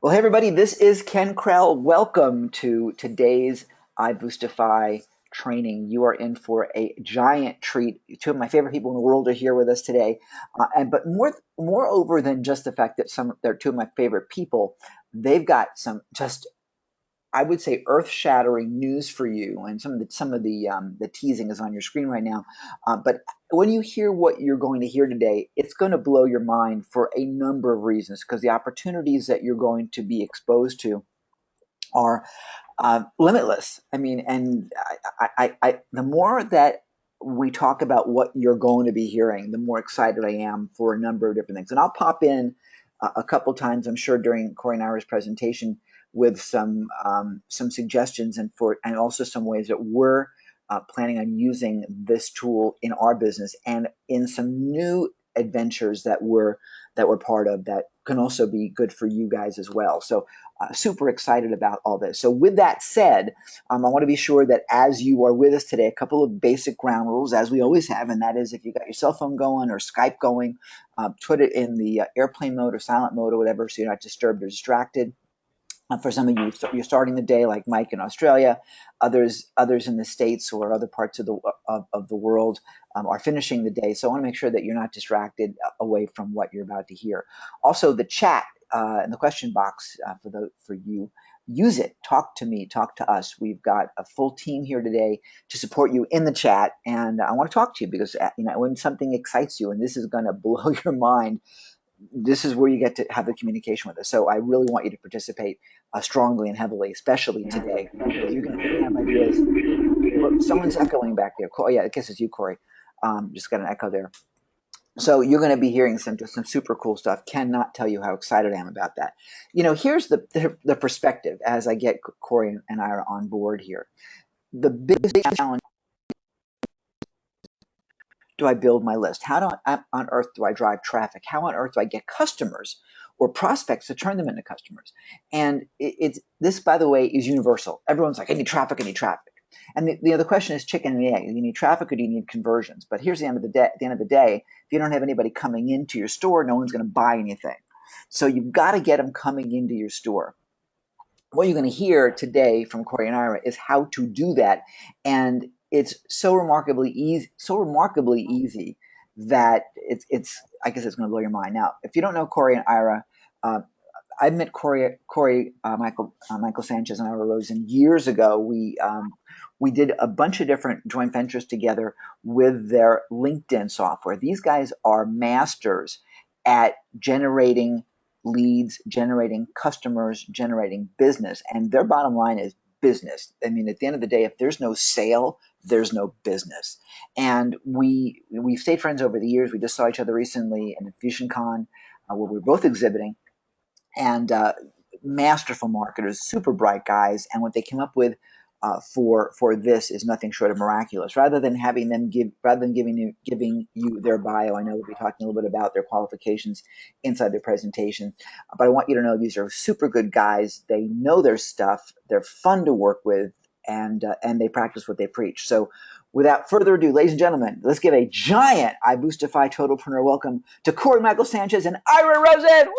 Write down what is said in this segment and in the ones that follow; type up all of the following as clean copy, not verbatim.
Well, hey everybody, this is Ken Krell. Welcome to today's iBoostify training. You are in for a giant treat. Two of my favorite people in the world are here with us today, but moreover than just the fact that they're two of my favorite people, they've got some just, I would say, earth-shattering news for you, and some of the teasing is on your screen right now. But when you hear what you're going to hear today, it's going to blow your mind for a number of reasons, because the opportunities that you're going to be exposed to are limitless. I mean, and the more that we talk about what you're going to be hearing, the more excited I am for a number of different things. And I'll pop in a couple times, I'm sure, during Corey and Ira's presentation with some suggestions and also some ways that we're planning on using this tool in our business and in some new adventures that we're part of that can also be good for you guys as well. So super excited about all this. So with that said, I want to be sure that as you are with us today, a couple of basic ground rules, as we always have, and that is if you've got your cell phone going or Skype going, put it in the airplane mode or silent mode or whatever, so you're not disturbed or distracted. For some of you, you're starting the day like Mike in Australia. Others in the States or other parts of the world are finishing the day. So I want to make sure that you're not distracted away from what you're about to hear. Also, the chat and the question box for you. Use it. Talk to me. Talk to us. We've got a full team here today to support you in the chat, and I want to talk to you because when something excites you, and this is going to blow your mind, this is where you get to have the communication with us. So I really want you to participate strongly and heavily, especially today, because you're going to have ideas. Look, someone's echoing back there. Oh, yeah, I guess it's you, Corey. Just got an echo there. So you're going to be hearing some super cool stuff. Cannot tell you how excited I am about that. Here's the perspective as I get Corey and I are on board here. The biggest challenge: do I build my list? How on earth do I drive traffic? How on earth do I get customers or prospects to turn them into customers? And it's this, by the way, is universal. Everyone's like, I need traffic, I need traffic. And the question is chicken and the egg. Do you need traffic or do you need conversions? But here's the end of the day. At the end of the day, if you don't have anybody coming into your store, no one's going to buy anything. So you've got to get them coming into your store. What you're going to hear today from Corey and Ira is how to do that, and it's so remarkably easy that it's I guess it's going to blow your mind. Now, if you don't know Corey and Ira, uh, I met Michael Sanchez and Ira Rosen years ago. We did a bunch of different joint ventures together with their LinkedIn software. These guys are masters at generating leads, generating customers, generating business. And their bottom line is business. I mean, at the end of the day, if there's no sale, there's no business. And we've stayed friends over the years. We just saw each other recently in FusionCon, where we were both exhibiting. And masterful marketers, super bright guys. And what they came up with for this is nothing short of miraculous. Rather than giving you their bio, I know we'll be talking a little bit about their qualifications inside their presentation, but I want you to know these are super good guys. They know their stuff. They're fun to work with, and they practice what they preach. So, without further ado, ladies and gentlemen, let's give a giant iBoostify Totalpreneur welcome to Corey Michael Sanchez and Ira Rosen.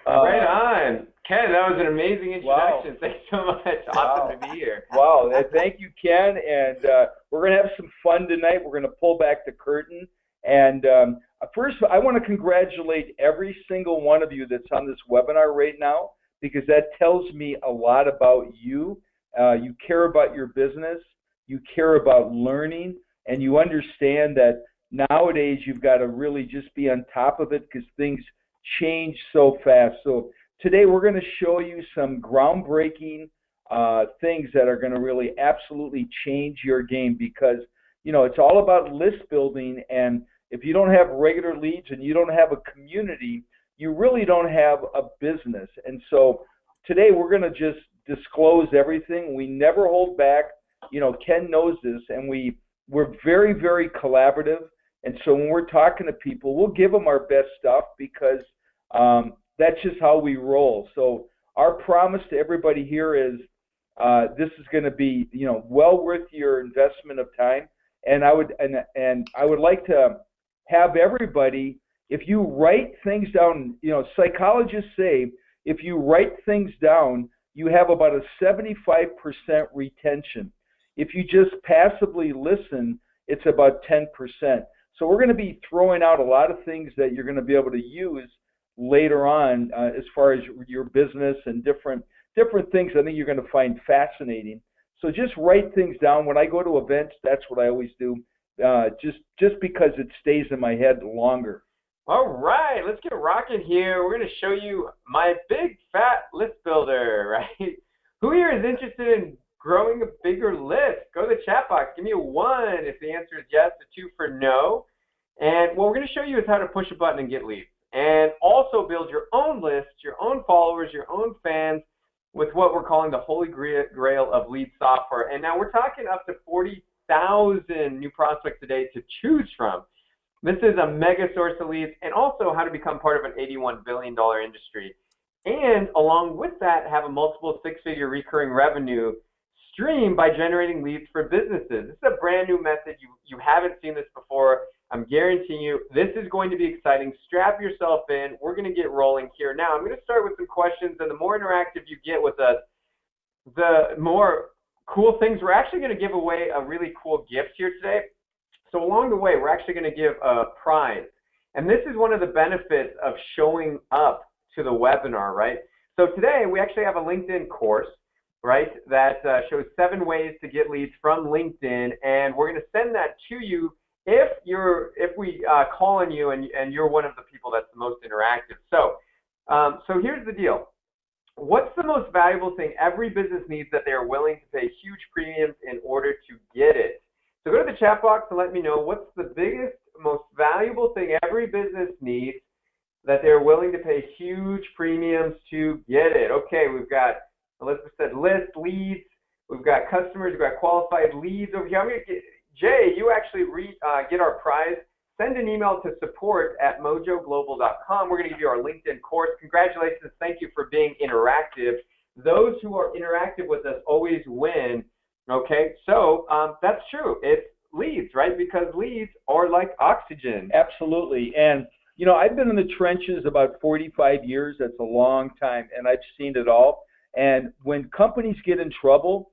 Right on. Ken, that was an amazing introduction. Wow. Thanks so much. Awesome to be here. Wow. Thank you, Ken. And we're going to have some fun tonight. We're going to pull back the curtain. And first, I want to congratulate every single one of you that's on this webinar right now, because that tells me a lot about you. You care about your business. You care about learning. And you understand that nowadays you've got to really just be on top of it because things change so fast. So today we're going to show you some groundbreaking things that are going to really absolutely change your game, because it's all about list building, and if you don't have regular leads and you don't have a community, you really don't have a business. And so today we're going to just disclose everything. We never hold back. Ken knows this, and we're very, very collaborative. And so when we're talking to people, we'll give them our best stuff, because that's just how we roll. So our promise to everybody here is this is going to be, well worth your investment of time. And I would like to have everybody If you write things down, psychologists say if you write things down, you have about a 75% retention. If you just passively listen, it's about 10%. So we're going to be throwing out a lot of things that you're going to be able to use later on as far as your business and different things I think you're going to find fascinating. So just write things down. When I go to events, that's what I always do, just because it stays in my head longer. All right, let's get rocking here. We're going to show you my big fat list builder, right? Who here is interested in growing a bigger list? Go to the chat box. Give me a 1 if the answer is yes, a 2 for no. And what we're going to show you is how to push a button and get leads. And also build your own list, your own followers, your own fans with what we're calling the holy grail of lead software. And now we're talking up to 40,000 new prospects a day to choose from. This is a mega source of leads, and also how to become part of an $81 billion industry. And along with that, have a multiple 6-figure recurring revenue stream by generating leads for businesses. This is a brand new method. You haven't seen this before. I'm guaranteeing you this is going to be exciting. Strap yourself in. We're going to get rolling here. Now, I'm going to start with some questions, and the more interactive you get with us, the more cool things. We're actually going to give away a really cool gift here today. So along the way, we're actually going to give a prize. And this is one of the benefits of showing up to the webinar, right? So today, we actually have a LinkedIn course, right, that shows 7 ways to get leads from LinkedIn. And we're going to send that to you if we call on you and you're one of the people that's the most interactive. So here's the deal. What's the most valuable thing every business needs that they're willing to pay huge premiums in order to get it? So go to the chat box and let me know what's the biggest, most valuable thing every business needs that they're willing to pay huge premiums to get it. Okay, we've got, Elizabeth said, list, leads. We've got customers. We've got qualified leads over here. I'm going to get, Jay, you actually get our prize. Send an email to support@mojoglobal.com. We're going to give you our LinkedIn course. Congratulations. Thank you for being interactive. Those who are interactive with us always win. Okay, so that's true. It's leads, right? Because leads are like oxygen. Absolutely. And, I've been in the trenches about 45 years. That's a long time, and I've seen it all. And when companies get in trouble,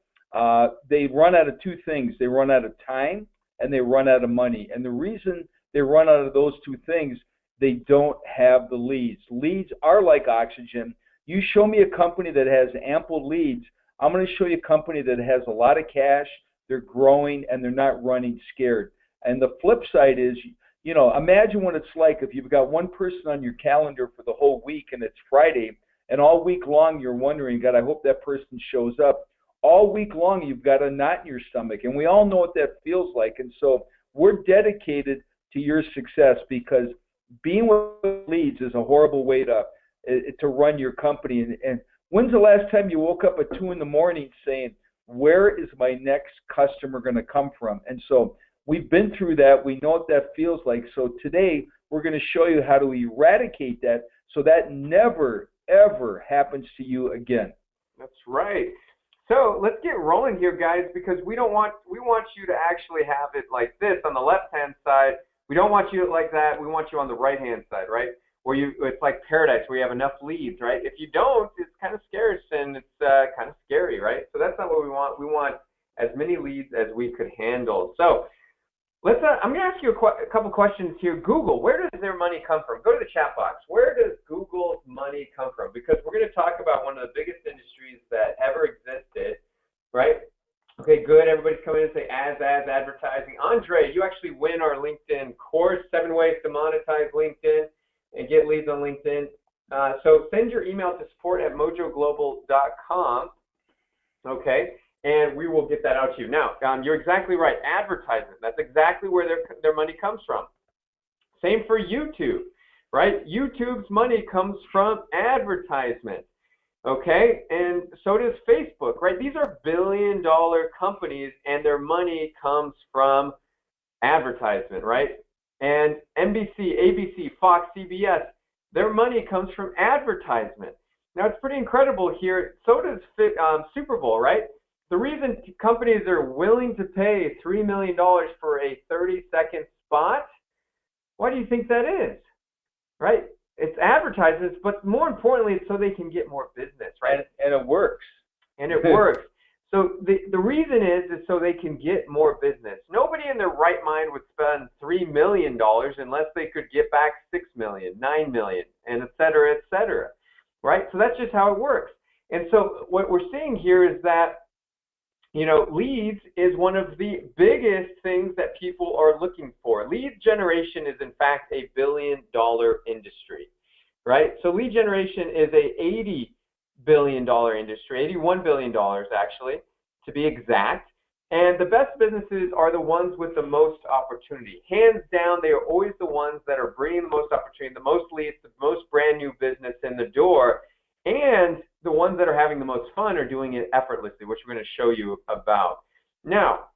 they run out of 2 things. They run out of time, and they run out of money. And the reason they run out of those 2 things, they don't have the leads. Leads are like oxygen. You show me a company that has ample leads, I'm going to show you a company that has a lot of cash, they're growing, and they're not running scared. And the flip side is, imagine what it's like if you've got one person on your calendar for the whole week and it's Friday, and all week long you're wondering, God, I hope that person shows up. All week long you've got a knot in your stomach, and we all know what that feels like. And so we're dedicated to your success, because being with leads is a horrible way to run your company. And when's the last time you woke up at 2 in the morning saying, where is my next customer going to come from? And so we've been through that. We know what that feels like. So today we're going to show you how to eradicate that so that never, ever happens to you again. That's right. So let's get rolling here, guys, because we want you to actually have it like this on the left-hand side. We don't want you like that. We want you on the right-hand side, right? Where it's like paradise, where you have enough leads, right? If you don't, it's kind of scarce and it's kind of scary, right? So that's not what we want. We want as many leads as we could handle. So I'm going to ask you a couple questions here. Google, where does their money come from? Go to the chat box. Where does Google's money come from? Because we're going to talk about one of the biggest industries that ever existed, right? Okay, good. Everybody's coming in and say ads, advertising. Andre, you actually win our LinkedIn course, 7 ways to monetize LinkedIn and get leads on LinkedIn. So send your email to support@mojoglobal.com, okay, and we will get that out to you. Now, you're exactly right. Advertisement, that's exactly where their money comes from. Same for YouTube, right? YouTube's money comes from advertisement, okay, and so does Facebook, right? These are billion-dollar companies, and their money comes from advertisement, right? And NBC, ABC, Fox, CBS, their money comes from advertisement. Now, it's pretty incredible here. So does Super Bowl, right? The reason companies are willing to pay $3 million for a 30-second spot, why do you think that is? right? It's advertisements, but more importantly, it's so they can get more business, right? And it works. And it works. So the reason is so they can get more business. Nobody in their right mind would spend $3 million unless they could get back 6 million, 9 million, and et cetera, right? So that's just how it works. And so what we're seeing here is that, leads is one of the biggest things that people are looking for. Lead generation is in fact a billion-dollar industry, right? So lead generation is a $80 billion industry, $81 billion actually, to be exact. And the best businesses are the ones with the most opportunity. Hands down, they are always the ones that are bringing the most opportunity, the most leads, the most brand new business in the door, and the ones that are having the most fun are doing it effortlessly, which we're going to show you about. Now,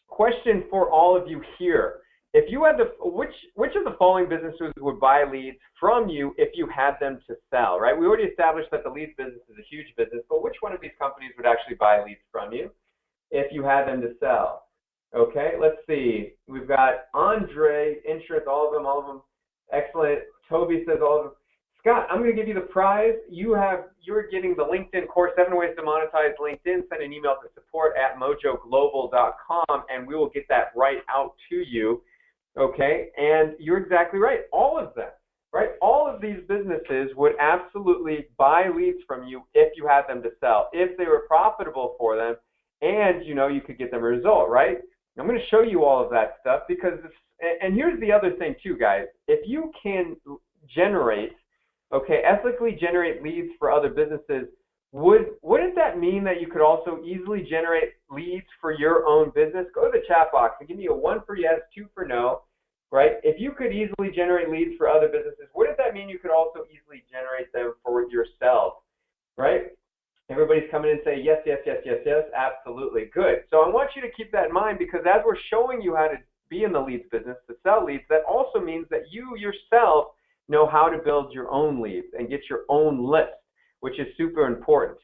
question for all of you here. If you had which of the following businesses would buy leads from you if you had them to sell, right? We already established that the leads business is a huge business, but which one of these companies would actually buy leads from you if you had them to sell? Okay, let's see. We've got Andre, Insurance, all of them. Excellent. Toby says all of them. Scott, I'm going to give you the prize. You're getting the LinkedIn course, 7 Ways to Monetize LinkedIn. Send an email to support@mojoglobal.com, and we will get that right out to you. Okay, and you're exactly right. All of them, right? All of these businesses would absolutely buy leads from you if you had them to sell, if they were profitable for them, and you could get them a result, right? I'm going to show you all of that stuff because, and here's the other thing too, guys. If you can ethically generate leads for other businesses, wouldn't that mean that you could also easily generate leads for your own business? Go to the chat box and give me a 1 for yes, 2 for no, right? If you could easily generate leads for other businesses, wouldn't that mean you could also easily generate them for yourself, right? Everybody's coming in and saying yes, absolutely. Good. So I want you to keep that in mind because as we're showing you how to be in the leads business, to sell leads, that also means that you yourself know how to build your own leads and get your own list, which is super important,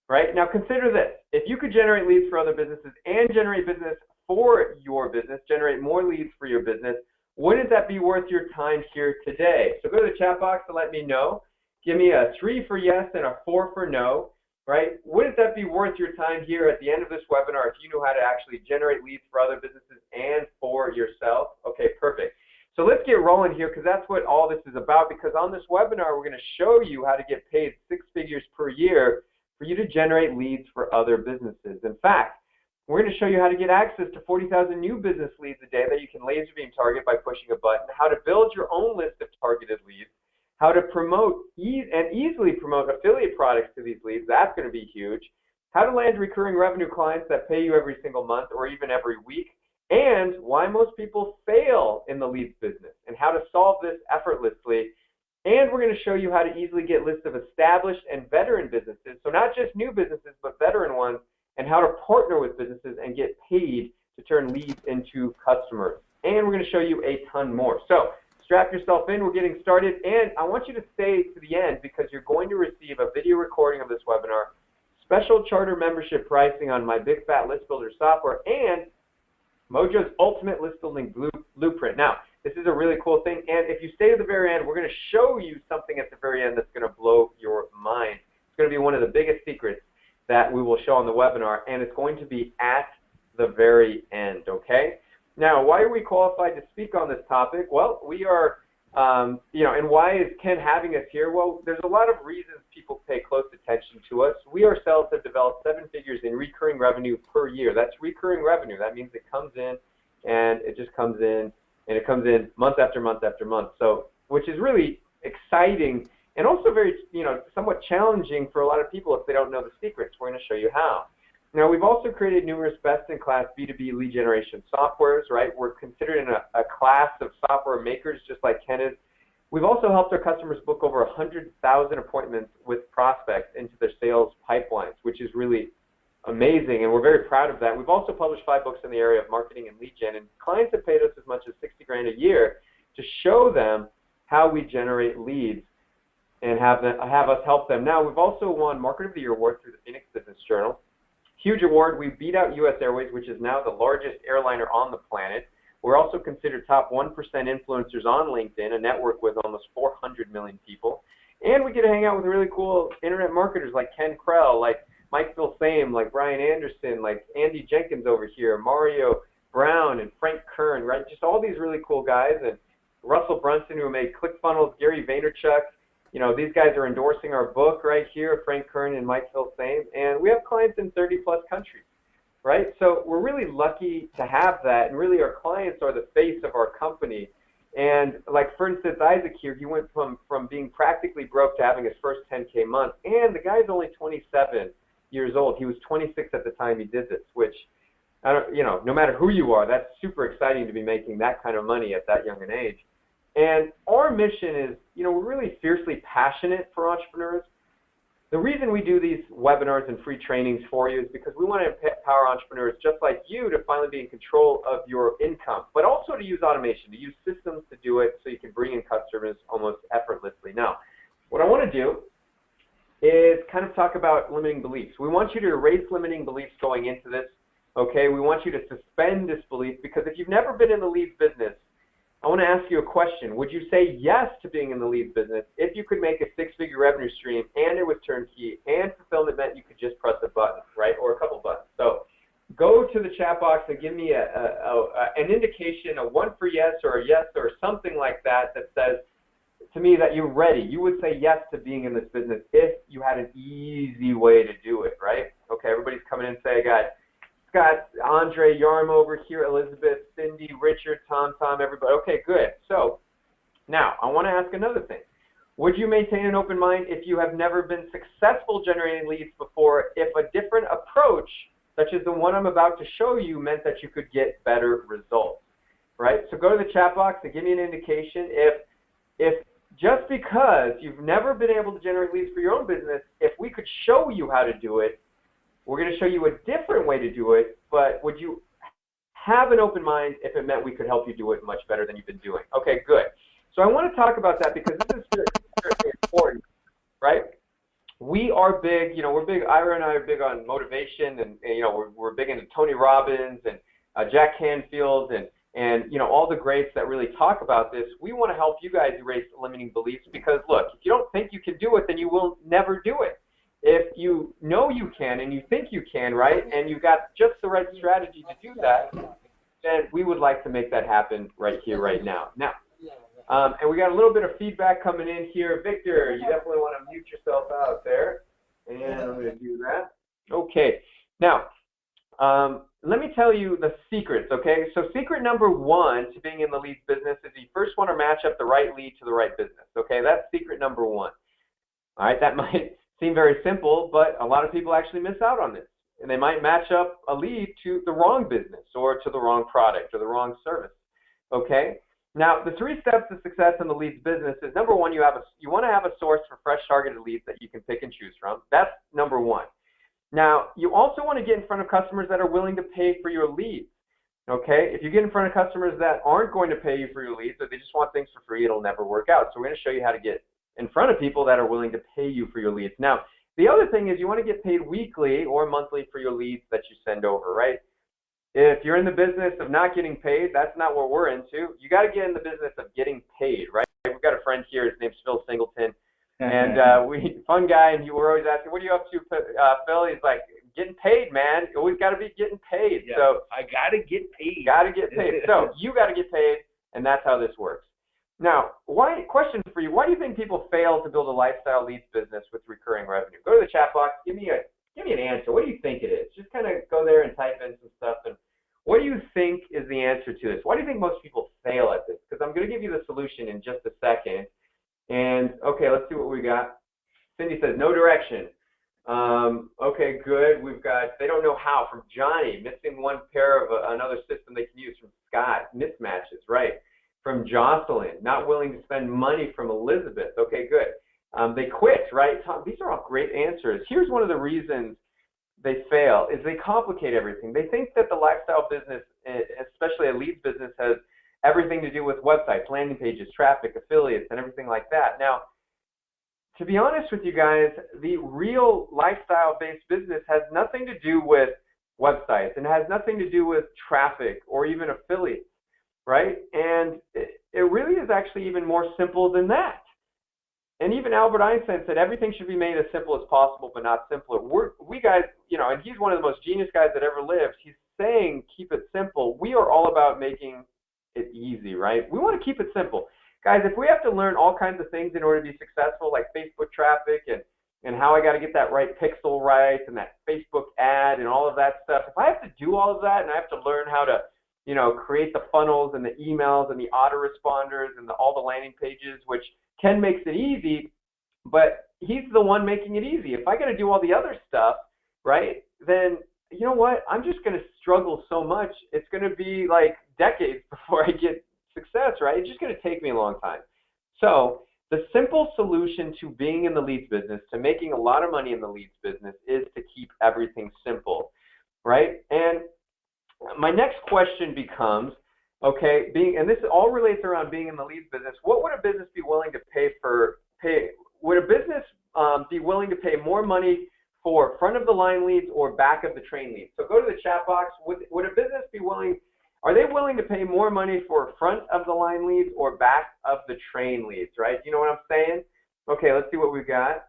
right? Now consider this. If you could generate leads for other businesses and generate business for your business, generate more leads for your business, wouldn't that be worth your time here today? So go to the chat box to let me know. Give me a 3 for yes and a 4 for no, right? Wouldn't that be worth your time here at the end of this webinar if you knew how to actually generate leads for other businesses and for yourself? Okay, perfect. So let's get rolling here because that's what all this is about, because on this webinar, we're going to show you how to get paid 6 figures per year for you to generate leads for other businesses. In fact, we're going to show you how to get access to 40,000 new business leads a day that you can laser beam target by pushing a button, how to build your own list of targeted leads, how to promote and easily promote affiliate products to these leads. That's going to be huge. How to land recurring revenue clients that pay you every single month or even every week, and why most people fail in the leads business and how to solve this effortlessly. And we're going to show you how to easily get lists of established and veteran businesses, so not just new businesses, but veteran ones, and how to partner with businesses and get paid to turn leads into customers. And we're going to show you a ton more. So strap yourself in. We're getting started. And I want you to stay to the end because you're going to receive a video recording of this webinar, special charter membership pricing on my Big Fat List Builder software, and Mojo's ultimate list building blueprint. Now, this is a really cool thing, and if you stay to the very end, we're going to show you something at the very end that's going to blow your mind. It's going to be one of the biggest secrets that we will show on the webinar, and it's going to be at the very end, okay? Now, why are we qualified to speak on this topic? Well, we are, and why is Ken having us here? Well, there's a lot of reasons people pay close attention to us. We ourselves have developed 7 figures in recurring revenue per year. That's recurring revenue. That means it comes in, and it just comes in, and it comes in month after month after month. So, which is really exciting and also very, somewhat challenging for a lot of people if they don't know the secrets. We're going to show you how. Now, we've also created numerous best-in-class B2B lead generation softwares, right? We're considered in a class of software makers just like Ken is. We've also helped our customers book over 100,000 appointments with prospects into their sales pipelines, which is really amazing, and we're very proud of that. We've also published 5 books in the area of marketing and lead gen, and clients have paid us as much as $60 grand a year to show them how we generate leads and have us help them. Now, we've also won Marketer of the Year award through the Phoenix Business Journal. Huge award. We beat out U.S. Airways, which is now the largest airliner on the planet. We're also considered top 1% influencers on LinkedIn, a network with almost 400 million people. And we get to hang out with really cool internet marketers like Ken Krell, like Mike Filsame, like Brian Anderson, like Andy Jenkins over here, Mario Brown, and Frank Kern, right? Just all these really cool guys. And Russell Brunson, who made ClickFunnels, Gary Vaynerchuk. You know, these guys are endorsing our book right here, Frank Kern and Mike Filsame. And we have clients in 30-plus countries, right? So we're really lucky to have that. And really, our clients are the face of our company. And like, for instance, Isaac here, he went from being practically broke to having his first 10K month. And the guy's only 27 years old. He was 26 at the time he did this, which, I don't, you know, no matter who you are, that's super exciting to be making that kind of money at that young an age. And our mission is, you know, we're really fiercely passionate for entrepreneurs. The reason we do these webinars and free trainings for you is because we want to empower entrepreneurs just like you to finally be in control of your income, but also to use automation, to use systems to do it so you can bring in customers almost effortlessly. Now, what I want to do is kind of talk about limiting beliefs. We want you to erase limiting beliefs going into this, okay? We want you to suspend disbelief, because if you've never been in the leads business, I want to ask you a question. Would you say yes to being in the leads business if you could make a six-figure revenue stream and it was turnkey and fulfillment meant you could just press a button, right, or a couple buttons? So go to the chat box and give me an indication, a one for yes or a yes or something like that that says to me that you're ready. You would say yes to being in this business if you had an easy way to do it, right? Okay, everybody's coming in and say, I got Scott, Andre, Yarm over here, Elizabeth, Cindy, Richard, Tom, everybody. Okay, good. So now I want to ask another thing. Would you maintain an open mind if you have never been successful generating leads before, if a different approach, such as the one I'm about to show you, meant that you could get better results, right? So go to the chat box and give me an indication if just because you've never been able to generate leads for your own business, if we could show you how to do it, we're going to show you a different way to do it, but would you have an open mind if it meant we could help you do it much better than you've been doing? Okay, good. So I want to talk about that because this is very important, right? We are big, you know, we're big, Ira and I are big on motivation, and you know, we're big into Tony Robbins and Jack Canfield and you know, all the greats that really talk about this. We want to help you guys erase limiting beliefs because, look, if you don't think you can do it, then you will never do it. If you know you can and you think you can, right, and you got just the right strategy to do that, then we would like to make that happen right here, right now. Now, and we got a little bit of feedback coming in here. Victor, you definitely want to mute yourself out there. And I'm going to do that. Okay. Now, let me tell you the secrets, okay? So secret number one to being in the leads business is you first want to match up the right lead to the right business, okay? That's secret number one. All right, that might seem very simple, but a lot of people actually miss out on this. And they might match up a lead to the wrong business or to the wrong product or the wrong service, okay? Now, the 3 steps to success in the leads business is, number one, you want to have a source for fresh targeted leads that you can pick and choose from. That's number one. Now, you also want to get in front of customers that are willing to pay for your leads, okay? If you get in front of customers that aren't going to pay you for your leads or they just want things for free, it'll never work out. So we're going to show you how to get in front of people that are willing to pay you for your leads. Now, the other thing is you want to get paid weekly or monthly for your leads that you send over, right? If you're in the business of not getting paid, that's not what we're into. You got to get in the business of getting paid, right? We've got a friend here, his name's Phil Singleton, and fun guy, and we're always asking, what are you up to, Phil? He's like, getting paid, man. You always got to be getting paid. Yeah, so I got to get paid. Got to get paid. So you got to get paid, and that's how this works. Now, question for you, why do you think people fail to build a lifestyle leads business with recurring revenue? Go to the chat box, give me an answer. What do you think it is? Just kind of go there and type in some stuff. And what do you think is the answer to this? Why do you think most people fail at this? Because I'm going to give you the solution in just a second. And, okay, let's see what we got. Cindy says, no direction. Okay, good. We've got, they don't know how, from Johnny, missing one pair of another system they can use, from Scott, mismatches, right? From Jocelyn, not willing to spend money, from Elizabeth. Okay, good. They quit, right? Tom, these are all great answers. Here's one of the reasons they fail is they complicate everything. They think that the lifestyle business, especially a leads business, has everything to do with websites, landing pages, traffic, affiliates, and everything like that. Now, to be honest with you guys, the real lifestyle-based business has nothing to do with websites and has nothing to do with traffic or even affiliates. right? And it really is actually even more simple than that. And even Albert Einstein said everything should be made as simple as possible, but not simpler. We guys, and he's one of the most genius guys that ever lived. He's saying keep it simple. We are all about making it easy, right? We want to keep it simple. Guys, if we have to learn all kinds of things in order to be successful, like Facebook traffic and how I got to get that right pixel right and that Facebook ad and all of that stuff, if I have to do all of that and I have to learn how to, create the funnels and the emails and the autoresponders and all the landing pages, which Ken makes it easy, but he's the one making it easy. If I got to do all the other stuff, right, then you know what? I'm just going to struggle so much. It's going to be like decades before I get success, right? It's just going to take me a long time. So the simple solution to being in the leads business, to making a lot of money in the leads business, is to keep everything simple, right? And my next question becomes, okay, and this all relates around being in the leads business. What would a business be willing to pay? Would a business be willing to pay more money for front of the line leads or back of the train leads? So go to the chat box. Would a business be willing? Are they willing to pay more money for front of the line leads or back of the train leads? Right? You know what I'm saying? Okay, let's see what we've got.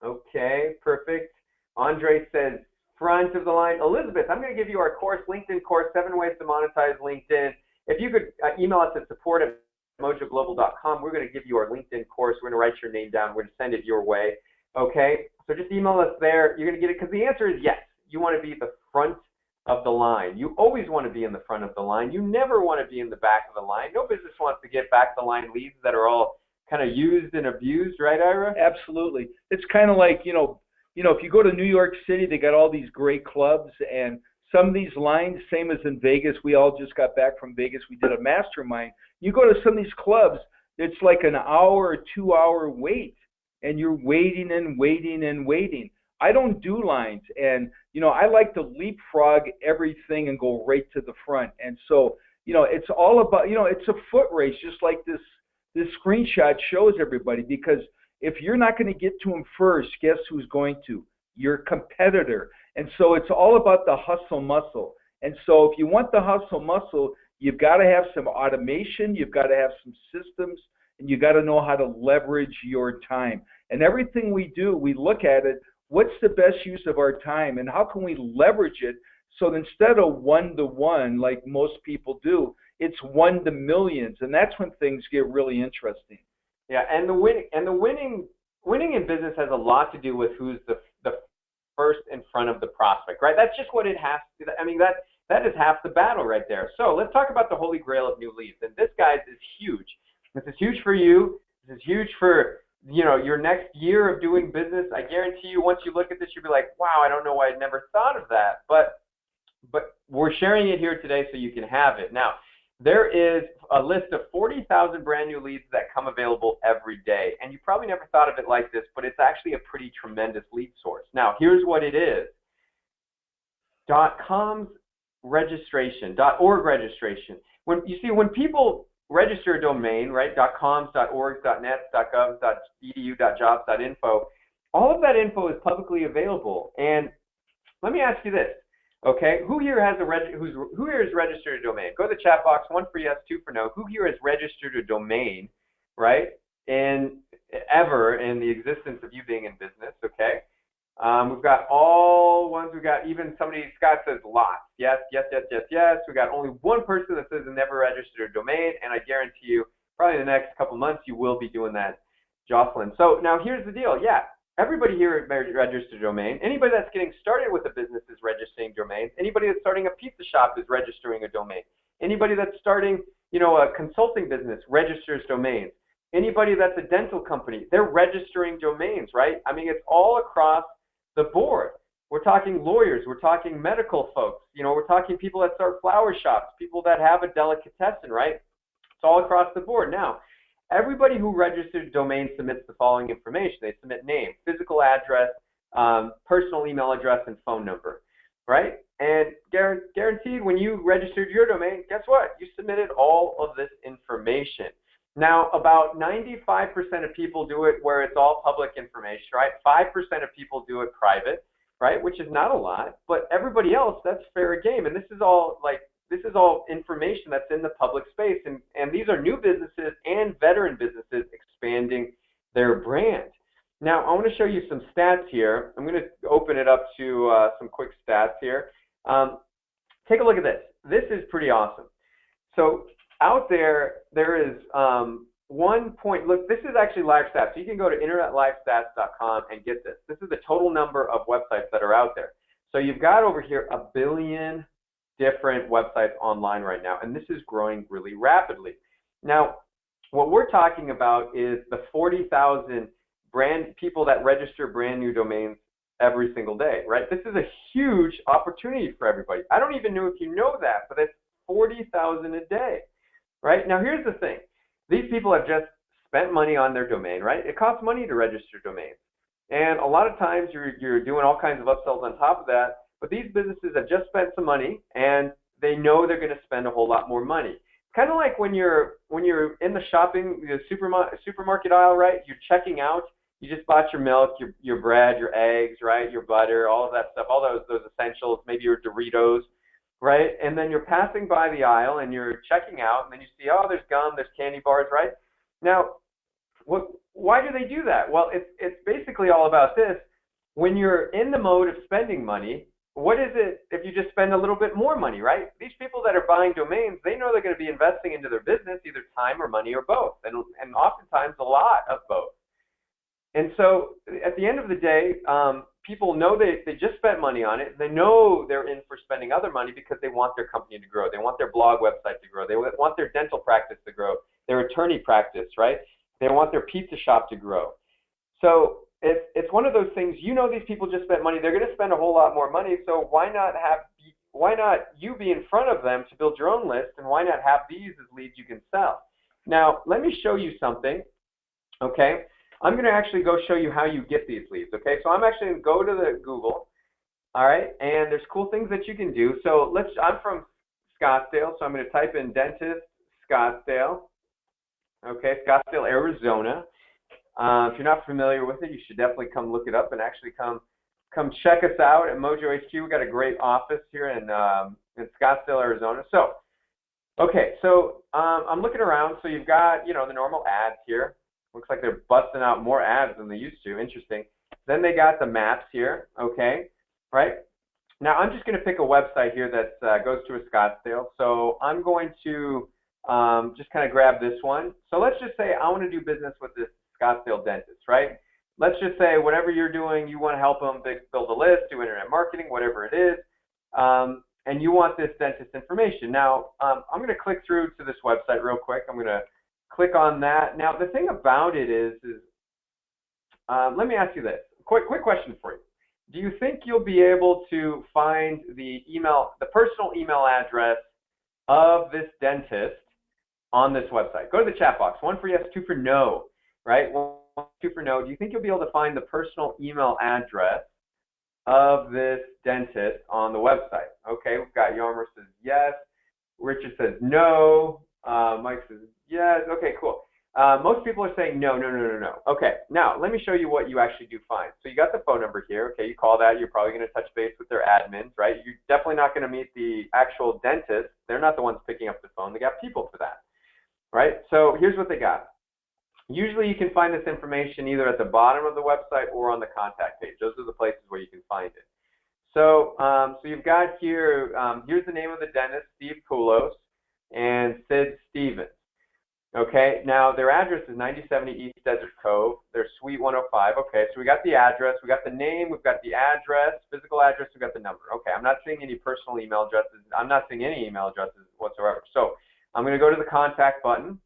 Okay, perfect. Andre says front of the line. Elizabeth, I'm going to give you our course, LinkedIn course, 7 ways to monetize LinkedIn. If you could email us at support@mojoglobal.com, we're going to give you our LinkedIn course. We're going to write your name down. We're going to send it your way. Okay, so just email us there. You're going to get it because the answer is yes. You want to be the front of the line. You always want to be in the front of the line. You never want to be in the back of the line. No business wants to get back the line leads that are all kind of used and abused, right, Ira? Absolutely. It's kind of like, if you go to New York City, they got all these great clubs, and some of these lines, same as in Vegas, we all just got back from Vegas. We did a mastermind. You go to some of these clubs, it's like an hour or 2 hour wait, and you're waiting and waiting and waiting. I don't do lines, and I like to leapfrog everything and go right to the front. And so, it's all about, it's a foot race, just like this screenshot shows everybody, because if you're not going to get to them first, guess who's going to? Your competitor. And so it's all about the hustle muscle. And so if you want the hustle muscle, you've got to have some automation, you've got to have some systems, and you got to know how to leverage your time. And everything we do, we look at it, what's the best use of our time, and how can we leverage it so that instead of 1-to-1 like most people do, it's 1 to millions, and that's when things get really interesting. Yeah, and the winning in business has a lot to do with who's the first in front of the prospect, right? That's just what it has to. I mean, that is half the battle right there. So let's talk about the holy grail of new leads, and this, guys, is huge. This is huge for you. This is huge for your next year of doing business. I guarantee you, once you look at this, you'll be like, wow, I don't know why I never thought of that. But we're sharing it here today so you can have it. Now, there is a list of 40,000 brand new leads that come available every day. And you probably never thought of it like this, but it's actually a pretty tremendous lead source. Now, here's what it is. .com's registration, .org registration. When people register a domain, right, .coms, .orgs, .nets, .govs, .edu, .jobs, .info, all of that info is publicly available. And let me ask you this. Okay, who here has who here has registered a domain? Go to the chat box. 1 for yes, 2 for no. Who here has registered a domain, right? Ever in the existence of you being in business? Okay, we've got all ones. We've got even somebody. Scott says lots. Yes, yes, yes, yes, yes. We got only one person that says they never registered a domain, and I guarantee you, probably in the next couple months, you will be doing that, Jocelyn. So now here's the deal. Yeah. Everybody here registered a domain. Anybody that's getting started with a business is registering domains. Anybody that's starting a pizza shop is registering a domain. Anybody that's starting, a consulting business registers domains. Anybody that's a dental company, they're registering domains, right? I mean, it's all across the board. We're talking lawyers. We're talking medical folks. We're talking people that start flower shops, people that have a delicatessen, right? It's all across the board. Now, everybody who registers a domain submits the following information. They submit name, physical address, personal email address, and phone number, right? And guaranteed, when you registered your domain, guess what? You submitted all of this information. Now, about 95% of people do it where it's all public information, right? 5% of people do it private, right? Which is not a lot, but everybody else, that's fair game. And this is all like this is all information that's in the public space, and these are new businesses and veteran businesses expanding their brand. Now, I want to show you some stats here. I'm going to open it up to some quick stats here. Take a look at this. This is pretty awesome. So out there, there is look, this is actually live stats. So you can go to internetlivestats.com and get this. This is the total number of websites that are out there. So you've got over here 1 billion different websites online right now, and this is growing really rapidly. Now, what we're talking about is the 40,000 people that register brand new domains every single day, right? This is a huge opportunity for everybody. I don't even know if you know that, but it's 40,000 a day, right? Now, here's the thing. These people have just spent money on their domain, right? It costs money to register domains. And a lot of times you're doing all kinds of upsells on top of that, but these businesses have just spent some money and they know they're going to spend a whole lot more money. Kind of like when you're in the supermarket aisle, right? You're checking out. You just bought your milk, your bread, your eggs, right? Your butter, all of that stuff, all those essentials, maybe your Doritos, right? And then you're passing by the aisle and you're checking out, and then you see, oh, there's gum, there's candy bars, right? Now, why do they do that? Well, it's basically all about this. When you're in the mode of spending money, what is it if you just spend a little bit more money, right? These people that are buying domains, they know they're going to be investing into their business, either time or money or both, and oftentimes a lot of both. And so at the end of the day, people know they just spent money on it. They know they're in for spending other money because they want their company to grow. They want their blog website to grow. They want their dental practice to grow, their attorney practice, right? They want their pizza shop to grow. So it's one of those things, you know, these people just spent money. They're going to spend a whole lot more money. So why not you be in front of them to build your own list, and why not have these as leads you can sell? Now, let me show you something, okay? I'm going to actually go show you how you get these leads, okay? So I'm actually going to go to the Google, all right? And there's cool things that you can do. So I'm from Scottsdale, so I'm going to type in dentist Scottsdale, okay, Scottsdale, Arizona. If you're not familiar with it, you should definitely come look it up and actually come check us out at Mojo HQ. We've got a great office here in Scottsdale, Arizona. So, okay, so I'm looking around. So you've got, you know, the normal ads here. Looks like they're busting out more ads than they used to. Interesting. Then they got the maps here, okay, right? Now I'm just going to pick a website here that goes to a Scottsdale. So I'm going to just kind of grab this one. So let's just say I want to do business with this Scottsdale dentist, right? Let's just say whatever you're doing, you want to help them build a list, do internet marketing, whatever it is, and you want this dentist information. Now, I'm going to click through to this website real quick. I'm going to click on that. Now, the thing about it is let me ask you this. Quick question for you. Do you think you'll be able to find the personal email address of this dentist on this website? Go to the chat box. 1 for yes, 2 for no, right? 1, 2 for no. Do you think you'll be able to find the personal email address of this dentist on the website? Okay, we've got Yarmer says yes. Richard says no. Mike says yes. Okay, cool. Most people are saying no. Okay, now let me show you what you actually do find. So you got the phone number here. Okay, you call that. You're probably going to touch base with their admins, right? You're definitely not going to meet the actual dentist. They're not the ones picking up the phone. They got people for that, right? So here's what they got. Usually you can find this information either at the bottom of the website or on the contact page. Those are the places where you can find it. So, so you've got here, here's the name of the dentist, Steve Poulos, and Sid Stevens. Okay, now their address is 9070 East Desert Cove. They're Suite 105. Okay, so we got the address, we got the name, we've got the address, physical address, we've got the number. Okay, I'm not seeing any personal email addresses. I'm not seeing any email addresses whatsoever. So I'm going to go to the contact button.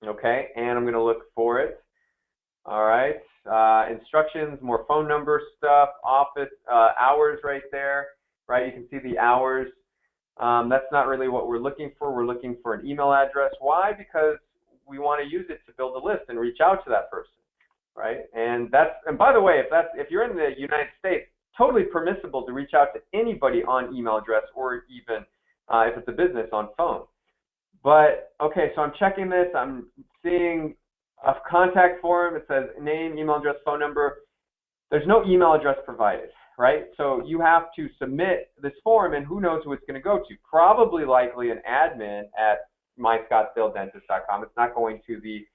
Okay, and I'm going to look for it. All right, instructions, more phone number stuff, office hours right there, right? You can see the hours. That's not really what we're looking for. We're looking for an email address. Why? Because we want to use it to build a list and reach out to that person, right? And by the way, if you're in the United States, totally permissible to reach out to anybody on email address, or even if it's a business, on phone. But okay, so I'm checking this. I'm seeing a contact form. It says name, email address, phone number. There's no email address provided, right? So you have to submit this form, and who knows who it's going to go to? Probably likely an admin at myscottsdaledentist.com. It's not going to the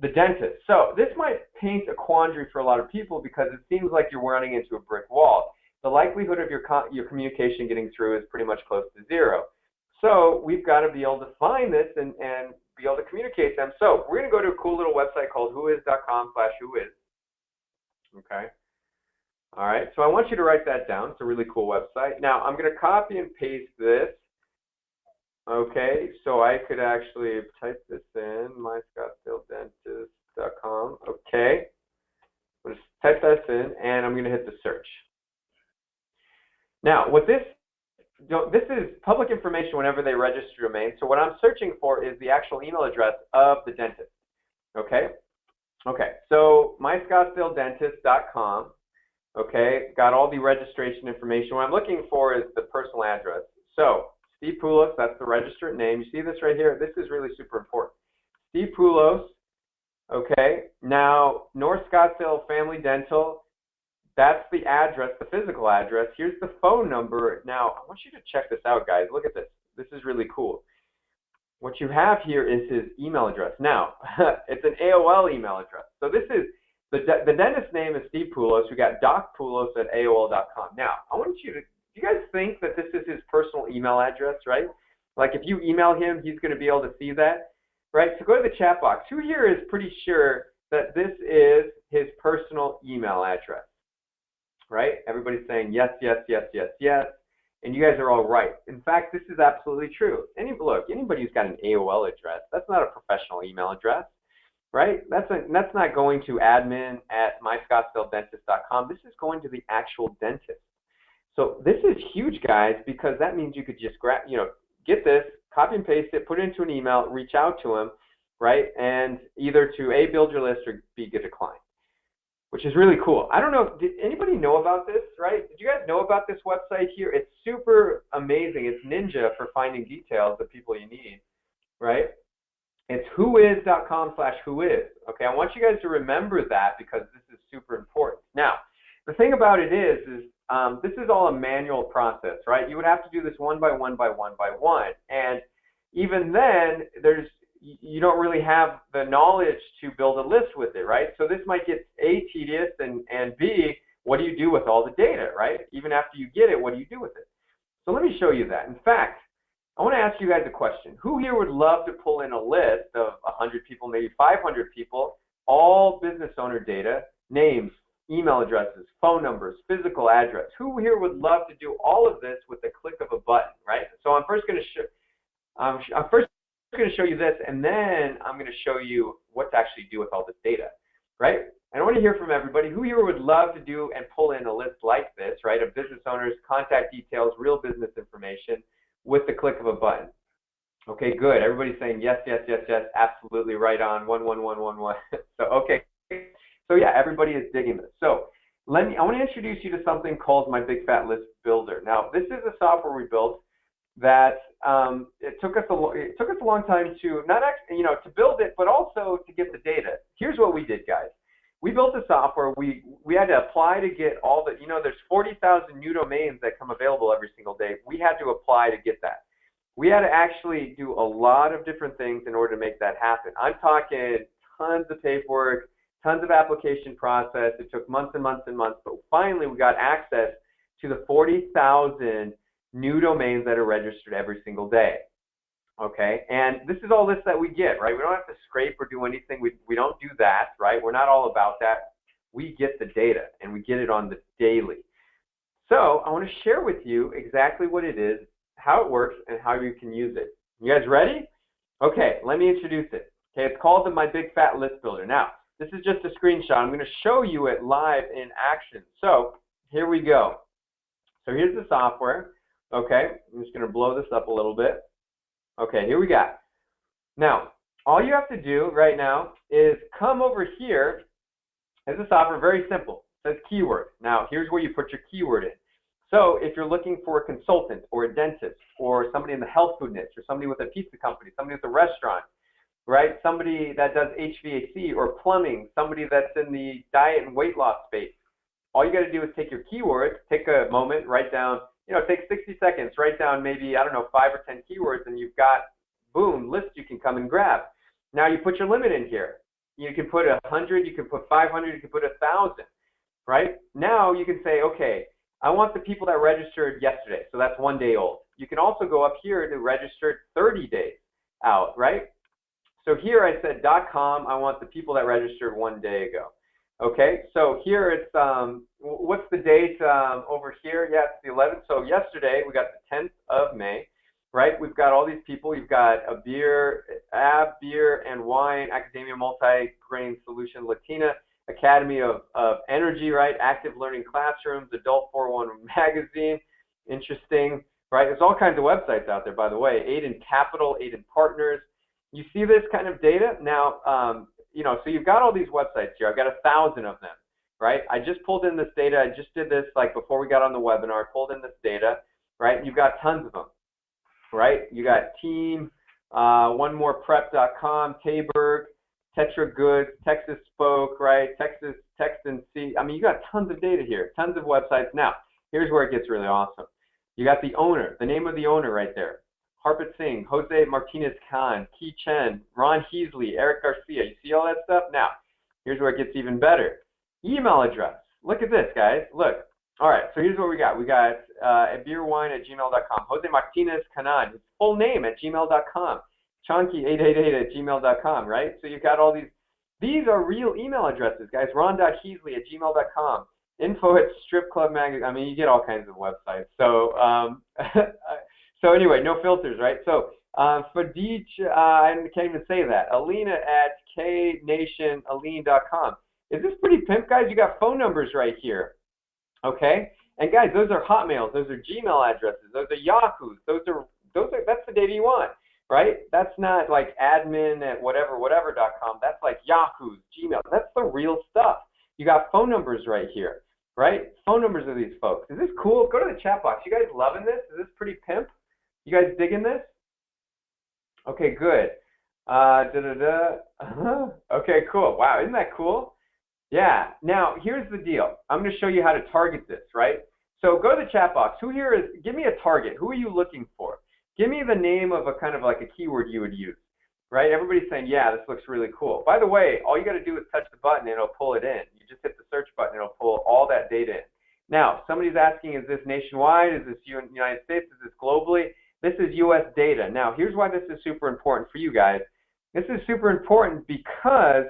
dentist. So this might paint a quandary for a lot of people because it seems like you're running into a brick wall. The likelihood of your communication getting through is pretty much close to zero. So we've got to be able to find this and be able to communicate them. So we're going to go to a cool little website called whois.com/whois. Okay. All right. So I want you to write that down. It's a really cool website. Now I'm going to copy and paste this. Okay. So I could actually type this in, myscottsdaledentist.com. Okay. I'm going to type this in, and I'm going to hit the search. Now, this is public information whenever they register a domain. So what I'm searching for is the actual email address of the dentist. Okay? Okay, so myscottsdaledentist.com. Okay, got all the registration information. What I'm looking for is the personal address. So Steve Poulos, that's the registered name. You see this right here? This is really super important. Steve Poulos. Okay, now North Scottsdale Family Dental. That's the address, the physical address. Here's the phone number. Now, I want you to check this out, guys. Look at this. This is really cool. What you have here is his email address. Now, it's an AOL email address. So this is, the dentist's name is Steve Poulos. We got docpoulos@aol.com. Now, I want you to, do you guys think that this is his personal email address, right? Like if you email him, he's going to be able to see that, right? So go to the chat box. Who here is pretty sure that this is his personal email address? Right? Everybody's saying yes, yes, yes, yes, yes, and you guys are all right. In fact, this is absolutely true. Look, anybody who's got an AOL address, that's not a professional email address, right? That's not going to admin@myscottsdaledentist.com. This is going to the actual dentist. So this is huge, guys, because that means you could just get this, copy and paste it, put it into an email, reach out to him, right? And either to A, build your list, or B, get a client, which is really cool. I don't know, did anybody know about this, right? Did you guys know about this website here? It's super amazing. It's ninja for finding details of people you need, right? It's whois.com/whois. Okay, I want you guys to remember that because this is super important. Now, the thing about it is this is all a manual process, right? You would have to do this one by one by one by one. And even then, you don't really have the knowledge to build a list with it, right? So this might get A, tedious, and B, what do you do with all the data, right? Even after you get it, what do you do with it? So let me show you that. In fact, I want to ask you guys a question. Who here would love to pull in a list of 100 people, maybe 500 people, all business owner data, names, email addresses, phone numbers, physical address? Who here would love to do all of this with the click of a button, right? So I'm first going to show you this, and then I'm going to show you what to actually do with all this data, right? And I want to hear from everybody. Who here would love to do and pull in a list like this, right, of business owners, contact details, real business information with the click of a button? Okay, good. Everybody's saying yes, yes, yes, yes, absolutely, right on, 11111. So, okay. So, yeah, everybody is digging this. So, I want to introduce you to something called my Big Fat List Builder. Now, this is a software we built that it took us a long time to to build it, but also to get the data. Here's what we did, guys. We built the software. We had to apply to get all the, there's 40,000 new domains that come available every single day. We had to apply to get that. We had to actually do a lot of different things in order to make that happen. I'm talking tons of paperwork, tons of application process. It took months and months and months, but finally we got access to the 40,000 new domains that are registered every single day. Okay, and this is all this that we get, right? We don't have to scrape or do anything. We don't do that, right? We're not all about that. We get the data, and we get it on the daily. So I want to share with you exactly what it is, how it works, and how you can use it. You guys ready? Okay, let me introduce it. Okay, it's called My Big Fat List Builder. Now, this is just a screenshot. I'm going to show you it live in action. So here we go. So here's the software. Okay, I'm just going to blow this up a little bit. Okay, here we go. Now, all you have to do right now is come over here. As a software, very simple. It says keyword. Now, here's where you put your keyword in. So if you're looking for a consultant or a dentist or somebody in the health food niche or somebody with a pizza company, somebody with a restaurant, right? Somebody that does HVAC or plumbing, somebody that's in the diet and weight loss space, all you got to do is take your keywords, take a moment, write down, take 60 seconds, write down maybe, I don't know, 5 or 10 keywords, and you've got, boom, list you can come and grab. Now you put your limit in here. You can put 100, you can put 500, you can put 1,000, right? Now you can say, okay, I want the people that registered yesterday, so that's 1 day old. You can also go up here to register 30 days out, right? So here I said .com, I want the people that registered 1 day ago. Okay, so here it's, what's the date over here? Yeah, it's the 11th. So yesterday we got the 10th of May, right? We've got all these people. You've got a beer, beer and wine, academia, multi-grain solution, Latina, Academy of Energy, right? Active learning classrooms, adult 401 magazine, interesting, right? There's all kinds of websites out there, by the way. Aid in Capital, Aid in Partners. You see this kind of data now. So you've got all these websites here. I've got 1,000 of them, right? I just pulled in this data. I just did this like before we got on the webinar. I pulled in this data, right? You've got tons of them, right? You got Team, OneMorePrep.com, Tayberg, Tetra Goods, Texas Spoke, right? Texas, Text and See. I mean, you got tons of data here, tons of websites. Now, here's where it gets really awesome. You got the owner, the name of the owner right there. Harpreet Singh, Jose Martinez Khan, Ki Chen, Ron Heasley, Eric Garcia. You see all that stuff? Now, here's where it gets even better. Email address. Look at this, guys. Look. All right, so here's what we got. We got beerwine@gmail.com, Jose Martinez Khan, his full name at gmail.com, Chonky888@gmail.com, right? So you've got all these. These are real email addresses, guys. Ron.Heasley@gmail.com, info@stripclubmagazine. I mean, you get all kinds of websites. So, so anyway, no filters, right? So Fadich, I can't even say that. Alina@knationaline.com. Is this pretty pimp, guys? You got phone numbers right here, okay? And guys, those are Hotmails, those are Gmail addresses, those are Yahoos, that's the data you want, right? That's not like admin@whatever.com. That's like Yahoo's, Gmail. That's the real stuff. You got phone numbers right here, right? Phone numbers of these folks. Is this cool? Go to the chat box. You guys loving this? Is this pretty pimp? You guys digging this? Okay, good. Okay, cool. Wow, isn't that cool? Yeah. Now, here's the deal. I'm going to show you how to target this, right? So go to the chat box. Who here is, give me a target. Who are you looking for? Give me the name of a kind of like a keyword you would use, right? Everybody's saying, yeah, this looks really cool. By the way, all you got to do is touch the button and it'll pull it in. You just hit the search button, it'll pull all that data in. Now, somebody's asking, is this nationwide? Is this United States? Is this globally? This is U.S. data. Now, here's why this is super important for you guys. This is super important because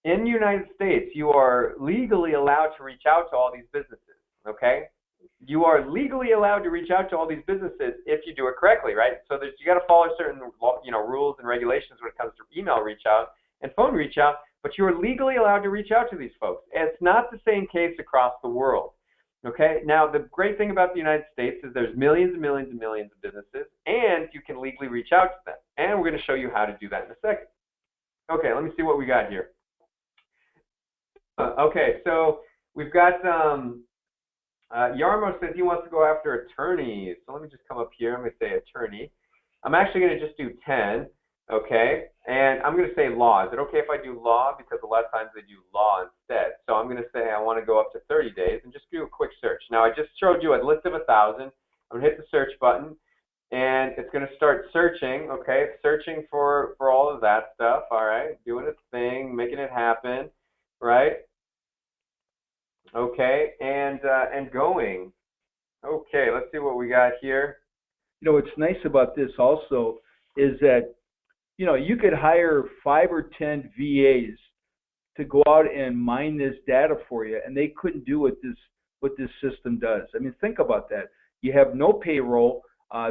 in the United States, you are legally allowed to reach out to all these businesses, okay? You are legally allowed to reach out to all these businesses if you do it correctly, right? So you got to follow certain rules and regulations when it comes to email reach out and phone reach out, but you are legally allowed to reach out to these folks. And it's not the same case across the world. Okay, now the great thing about the United States is there's millions and millions and millions of businesses, and you can legally reach out to them. And we're going to show you how to do that in a second. Okay, let me see what we got here. Okay, so we've got Yarmo says he wants to go after attorneys. So let me just come up here. I'm going to say attorney. I'm actually going to just do 10. Okay, and I'm going to say law. Is it okay if I do law? Because a lot of times they do law instead. So I'm going to say I want to go up to 30 days and just do a quick search. Now I just showed you a list of 1,000. I'm going to hit the search button, and it's going to start searching. Okay, searching for all of that stuff. All right, doing its thing, making it happen. Right. Okay, and going. Okay, let's see what we got here. You know, what's nice about this also is that you could hire 5 or 10 VAs to go out and mine this data for you, and they couldn't do what this system does. I mean, think about that. You have no payroll.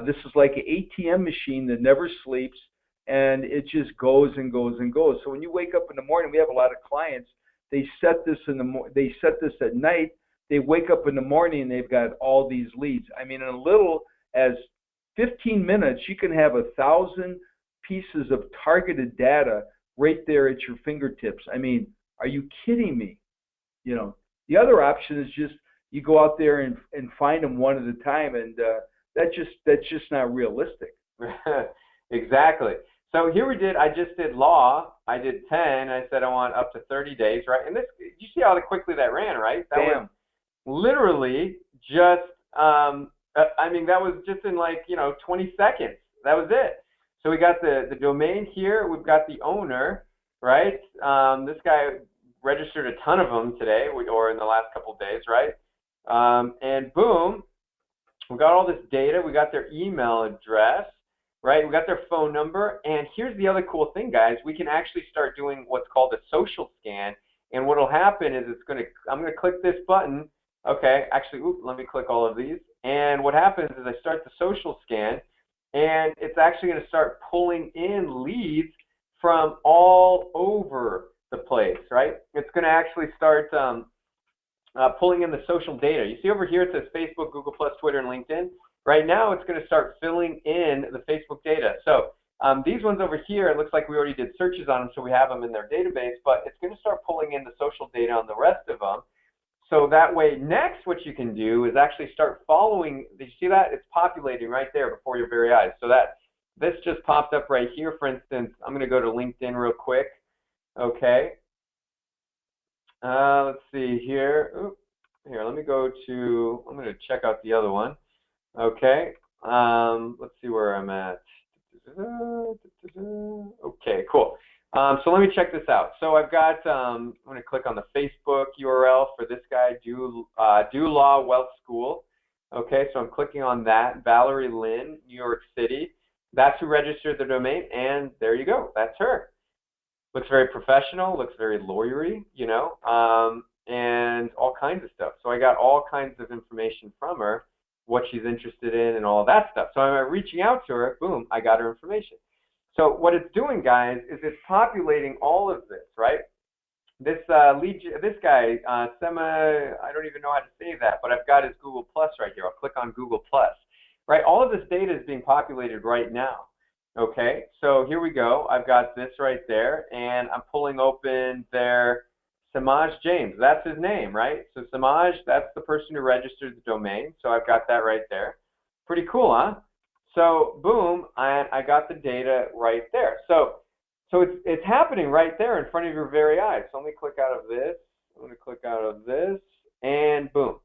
This is like an ATM machine that never sleeps, and it just goes and goes and goes. So when you wake up in the morning, we have a lot of clients. They set this at night. They wake up in the morning and they've got all these leads. I mean, in a little as 15 minutes, you can have 1,000 pieces of targeted data right there at your fingertips. I mean, are you kidding me? The other option is just you go out there and find them one at a time, and that's just not realistic. Exactly. So here I just did law. I did 10. I said I want up to 30 days, right? And this, you see how quickly that ran, right? That Bam. literally just, I mean, that was just in like, 20 seconds. That was it. So we got the domain here. We've got the owner, right? This guy registered a ton of them today or in the last couple of days, right? And boom, we got all this data. We got their email address, right? We got their phone number. And here's the other cool thing, guys. We can actually start doing what's called a social scan. And what will happen is I'm going to click this button. Okay, actually, let me click all of these. And what happens is I start the social scan, and it's actually going to start pulling in leads from all over the place, right? It's going to actually start pulling in the social data. You see over here it says Facebook, Google+, Twitter, and LinkedIn. Right now it's going to start filling in the Facebook data. So these ones over here, it looks like we already did searches on them, so we have them in their database, but it's going to start pulling in the social data on the rest of them. So that way, next what you can do is actually start following. Did you see that? It's populating right there before your very eyes. So this just popped up right here. For instance, I'm going to go to LinkedIn real quick. Okay. Let's see here. Here, let me go to, I'm going to check out the other one. Okay. Let's see where I'm at. Okay, cool. So let me check this out. So I've got, I'm going to click on the Facebook URL for this guy, Do Law Wealth School. Okay, so I'm clicking on that. Valerie Lynn, New York City. That's who registered the domain, and there you go. That's her. Looks very professional, looks very lawyery, and all kinds of stuff. So I got all kinds of information from her, what she's interested in and all that stuff. So I'm reaching out to her, boom, I got her information. So what it's doing, guys, is it's populating all of this, right? This this guy, Sema, I don't even know how to say that, but I've got his Google Plus right here. I'll click on Google Plus, right? All of this data is being populated right now. Okay, so here we go. I've got this right there, and I'm pulling open their Samaj James. That's his name, right? So Samaj, that's the person who registered the domain. So I've got that right there. Pretty cool, huh? So boom, I got the data right there. So it's happening right there in front of your very eyes. So let me click out of this. I'm going to click out of this, and boom,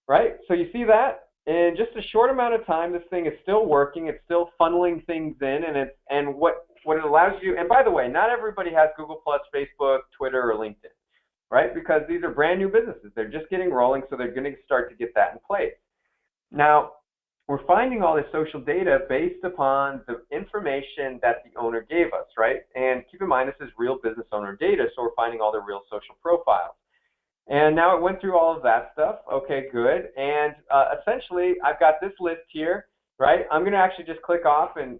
right? So you see that? In just a short amount of time, this thing is still working. It's still funneling things in, and what it allows you. And by the way, not everybody has Google+, Facebook, Twitter, or LinkedIn, right? Because these are brand new businesses. They're just getting rolling, so they're going to start to get that in place. Now, we're finding all this social data based upon the information that the owner gave us, right? And keep in mind, this is real business owner data, so we're finding all the real social profiles. And now it went through all of that stuff. Okay, good. And essentially, I've got this list here, right? I'm going to actually just click off, and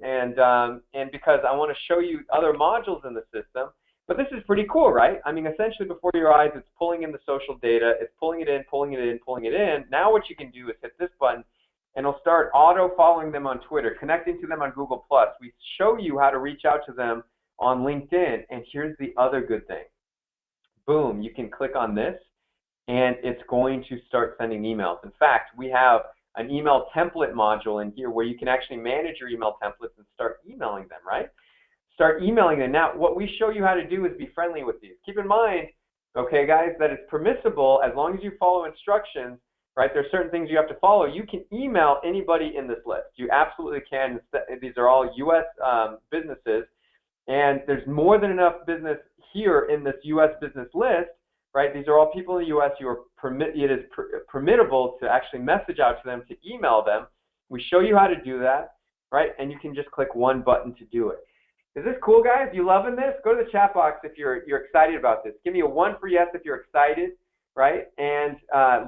because I want to show you other modules in the system. But this is pretty cool, right? I mean, essentially, before your eyes, it's pulling in the social data. It's pulling it in, pulling it in, pulling it in. Now what you can do is hit this button, and it'll start auto-following them on Twitter, connecting to them on Google+. We show you how to reach out to them on LinkedIn. And here's the other good thing. Boom, you can click on this, and it's going to start sending emails. In fact, we have an email template module in here where you can actually manage your email templates and start emailing them, right? Start emailing them. Now, what we show you how to do is be friendly with these. Keep in mind, okay, guys, that it's permissible as long as you follow instructions, right? There's certain things you have to follow. You can email anybody in this list. You absolutely can. These are all U.S. Businesses, and there's more than enough business here in this U.S. business list. Right? These are all people in the U.S. It is permittable to actually message out to them, to email them. We show you how to do that, right? And you can just click one button to do it. Is this cool, guys? You loving this? Go to the chat box if you're excited about this. Give me a 1 for yes if you're excited, right? And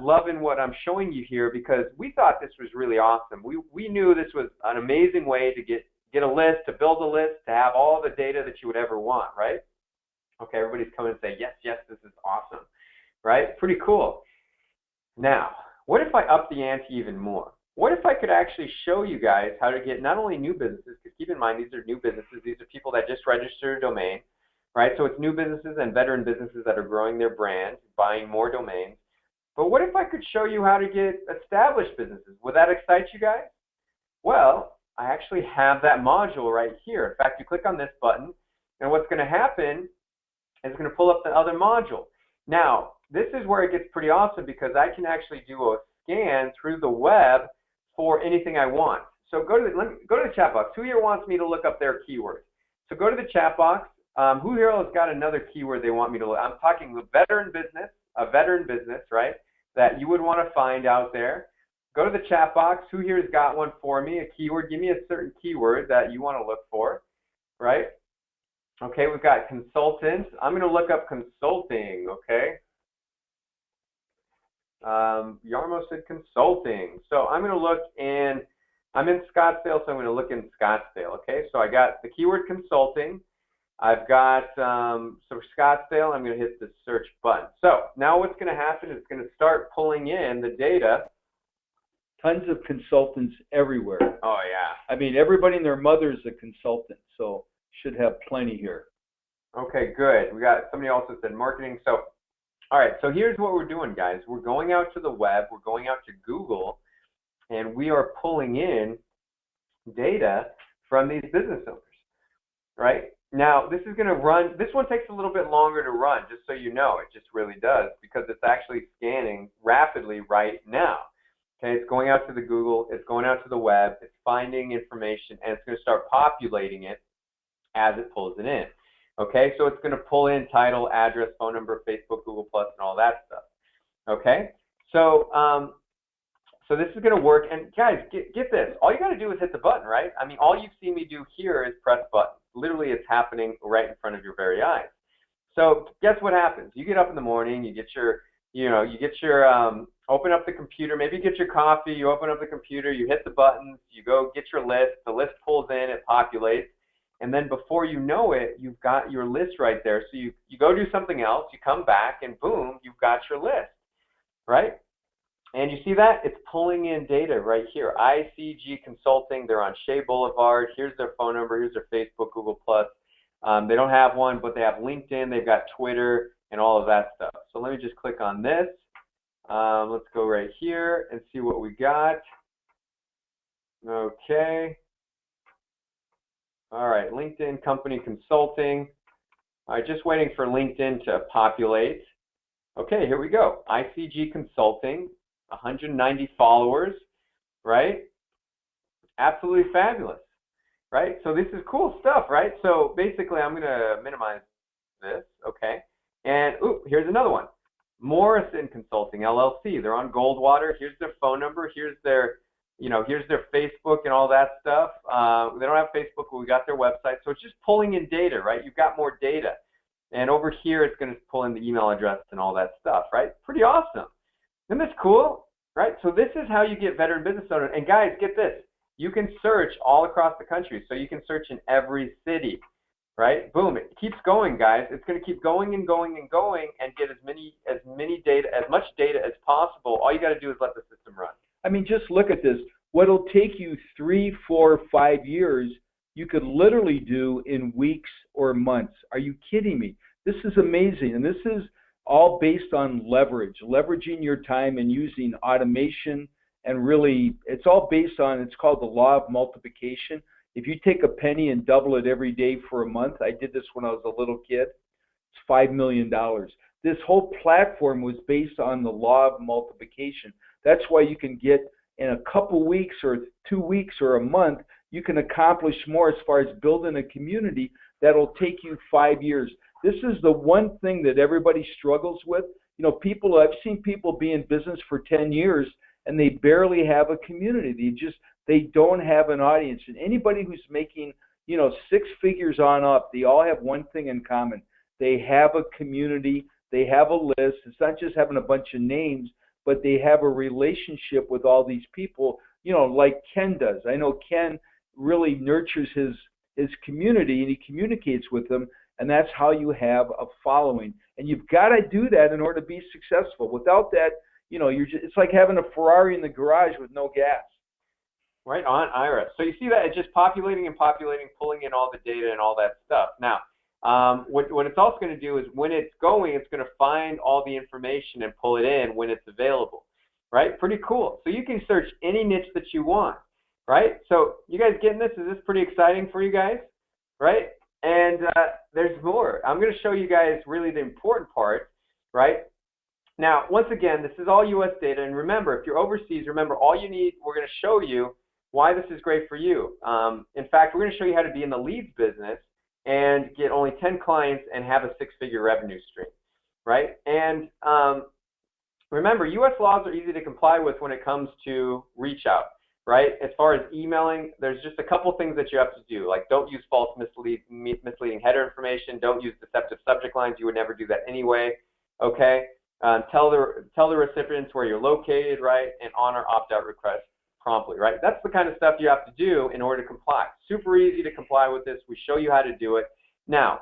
loving what I'm showing you here, because we thought this was really awesome. We knew this was an amazing way to get a list, to build a list, to have all the data that you would ever want, right? Okay, everybody's coming and say, yes, yes, this is awesome, right? Pretty cool. Now, what if I up the ante even more? What if I could actually show you guys how to get not only new businesses, because keep in mind, these are new businesses. These are people that just registered a domain, right? So it's new businesses and veteran businesses that are growing their brand, buying more domains. But what if I could show you how to get established businesses? Would that excite you guys? Well, I actually have that module right here. In fact, you click on this button, and what's going to happen is going to pull up the other module. Now, this is where it gets pretty awesome because I can actually do a scan through the web for anything I want. So go to the chat box. Who here wants me to look up their keyword? So go to the chat box. Who here has got another keyword they want me to look? I'm talking a veteran business, right? That you would want to find out there. Go to the chat box. Who here has got one for me? A keyword. Give me a certain keyword that you want to look for, right? Okay, we've got consultant. I'm going to look up consulting, okay? Yarmo said consulting. So I'm going to look in, I'm in Scottsdale, so I'm going to look in Scottsdale, okay? So I got the keyword consulting. I've got so Scottsdale, I'm going to hit the search button. So now what's going to happen is it's going to start pulling in the data. Tons of consultants everywhere. Oh, yeah. I mean, everybody and their mother is a consultant, so should have plenty here. Okay, good. We got somebody also said marketing. So, all right, so here's what we're doing, guys. We're going out to the web, we're going out to Google, and we are pulling in data from these business owners, right? Now, this is going to run, this one takes a little bit longer to run, just so you know. It just really does, because it's actually scanning rapidly right now. Okay, it's going out to the Google, it's going out to the web, it's finding information, and it's going to start populating it as it pulls it in. Okay, so it's going to pull in title, address, phone number, Facebook, Google Plus, and all that stuff. Okay, so so this is going to work. And guys, get this. All you got to do is hit the button, right? I mean, all you've seen me do here is press button. Literally, it's happening right in front of your very eyes. So guess what happens? You get up in the morning, you get your, open up the computer, maybe get your coffee, you open up the computer, you hit the buttons, you go get your list, the list pulls in, it populates. And then before you know it, you've got your list right there. So you go do something else, you come back, and boom, you've got your list, right? And you see that? It's pulling in data right here. ICG Consulting, they're on Shea Boulevard. Here's their phone number. Here's their Facebook, Google+. They don't have one, but they have LinkedIn. They've got Twitter and all of that stuff. So let me just click on this. Let's go right here and see what we got. Okay. All right, LinkedIn Company Consulting. All right, just waiting for LinkedIn to populate. Okay, here we go. ICG Consulting, 190 followers, right? Absolutely fabulous, right? So this is cool stuff, right? So basically, I'm going to minimize this, okay? And ooh, here's another one. Morrison Consulting, LLC. They're on Goldwater. Here's their phone number. Here's their here's their Facebook and all that stuff. They don't have Facebook, but we got their website. So it's just pulling in data, right? You've got more data. And over here, it's going to pull in the email address and all that stuff, right? Pretty awesome. Isn't this cool, right? So this is how you get veteran business owners. And guys, get this. You can search all across the country. So you can search in every city, right? Boom. It keeps going, guys. It's going to keep going and going and going and get as much data as possible. All you got to do is let the system run. I mean, just look at this. What'll take you 3, 4, 5 years, you could literally do in weeks or months. Are you kidding me? This is amazing. And this is all based on leveraging your time and using automation. And really, it's all based on, it's called the law of multiplication. If you take a penny and double it every day for a month, I did this when I was a little kid, it's $5 million. This whole platform was based on the law of multiplication. That's why you can get in a couple weeks or 2 weeks or a month, you can accomplish more as far as building a community that'll take you 5 years. This is the one thing that everybody struggles with. You know, I've seen people be in business for 10 years and they barely have a community. They don't have an audience. And anybody who's making, 6 figures on up, they all have one thing in common. They have a community, they have a list. It's not just having a bunch of names, but they have a relationship with all these people, like Ken does. I know Ken really nurtures his community and he communicates with them, and that's how you have a following. And you've got to do that in order to be successful. Without that, it's like having a Ferrari in the garage with no gas. Right on, Ira. So you see that it's just populating and populating, pulling in all the data and all that stuff. Now, what it's also going to do is when it's going, it's going to find all the information and pull it in when it's available, right? Pretty cool. So you can search any niche that you want, right? So you guys getting this? Is this pretty exciting for you guys, right? And there's more. I'm going to show you guys really the important part, right? Now, once again, this is all U.S. data, and remember, if you're overseas, remember all you need, we're going to show you why this is great for you. In fact, we're going to show you how to be in the leads business and get only 10 clients and have a six-figure revenue stream, right? And remember, U.S. laws are easy to comply with when it comes to reach out, right? As far as emailing, there's just a couple things that you have to do, like don't use false misleading header information, don't use deceptive subject lines, you would never do that anyway, okay? Tell the recipients where you're located, right? And honor opt-out requests promptly, right? That's the kind of stuff you have to do in order to comply. Super easy to comply with this. We show you how to do it. Now,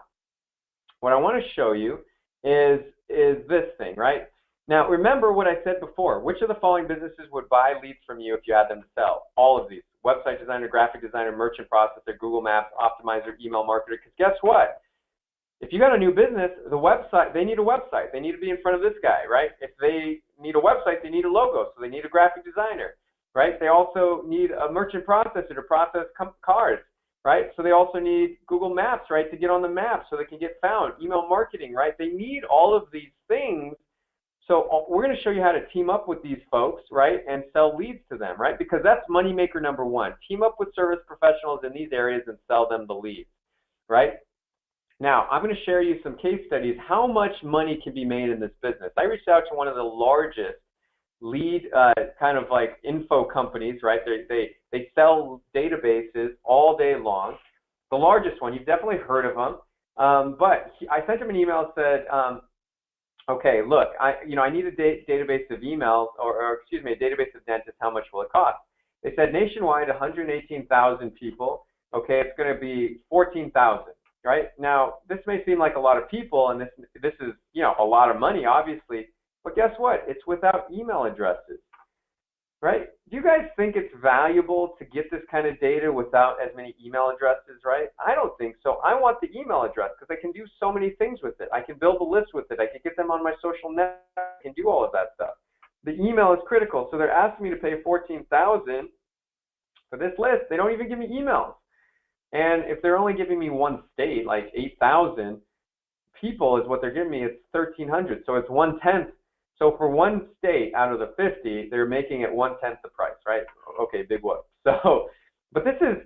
what I want to show you is this thing, right? Now, remember what I said before. Which of the following businesses would buy leads from you if you had them to sell? All of these. Website designer, graphic designer, merchant processor, Google Maps, optimizer, email marketer. Because guess what? If you got a new business, the website, they need a website. They need to be in front of this guy, right? If they need a website, they need a logo, so they need a graphic designer, right? They also need a merchant processor to process cards, right? So they also need Google Maps, right, to get on the map so they can get found. Email marketing, right? They need all of these things. So we're going to show you how to team up with these folks, right, and sell leads to them, right? Because that's moneymaker number one. Team up with service professionals in these areas and sell them the leads, right? Now, I'm going to share you some case studies, how much money can be made in this business. I reached out to one of the largest lead kind of like info companies, right? They sell databases all day long. The largest one, you've definitely heard of them. But I sent him an email that said, okay, look, I need a database of emails, or excuse me, a database of dentists. How much will it cost? They said nationwide, 118,000 people. Okay, it's going to be 14,000. Right? Now, this may seem like a lot of people, and this is, a lot of money, obviously, but guess what? It's without email addresses, right? Do you guys think it's valuable to get this kind of data without as many email addresses, right? I don't think so. I want the email address because I can do so many things with it. I can build a list with it. I can get them on my social network. I can do all of that stuff. The email is critical, so they're asking me to pay $14,000 for this list. They don't even give me emails. And if they're only giving me one state, like 8,000 people is what they're giving me, it's 1,300. So it's 1/10. So for one state out of the 50, they're making it 1/10 the price, right? Okay, big whoop. So, but this is,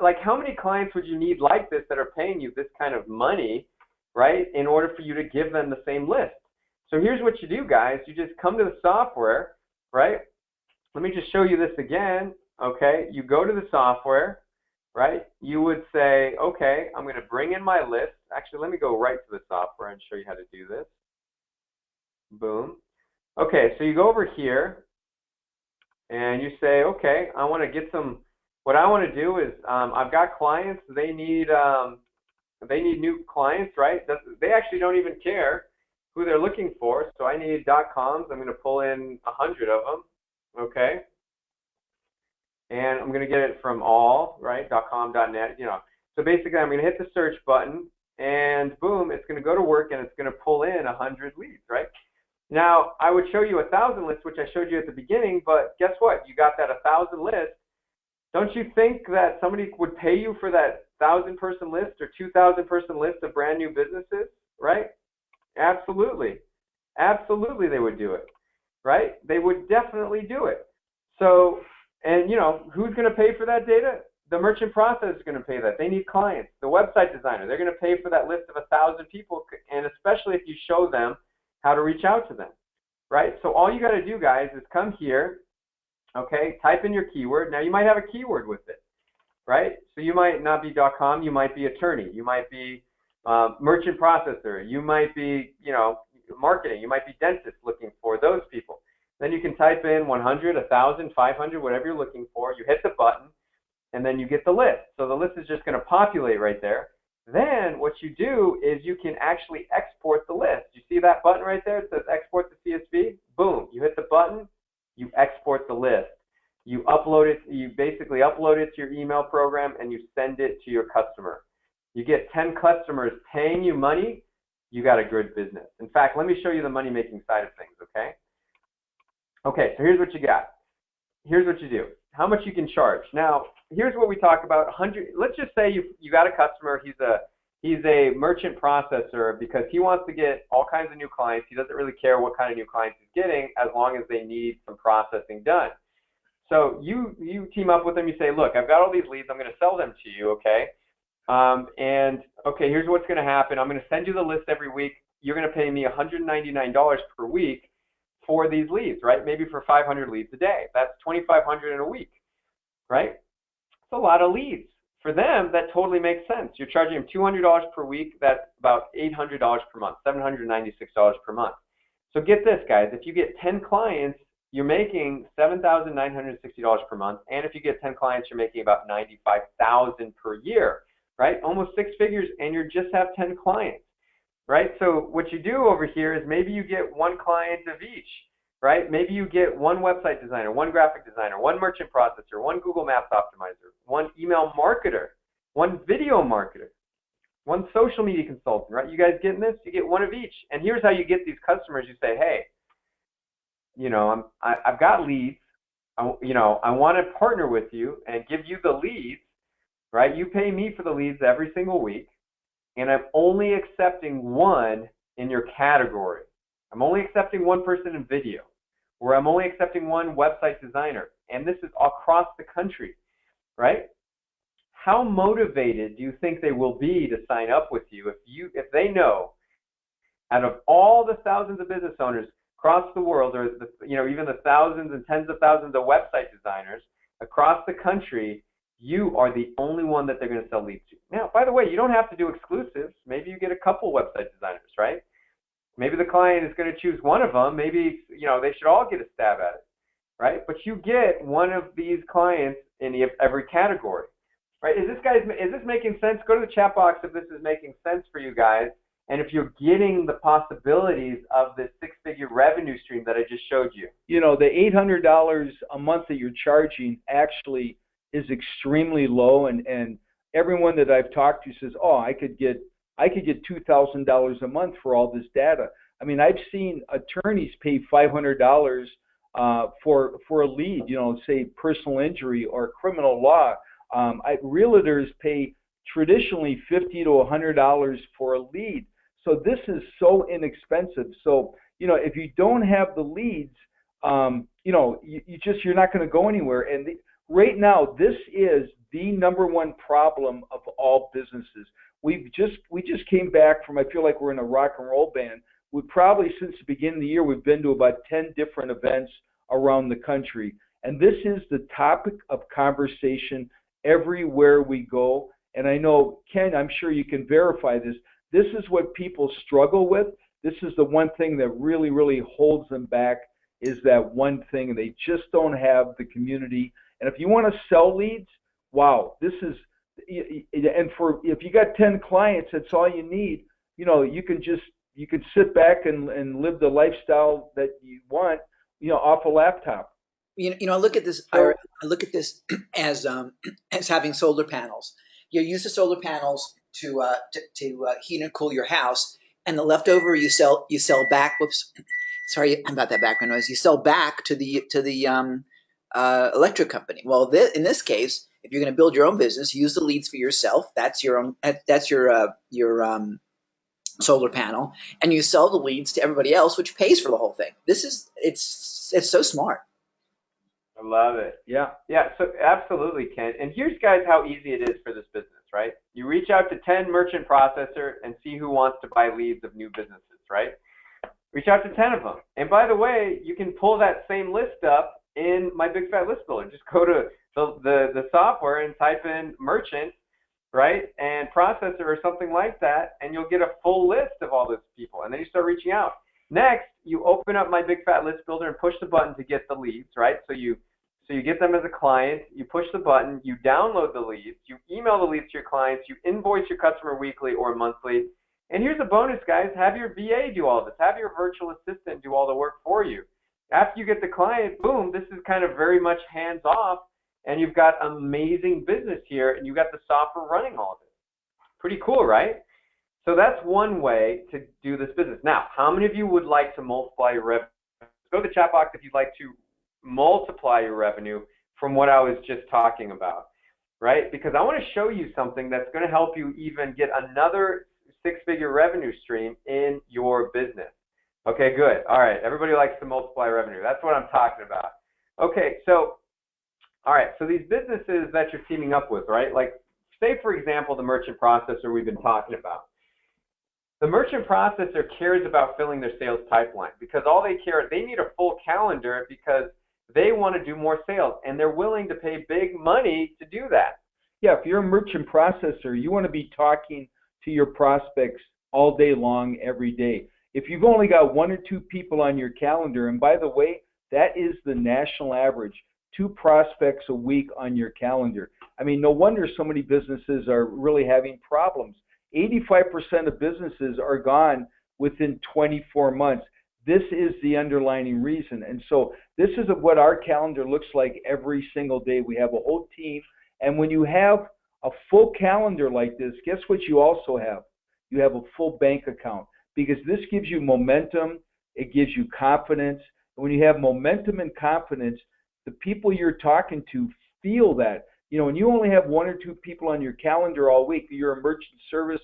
like how many clients would you need like this that are paying you this kind of money, right, in order for you to give them the same list? So here's what you do, guys. You just come to the software, right? Let me just show you this again, okay? You go to the software. Right? You would say, okay, I'm going to bring in my list. Actually, let me go right to the software and show you how to do this. Boom. Okay, so you go over here and you say, okay, I want to get some, what I want to do is, I've got clients, they need new clients, right? They actually don't even care who they're looking for. So I need .coms. I'm going to pull in 100 of them. Okay. And I'm going to get it from all, right, .com, .net, So basically, I'm going to hit the search button, and boom, it's going to go to work, and it's going to pull in 100 leads, right? Now, I would show you 1,000 lists, which I showed you at the beginning, but guess what? You got that 1,000 list. Don't you think that somebody would pay you for that 1,000-person list or 2,000-person list of brand new businesses, right? Absolutely. Absolutely, they would do it, right? They would definitely do it. So, and who's going to pay for that data? The merchant processor is going to pay that. They need clients. The website designer, they're going to pay for that list of 1,000 people, and especially if you show them how to reach out to them, right? So all you got to do, guys, is come here, okay, type in your keyword. Now, you might have a keyword with it, right? So you might not be .com. You might be attorney. You might be merchant processor. You might be, marketing. You might be dentist, looking for those people. Then you can type in 100, 1,000, 500, whatever you're looking for. You hit the button, and then you get the list. So the list is just going to populate right there. Then what you do is you can actually export the list. You see that button right there? It says export to CSV. Boom. You hit the button. You export the list. You upload it. You basically upload it to your email program, and you send it to your customer. You get 10 customers paying you money. You got a good business. In fact, let me show you the money-making side of things, okay? Okay, so here's what you got. Here's what you do. How much you can charge. Now, here's what we talk about. 100. Let's just say you got a customer. He's a merchant processor because he wants to get all kinds of new clients. He doesn't really care what kind of new clients he's getting as long as they need some processing done. So you team up with him. You say, look, I've got all these leads. I'm going to sell them to you, okay? And okay, here's what's going to happen. I'm going to send you the list every week. You're going to pay me $199 per week for these leads, right? Maybe for 500 leads a day. That's 2,500 in a week, right? It's a lot of leads. For them, that totally makes sense. You're charging them $200 per week. That's about $800 per month, $796 per month. So get this, guys. If you get 10 clients, you're making $7,960 per month. And if you get 10 clients, you're making about $95,000 per year, right? Almost six figures, and you just have 10 clients, right? So what you do over here is maybe you get one client of each, right? Maybe you get one website designer, one graphic designer, one merchant processor, one Google Maps optimizer, one email marketer, one video marketer, one social media consultant, right? You guys getting this? You get one of each. And here's how you get these customers. You say, hey, I've got leads. I want to partner with you and give you the leads, right? You pay me for the leads every single week, and I'm only accepting one in your category. I'm only accepting one person in video, or I'm only accepting one website designer, and this is across the country, right? How motivated do you think they will be to sign up with you if they know, out of all the thousands of business owners across the world, or even the thousands and tens of thousands of website designers across the country, you are the only one that they're going to sell leads to. Now, by the way, you don't have to do exclusives. Maybe you get a couple website designers, right? Maybe the client is going to choose one of them. Maybe they should all get a stab at it, right? But you get one of these clients in every category, right? Is this making sense? Go to the chat box if this is making sense for you guys, and if you're getting the possibilities of this six-figure revenue stream that I just showed you. The $800 a month that you're charging actually is extremely low, and everyone that I've talked to says, oh, I could get $2,000 a month for all this data. I mean, I've seen attorneys pay $500 for a lead, say personal injury or criminal law. Realtors pay traditionally $50 to $100 for a lead. So this is so inexpensive. So, if you don't have the leads, you're not going to go anywhere. And right now, this is the number one problem of all businesses. We just came back from, I feel like we're in a rock and roll band. We probably, since the beginning of the year, we've been to about 10 different events around the country. And this is the topic of conversation everywhere we go. And I know, Ken, I'm sure you can verify this. This is what people struggle with. This is the one thing that really, really holds them back, is that one thing, and they just don't have the community. And if you want to sell leads, wow, this is, and if you got 10 clients, that's all you need. You can sit back and live the lifestyle that you want, off a laptop. I look at this. I look at this as having solar panels. You use the solar panels to heat and cool your house, and the leftover you sell back. Whoops, sorry about that background noise. You sell back to the electric company. Well, in this case, if you're going to build your own business, use the leads for yourself. That's your own. That's your solar panel, and you sell the leads to everybody else, which pays for the whole thing. It's so smart. I love it. Yeah. So absolutely, Ken. And here's, guys, how easy it is for this business, right? You reach out to 10 merchant processor and see who wants to buy leads of new businesses, right? Reach out to 10 of them. And by the way, you can pull that same list up in my Big Fat List Builder. Just go to the software and type in merchant, right, and processor or something like that, and you'll get a full list of all those people. And then you start reaching out. Next, you open up my Big Fat List Builder and push the button to get the leads, right? So you get them as a client, you push the button, you download the leads, you email the leads to your clients, you invoice your customer weekly or monthly. And here's a bonus, guys. Have your VA do all this. Have your virtual assistant do all the work for you. After you get the client, boom, this is kind of very much hands-off, and you've got amazing business here, and you've got the software running all of it. Pretty cool, right? So that's one way to do this business. Now, how many of you would like to multiply your revenue? Go to the chat box if you'd like to multiply your revenue from what I was just talking about. right? Because I want to show you something that's going to help you even get another six-figure revenue stream in your business. Okay, good. All right, everybody likes to multiply revenue. That's what I'm talking about. Okay, so, all right, so these businesses that you're teaming up with, right? Like, say, for example, the merchant processor we've been talking about. The merchant processor cares about filling their sales pipeline because all they care, they need a full calendar because they want to do more sales and they're willing to pay big money to do that. Yeah, if you're a merchant processor, you want to be talking to your prospects all day long, every day. If you've only got one or two people on your calendar, and by the way, that is the national average, 2 prospects a week on your calendar. I mean, no wonder so many businesses are really having problems. 85% of businesses are gone within 24 months. This is the underlying reason. And so this is what our calendar looks like every single day. We have a whole team. And when you have a full calendar like this, guess what you also have? You have a full bank account because this gives you momentum. It gives you confidence. And when you have momentum and confidence, the people you're talking to feel that. You know, when you only have 1 or 2 people on your calendar all week, you're a merchant service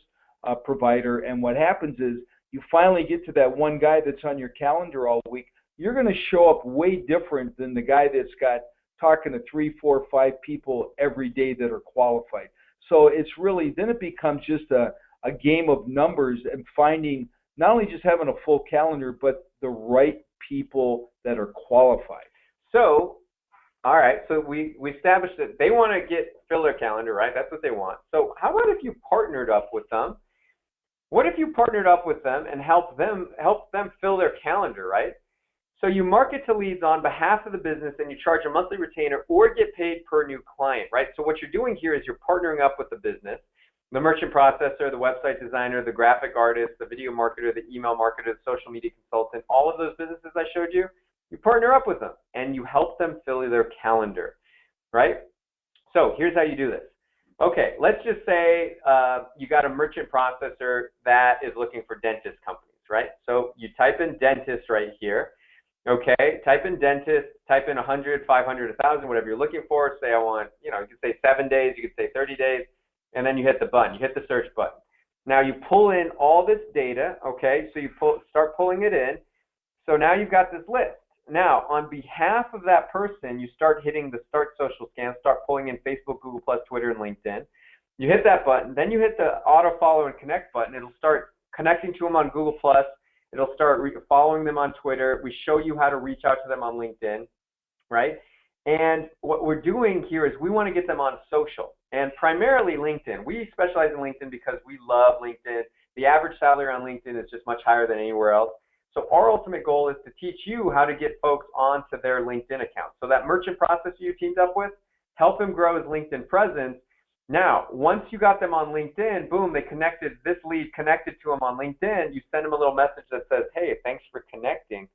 provider, and what happens is you finally get to that one guy that's on your calendar all week. You're going to show up way different than the guy that's got talking to 3, 4, 5 people every day that are qualified. So it's really, then it becomes just a game of numbers and finding, not only just having a full calendar, but the right people that are qualified. So, all right, so we established that they want to fill their calendar, right? That's what they want. So how about if you partnered up with them? What if you partnered up with them and help them fill their calendar, right? So you market to leads on behalf of the business and you charge a monthly retainer or get paid per new client, right? So what you're doing here is you're partnering up with the business, the merchant processor, the website designer, the graphic artist, the video marketer, the email marketer, the social media consultant, all of those businesses I showed you. You partner up with them and you help them fill their calendar, right? So here's how you do this. Okay, let's just say you got a merchant processor that is looking for dentist companies, right? So you type in dentist right here. Okay, type in dentist, type in 100, 500, 1,000, whatever you're looking for. Say I want, you could say 7 days, you could say 30 days, and then you hit the button, you hit the search button. Now you pull in all this data, okay, so you start pulling it in. So now you've got this list. Now, on behalf of that person, you start hitting the Start Social Scan, start pulling in Facebook, Google+, Twitter, and LinkedIn. You hit that button, then you hit the Auto Follow and Connect button. It'll start connecting to them on Google+. It'll start following them on Twitter. We show you how to reach out to them on LinkedIn, right? And what we're doing here is we want to get them on social, and primarily LinkedIn. We specialize in LinkedIn because we love LinkedIn. The average salary on LinkedIn is just much higher than anywhere else. So our ultimate goal is to teach you how to get folks onto their LinkedIn account. So that merchant processor you teamed up with, help him grow his LinkedIn presence. Now, once you got them on LinkedIn, boom, this lead connected to them on LinkedIn. You send them a little message that says, hey, thanks for connecting.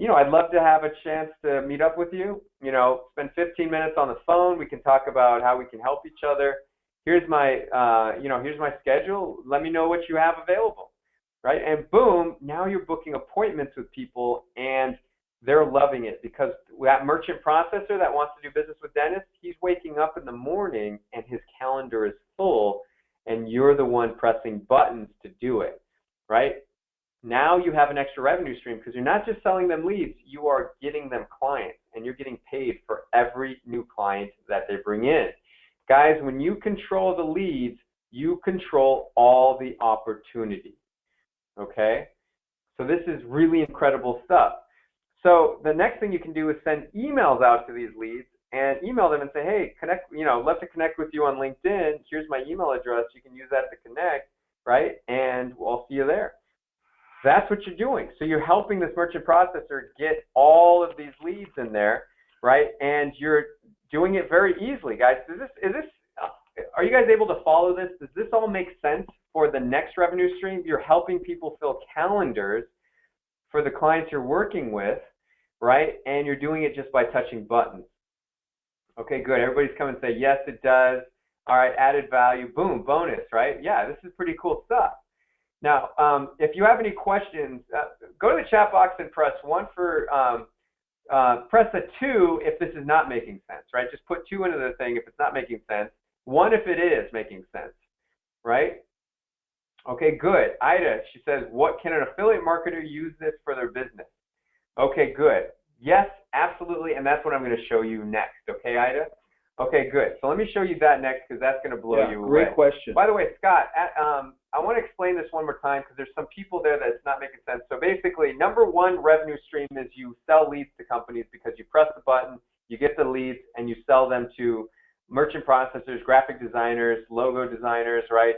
I'd love to have a chance to meet up with you. Spend 15 minutes on the phone. We can talk about how we can help each other. Here's my schedule. Let me know what you have available. Right? And boom, now you're booking appointments with people and they're loving it because that merchant processor that wants to do business with dentists, he's waking up in the morning and his calendar is full and you're the one pressing buttons to do it, right? Now you have an extra revenue stream because you're not just selling them leads, you are getting them clients and you're getting paid for every new client that they bring in. Guys, when you control the leads, you control all the opportunity. Okay, so this is really incredible stuff. So the next thing you can do is send emails out to these leads and email them and say, hey, love to connect with you on LinkedIn. Here's my email address. You can use that to connect, right? And I'll see you there. That's what you're doing. So you're helping this merchant processor get all of these leads in there, right? And you're doing it very easily, guys. Are you guys able to follow this? Does this all make sense for the next revenue stream? You're helping people fill calendars for the clients you're working with, right? And you're doing it just by touching buttons. Okay, good. Everybody's coming and say, yes, it does. All right, added value, boom, bonus, right? Yeah, this is pretty cool stuff. Now, if you have any questions, go to the chat box and press 1 for, press a 2 if this is not making sense, right? Just put 2 into the thing if it's not making sense. One if it is making sense, right? Okay, good. Ida, she says, what can an affiliate marketer use this for their business? Okay, good. Yes, absolutely, and that's what I'm going to show you next. Okay, Ida? Okay, good. So let me show you that next because that's going to blow you away. Great question. By the way, Scott, I want to explain this one more time because there's some people there that's not making sense. So basically, number one revenue stream is you sell leads to companies because you press the button, you get the leads, and you sell them to merchant processors, graphic designers, logo designers, right?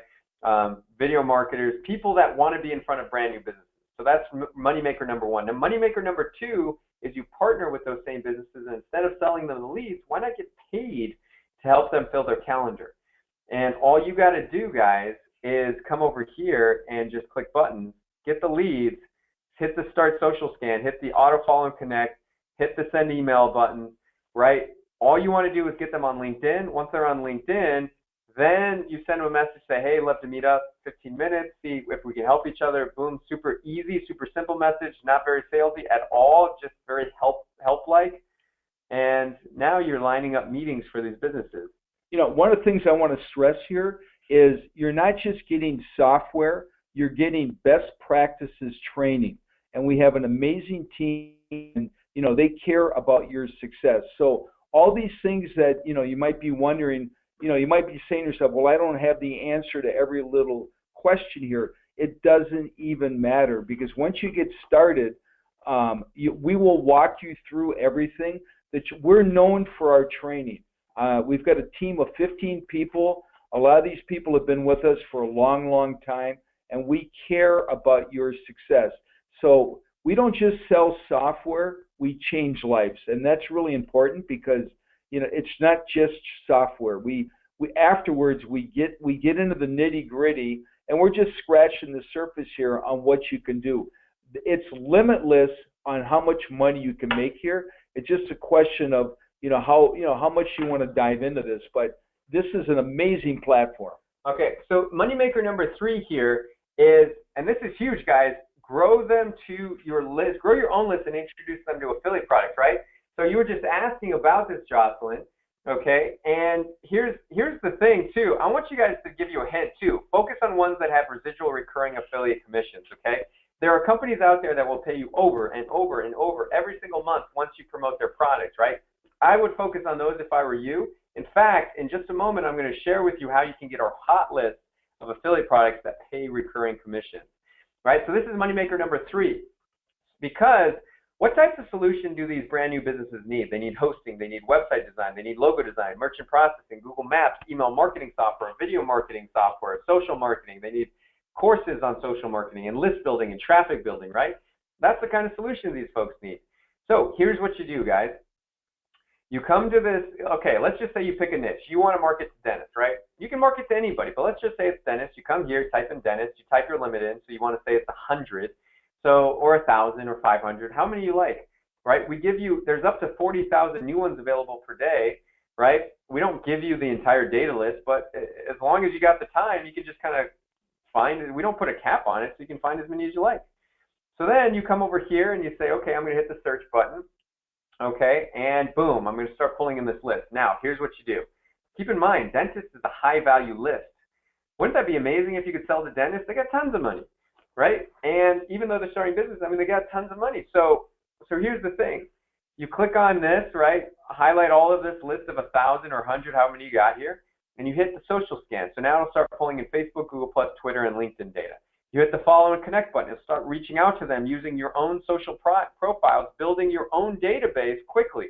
Video marketers, people that want to be in front of brand new businesses. So that's moneymaker number one. Now, moneymaker number two is you partner with those same businesses, and instead of selling them the leads, why not get paid to help them fill their calendar? And all you got to do, guys, is come over here and just click buttons, get the leads, hit the start social scan, hit the auto follow and connect, hit the send email button, right? All you want to do is get them on LinkedIn. Once they're on LinkedIn, then you send them a message, say, hey, love to meet up, 15 minutes, see if we can help each other. Boom, super easy, super simple message, not very salesy at all, just very help-like. And now you're lining up meetings for these businesses. You know, one of the things I want to stress here is you're not just getting software, you're getting best practices training. And we have an amazing team, and, you know, they care about your success. So all these things that, you know, you might be wondering, you know, you might be saying to yourself, well, I don't have the answer to every little question here. It doesn't even matter, because once you get started, we will walk you through everything. We're known for our training. We've got a team of 15 people. A lot of these people have been with us for a long, long time, and we care about your success. So we don't just sell software, we change lives. And that's really important because, you know, it's not just software. We afterwards we get into the nitty-gritty, and we're just scratching the surface here on what you can do. It's limitless on how much money you can make here. It's just a question of, how much you want to dive into this. But this is an amazing platform. Okay, so moneymaker number three here is, and this is huge, guys, grow them to your list, grow your own list and introduce them to affiliate products, right? So you were just asking about this, Jocelyn, okay? And here's the thing, too. I want you guys to give you a hint, too. Focus on ones that have residual recurring affiliate commissions, okay? There are companies out there that will pay you over and over and over every single month once you promote their products, right? I would focus on those if I were you. In fact, in just a moment, I'm going to share with you how you can get our hot list of affiliate products that pay recurring commissions, right? So this is moneymaker number three, because what types of solution do these brand new businesses need? They need hosting, they need website design, they need logo design, merchant processing, Google Maps, email marketing software, video marketing software, social marketing. They need courses on social marketing and list building and traffic building, right? That's the kind of solution these folks need. So here's what you do, guys. You come to this, okay, let's just say you pick a niche. You want to market to dentists, right? You can market to anybody, but let's just say it's dentist. You come here, type in dentist, you type your limit in, so you want to say it's 100, so, or 1,000 or 500, how many you like, right? We give you, there's up to 40,000 new ones available per day, right? We don't give you the entire data list, but as long as you got the time, you can just kind of find it. We don't put a cap on it, so you can find as many as you like. So then you come over here and you say, okay, I'm going to hit the search button. Okay, and boom, I'm going to start pulling in this list. Now, here's what you do. Keep in mind, dentist is a high-value list. Wouldn't that be amazing if you could sell to dentists? They got tons of money, right? And even though they're starting business, I mean, they got tons of money. So here's the thing. You click on this, right? Highlight all of this list of 1,000 or 100, how many you got here, and you hit the social scan. So now it'll start pulling in Facebook, Google+, Twitter, and LinkedIn data. You hit the follow and connect button. It'll start reaching out to them using your own social profiles, building your own database quickly.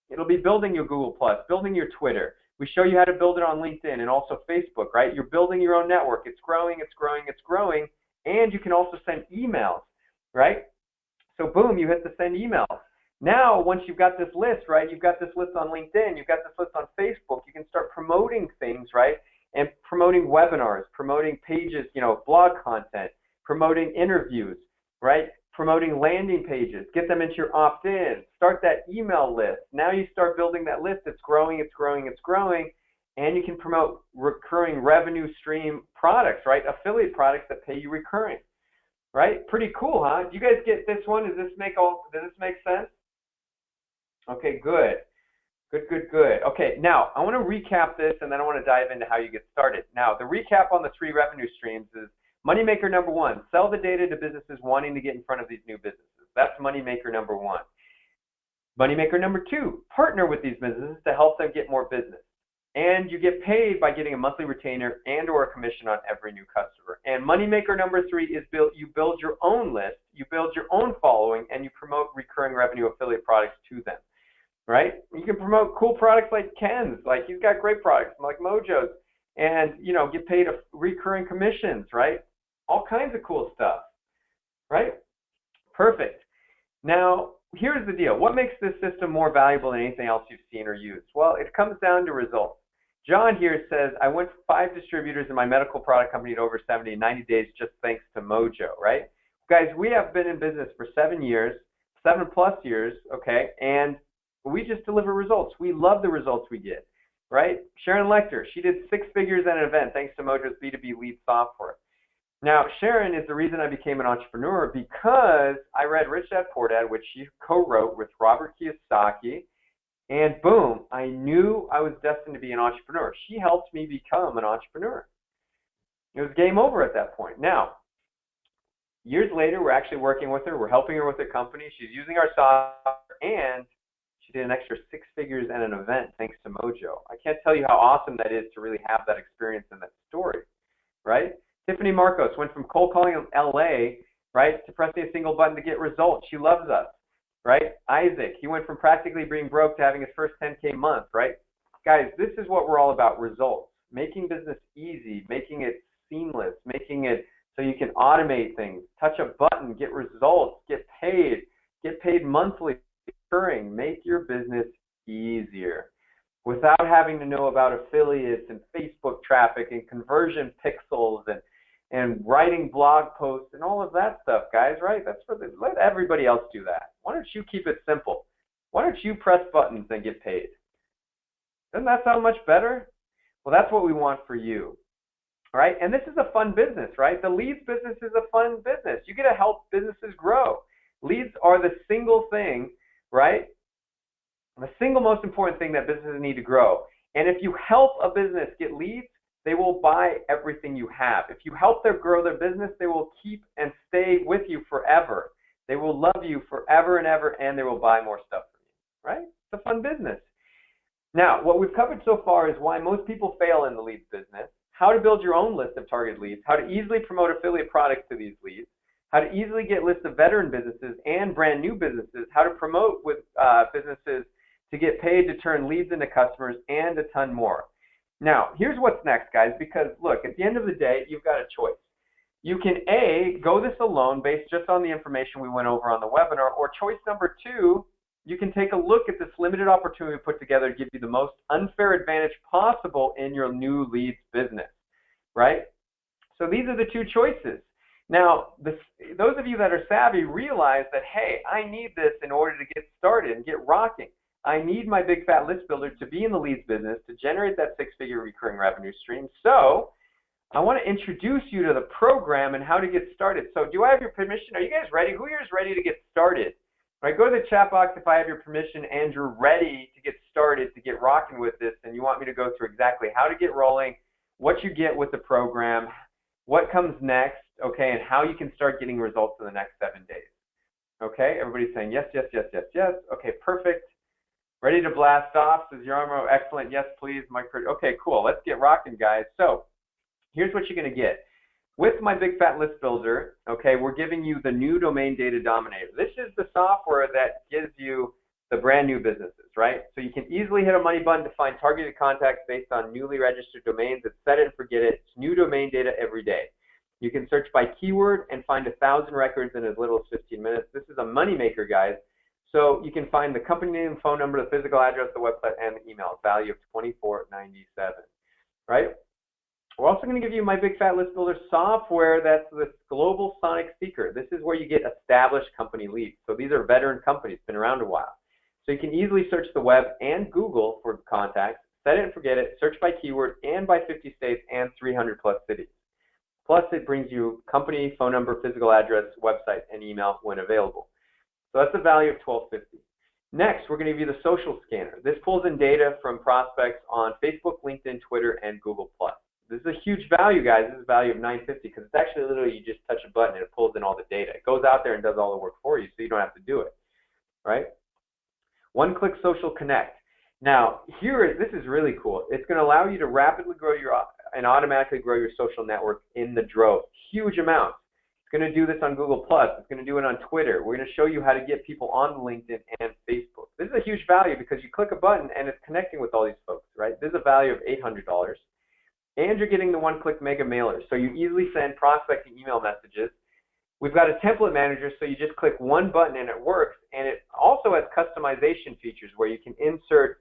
It'll be building your Google+, building your Twitter. We show you how to build it on LinkedIn and also Facebook, right? You're building your own network. It's growing, it's growing, it's growing. And you can also send emails, right? So boom, you hit the send emails. Now, once you've got this list, right, you've got this list on LinkedIn, you've got this list on Facebook, you can start promoting things, right? And promoting webinars, promoting pages, blog content, promoting interviews, right? Promoting landing pages, get them into your opt-in, start that email list. Now you start building that list. It's growing, it's growing, it's growing, and you can promote recurring revenue stream products, right? Affiliate products that pay you recurring, right? Pretty cool, huh? Do you guys get this one? Does this make sense? Okay, good. Good, good, good. Okay, now I want to recap this and then I want to dive into how you get started. Now, the recap on the 3 revenue streams is moneymaker number 1, sell the data to businesses wanting to get in front of these new businesses. That's moneymaker number 1. Moneymaker number 2, partner with these businesses to help them get more business. And you get paid by getting a monthly retainer and or a commission on every new customer. And moneymaker number 3 is you build your own list, you build your own following, and you promote recurring revenue affiliate products to them. Right? You can promote cool products like Ken's, like he's got great products, like Mojo's, and get paid recurring commissions, right? All kinds of cool stuff, right? Perfect. Now, here's the deal. What makes this system more valuable than anything else you've seen or used? Well, it comes down to results. John here says, I went for 5 distributors in my medical product company at over 70 in 90 days just thanks to Mojo, right? Guys, we have been in business for 7 years, 7+ years, okay, and we just deliver results. We love the results we get, right? Sharon Lecter, she did 6 figures at an event thanks to Mojo's B2B lead software. Now, Sharon is the reason I became an entrepreneur because I read Rich Dad Poor Dad, which she co-wrote with Robert Kiyosaki, and boom, I knew I was destined to be an entrepreneur. She helped me become an entrepreneur. It was game over at that point. Now, years later, we're actually working with her. We're helping her with her company. She's using our software, and she did an extra 6 figures at an event thanks to Mojo. I can't tell you how awesome that is to really have that experience and that story, right? Tiffany Marcos went from cold calling in LA, right, to pressing a single button to get results. She loves us, right? Isaac, he went from practically being broke to having his first 10K month, right? Guys, this is what we're all about, results. Making business easy, making it seamless, making it so you can automate things, touch a button, get results, get paid monthly, recurring, make your business easier without having to know about affiliates and Facebook traffic and conversion pixels and writing blog posts and all of that stuff, guys, right? Let everybody else do that. Why don't you keep it simple? Why don't you press buttons and get paid? Doesn't that sound much better? Well, that's what we want for you. All right, and this is a fun business, right? The leads business is a fun business. You get to help businesses grow. Leads are the single thing, right? The single most important thing that businesses need to grow. And if you help a business get leads, they will buy everything you have. If you help them grow their business, they will keep and stay with you forever. They will love you forever and ever, and they will buy more stuff from you, right? It's a fun business. Now, what we've covered so far is why most people fail in the leads business, how to build your own list of target leads, how to easily promote affiliate products to these leads, how to easily get lists of veteran businesses and brand new businesses, how to promote with businesses to get paid to turn leads into customers, and a ton more. Now, here's what's next, guys, because look, at the end of the day, you've got a choice. You can A, go this alone based just on the information we went over on the webinar, or choice number 2, you can take a look at this limited opportunity we put together to give you the most unfair advantage possible in your new leads business, right? So these are the 2 choices. Now, those of you that are savvy realize that, hey, I need this in order to get started and get rocking. I need my big fat list builder to be in the leads business to generate that 6-figure recurring revenue stream. So I want to introduce you to the program and how to get started. So do I have your permission? Are you guys ready? Who here is ready to get started? All right, go to the chat box if I have your permission and you're ready to get started, to get rocking with this, and you want me to go through exactly how to get rolling, what you get with the program, what comes next, okay, and how you can start getting results in the next 7 days. Okay, everybody's saying yes, yes, yes, yes, yes. Okay, perfect. Ready to blast off, says Yarmo. Excellent. Yes, please. Okay, cool. Let's get rocking, guys. So here's what you're going to get. With my Big Fat List Builder, okay, we're giving you the new domain data dominator. This is the software that gives you the brand new businesses, right? So you can easily hit a money button to find targeted contacts based on newly registered domains. It's set it and forget it. It's new domain data every day. You can search by keyword and find 1,000 records in as little as 15 minutes. This is a moneymaker, guys. So you can find the company name, phone number, the physical address, the website, and the email. Value of $24.97, right? We're also going to give you my Big Fat List Builder software. That's the Global Sonic Seeker. This is where you get established company leads. So these are veteran companies, been around a while. So you can easily search the web and Google for contacts, set it and forget it, search by keyword and by 50 states and 300 plus cities. Plus it brings you company, phone number, physical address, website, and email when available. So that's a value of $12.50. Next, we're going to give you the social scanner. This pulls in data from prospects on Facebook, LinkedIn, Twitter, and Google+. This is a huge value, guys. This is a value of $9.50 because it's actually literally you just touch a button and it pulls in all the data. It goes out there and does all the work for you, so you don't have to do it, right? One-click social connect. Now, this is really cool. It's going to allow you to rapidly grow and automatically grow your social network in the drove. Huge amounts. It's going to do this on Google+. It's going to do it on Twitter. We're going to show you how to get people on LinkedIn and Facebook. This is a huge value because you click a button and it's connecting with all these folks, right? This is a value of $800. And you're getting the one-click mega mailer. So you easily send prospecting email messages. We've got a template manager, so you just click one button and it works. And it also has customization features where you can insert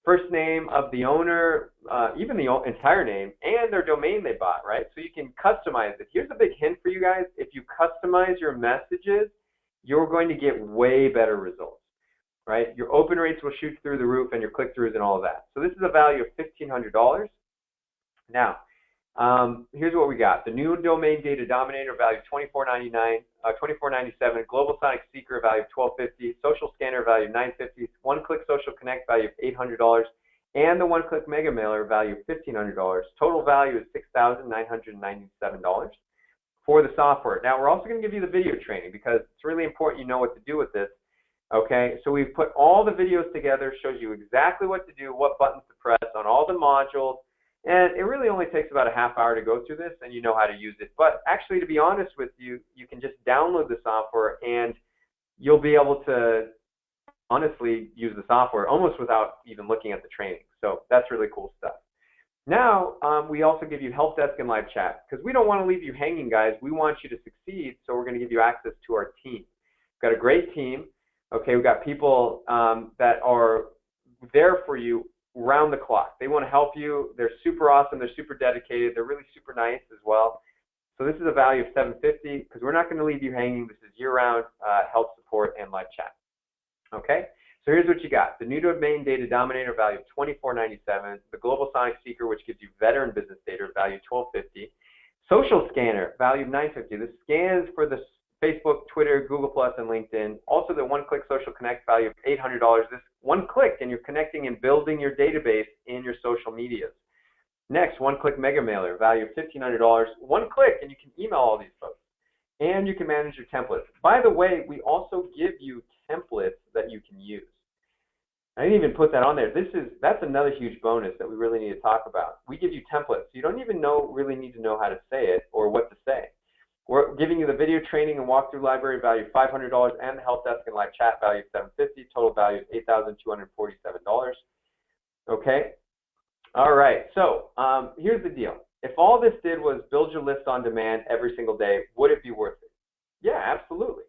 first name of the owner, even the entire name, and their domain they bought, right? So you can customize it. Here's a big hint for you guys. If you customize your messages, you're going to get way better results, right? Your open rates will shoot through the roof and your click-throughs and all of that. So this is a value of $1,500. Now, here's what we got. The new domain data dominator value $24.97, Global Sonic Seeker value $12.50, Social Scanner value $9.50, One-Click Social Connect value of $800, and the One-Click Mega Mailer value of $1,500. Total value is $6,997 for the software. Now, we're also going to give you the video training because it's really important you know what to do with this. Okay, so we've put all the videos together, shows you exactly what to do, what buttons to press on all the modules. And it really only takes about a half hour to go through this and you know how to use it. But actually, to be honest with you, you can just download the software and you'll be able to honestly use the software almost without even looking at the training. So that's really cool stuff. Now, we also give you help desk and live chat because we don't want to leave you hanging, guys. We want you to succeed, so we're going to give you access to our team. We've got a great team. Okay, we've got people that are there for you round the clock. They want to help you. They're super awesome. They're super dedicated. They're really super nice as well. So this is a value of $750 because we're not going to leave you hanging. This is year-round help, support, and live chat. Okay, so here's what you got. The new domain data dominator value of $24.97. The Global Sonic Seeker, which gives you veteran business data, value $12.50. Social Scanner, value of $9.50. This scans for the Facebook, Twitter, Google+, and LinkedIn. Also the One-Click Social Connect value of $800. This one click and you're connecting and building your database in your social medias. Next, One-Click Mega Mailer, value of $1,500. One click and you can email all these folks. And you can manage your templates. By the way, we also give you templates that you can use. I didn't even put that on there. That's another huge bonus that we really need to talk about. We give you templates. You don't even really need to know how to say it or what to say. We're giving you the video training and walkthrough library value of $500 and the help desk and live chat value of $750. Total value of $8,247. Okay. All right. So here's the deal. If all this did was build your list on demand every single day, would it be worth it? Yeah, absolutely.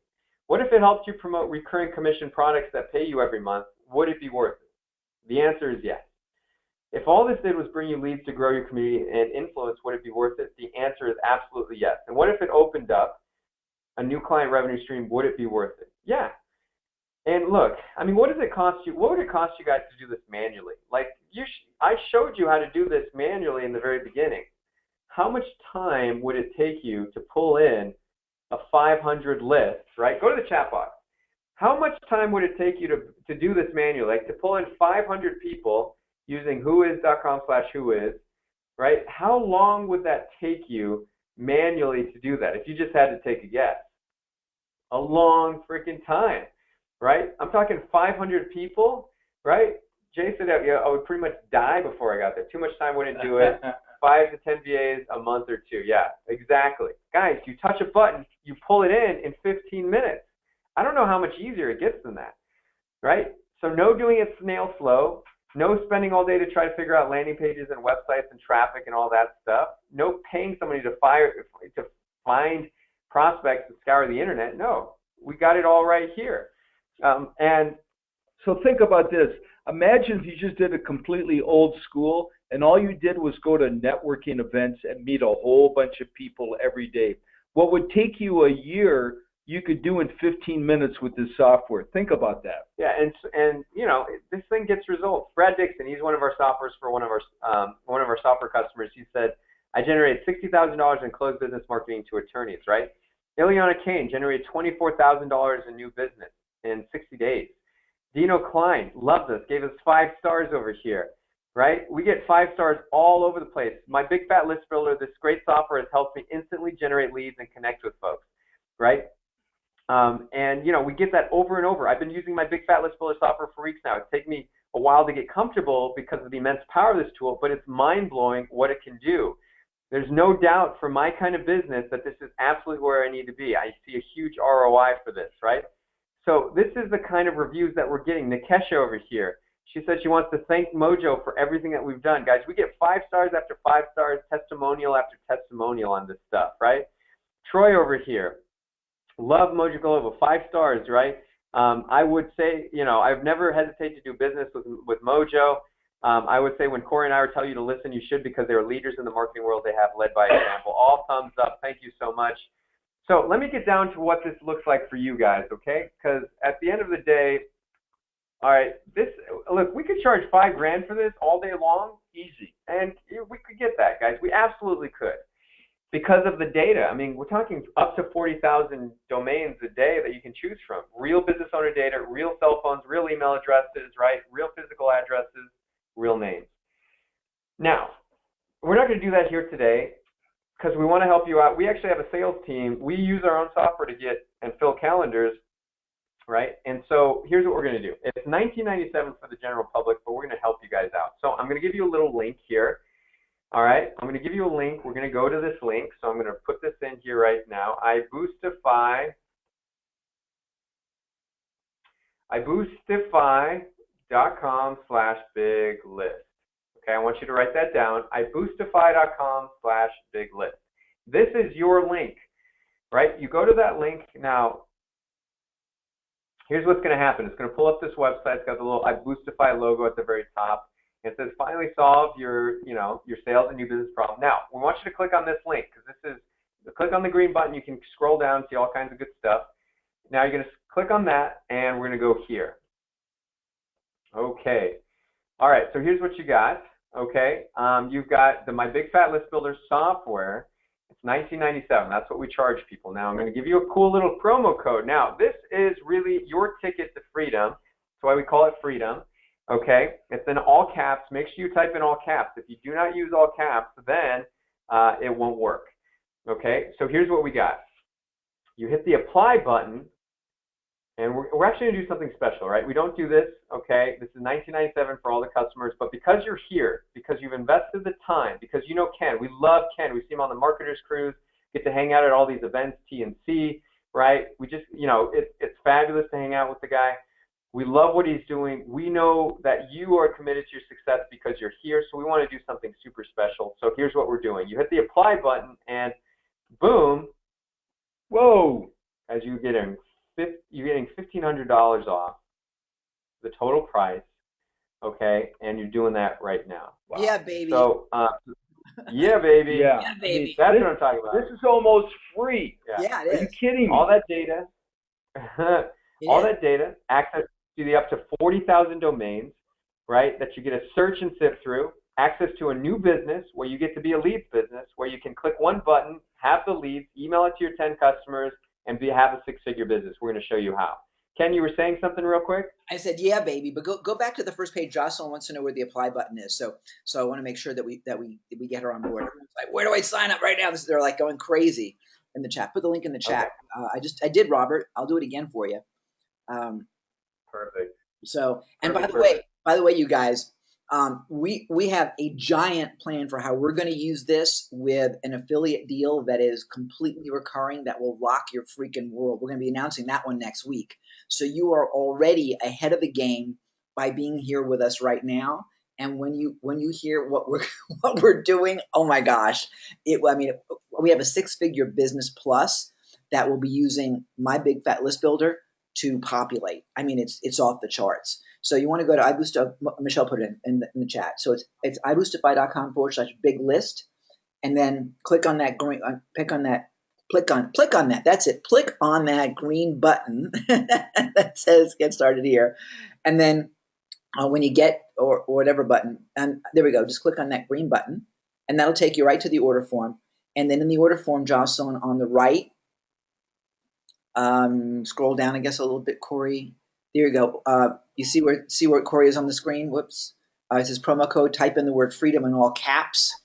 What if it helped you promote recurring commission products that pay you every month? Would it be worth it? The answer is yes. If all this did was bring you leads to grow your community and influence, would it be worth it? The answer is absolutely yes. And what if it opened up a new client revenue stream? Would it be worth it? Yeah. And look, I mean, what does it cost you? What would it cost you guys to do this manually? Like, I showed you how to do this manually in the very beginning. How much time would it take you to pull in a 500 list, right? Go to the chat box. How much time would it take you to do this manually? Like to pull in 500 people using whois.com/whois, right? How long would that take you manually to do that if you just had to take a guess? A long freaking time, right? I'm talking 500 people, right? Jay said that I would pretty much die before I got there. Too much time wouldn't do it. 5 to 10 VAs a month or two. Yeah, exactly. Guys, you touch a button, you pull it in 15 minutes. I don't know how much easier it gets than that, right? So no doing it snail slow. No spending all day to try to figure out landing pages and websites and traffic and all that stuff. No paying somebody to find prospects and scour the internet. No, we got it all right here. And so think about this. Imagine if you just did a completely old school and all you did was go to networking events and meet a whole bunch of people every day. What would take you a year, you could do in 15 minutes with this software. Think about that. Yeah, and you know, this thing gets results. Brad Dixon, he's one of our softwares for one of our software customers. He said, I generated $60,000 in closed business marketing to attorneys, right? Ileana Kane generated $24,000 in new business in 60 days. Dino Klein loves us, gave us 5 stars over here, right? We get 5 stars all over the place. My Big Fat List Builder, this great software has helped me instantly generate leads and connect with folks, right? And we get that over and over. I've been using my Big Fat List Builder software for weeks now. It's taken me a while to get comfortable because of the immense power of this tool, but it's mind-blowing what it can do. There's no doubt for my kind of business that this is absolutely where I need to be. I see a huge ROI for this, right? So this is the kind of reviews that we're getting. Nikesha over here, she said she wants to thank Mojo for everything that we've done. Guys, we get 5 stars after 5 stars, testimonial after testimonial on this stuff, right? Troy over here, love Mojo Global, 5 stars, right? I would say, I've never hesitated to do business with Mojo. I would say when Corey and I tell you to listen, you should, because they are leaders in the marketing world. They have led by example. All thumbs up. Thank you so much. So let me get down to what this looks like for you guys, okay? Because at the end of the day, all right, look, we could charge $5,000 for this all day long, easy, and we could get that, guys. We absolutely could, because of the data. I mean, we're talking up to 40,000 domains a day that you can choose from. Real business owner data, real cell phones, real email addresses, right? Real physical addresses, real names. Now, we're not going to do that here today, because we want to help you out. We actually have a sales team. We use our own software to get and fill calendars, right? And so here's what we're going to do. It's $19.97 for the general public, but we're going to help you guys out. So I'm going to give you a little link here. All right, I'm going to give you a link. We're going to go to this link. So I'm going to put this in here right now. iBoostify.com/biglist. Okay, I want you to write that down. iBoostify.com/biglist. This is your link, right? You go to that link. Now, here's what's going to happen. It's going to pull up this website. It's got the little iBoostify logo at the very top. It says, finally solve your sales and new business problem. Now, we want you to click on this link, because click on the green button. You can scroll down, see all kinds of good stuff. Now, you're going to click on that, and we're going to go here. Okay. All right, so here's what you got. Okay, you've got My Big Fat List Builder software. It's $19.97. That's what we charge people. Now, I'm going to give you a cool little promo code. Now, this is really your ticket to freedom. That's why we call it freedom. Okay, it's in all caps. Make sure you type in all caps. If you do not use all caps, then it won't work. Okay, so here's what we got. You hit the apply button, and we're actually going to do something special, right? We don't do this, okay? This is $19.97 for all the customers, but because you're here, because you've invested the time, because you know Ken, we love Ken. We see him on the Marketers Cruise, get to hang out at all these events, TNC, right? We just, it's fabulous to hang out with the guy. We love what he's doing. We know that you are committed to your success because you're here, so we want to do something super special. So here's what we're doing. You hit the apply button, and boom, whoa, as you're getting $1,500 off the total price, okay? And you're doing that right now. Wow. Yeah, baby. So, yeah, baby. Yeah, baby. That's what I'm talking about. This is almost free. Yeah, it is. Are you kidding me? All that data, that data, access to the up to 40,000 domains, right, that you get to search and sift through, access to a new business where you get to be a leads business, where you can click one button, have the leads, email it to your 10 customers, and have a 6-figure business. We're going to show you how. Ken, you were saying something real quick? I said, yeah, baby, but go back to the first page. Jocelyn wants to know where the apply button is. So I want to make sure that we get her on board. Everyone's like, where do I sign up right now? They're like going crazy in the chat. Put the link in the chat. Okay. I did, Robert. I'll do it again for you. Perfect. So, and by the way, you guys, we have a giant plan for how we're going to use this with an affiliate deal that is completely recurring, that will rock your freaking world. We're going to be announcing that one next week. So you are already ahead of the game by being here with us right now. And when you hear what we're doing, oh my gosh, we have a 6-figure business plus that will be using My Big Fat List Builder to populate. I mean, it's off the charts. So you want to go to iBoostify. Michelle put it in the chat. So it's iBoostify.com/biglist, and then click on that green. Click on that. That's it. Click on that green button that says "Get Started Here," and then when you get or whatever button, and there we go. Just click on that green button, and that'll take you right to the order form. And then in the order form, Jocelyn, on the right. Scroll down, I guess, a little bit, Corey. There you go. You see where Corey is on the screen? Whoops. It says promo code. Type in the word freedom in all caps.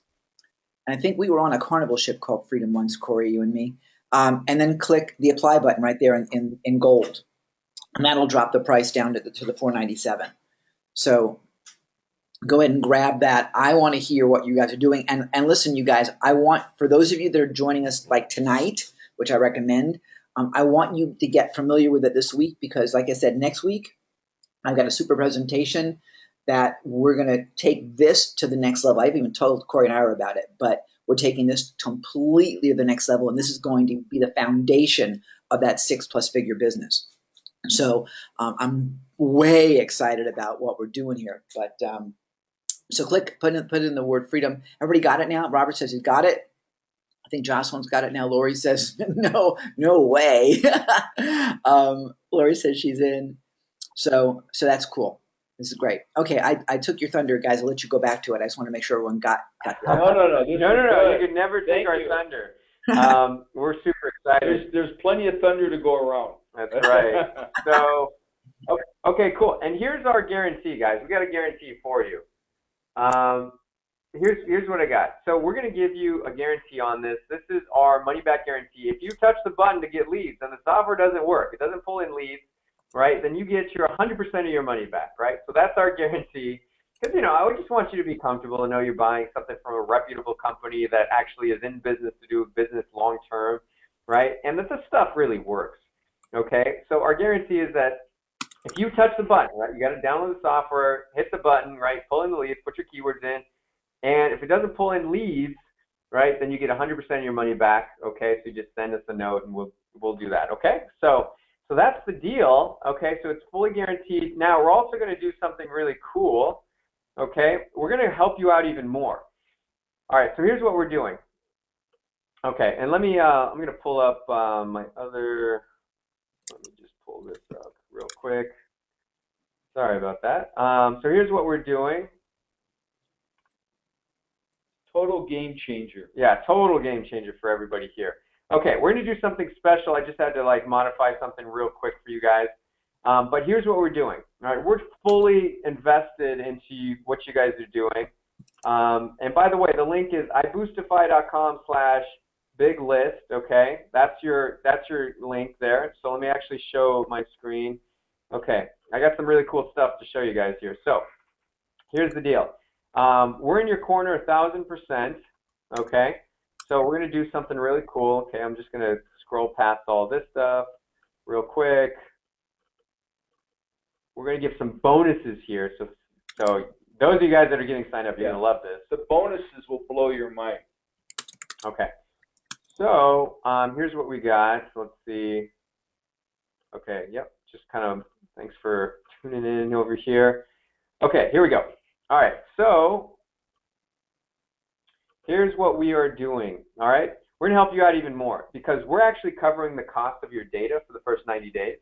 And I think we were on a Carnival ship called Freedom once, Corey, you and me. And then click the apply button right there in gold, and that'll drop the price down to the $497. So go ahead and grab that. I want to hear what you guys are doing. And listen, you guys, I want, for those of you that are joining us like tonight, which I recommend, I want you to get familiar with it this week because, like I said, next week, I've got a super presentation that we're going to take this to the next level. I've even told Corey and Ira about it, but we're taking this completely to the next level, and this is going to be the foundation of that 6+ figure business. So I'm way excited about what we're doing here. But so put in the word freedom. Everybody got it now? Robert says he got it. I think Jocelyn's got it now. Lori says, no way. Lori says she's in. So that's cool. This is great. Okay, I took your thunder, guys. I'll let you go back to it. I just want to make sure everyone got that. No. You could never take our thunder. We're super excited. There's plenty of thunder to go around. That's right. So, okay, cool. And here's our guarantee, guys. We got a guarantee for you. Here's what I got. So we're going to give you a guarantee on this. This is our money back guarantee. If you touch the button to get leads and the software doesn't work, it doesn't pull in leads, right, then you get your 100% of your money back, right? So that's our guarantee. Because, I would just want you to be comfortable and know you're buying something from a reputable company that actually is in business to do business long term, right? And that the stuff really works, okay? So our guarantee is that if you touch the button, right, you got to download the software, hit the button, right, pull in the leads, put your keywords in, and if it doesn't pull in leads, right, then you get 100% of your money back, okay? So you just send us a note and we'll do that, okay? So that's the deal, okay? So it's fully guaranteed. Now we're also going to do something really cool, okay? We're going to help you out even more. All right, so here's what we're doing. Okay, and let me, I'm going to pull up my other, let me just pull this up real quick. Sorry about that. So here's what we're doing. Total game changer. Yeah, total game changer for everybody here. Okay, we're going to do something special. I just had to modify something real quick for you guys. But here's what we're doing. All right, we're fully invested into what you guys are doing. And by the way, the link is iboostify.com/biglist. Okay, that's your link there. So let me actually show my screen. Okay, I got some really cool stuff to show you guys here. So here's the deal. We're in your corner 1,000%. Okay. So we're going to do something really cool. Okay, I'm just going to scroll past all this stuff real quick. We're going to give some bonuses here. So those of you guys that are getting signed up, you're going to love this. The bonuses will blow your mind. Okay. So here's what we got. So let's see. Okay, yep. Just kind of thanks for tuning in over here. Okay, here we go. All right, so here's what we are doing, all right? We're going to help you out even more because we're actually covering the cost of your data for the first 90 days.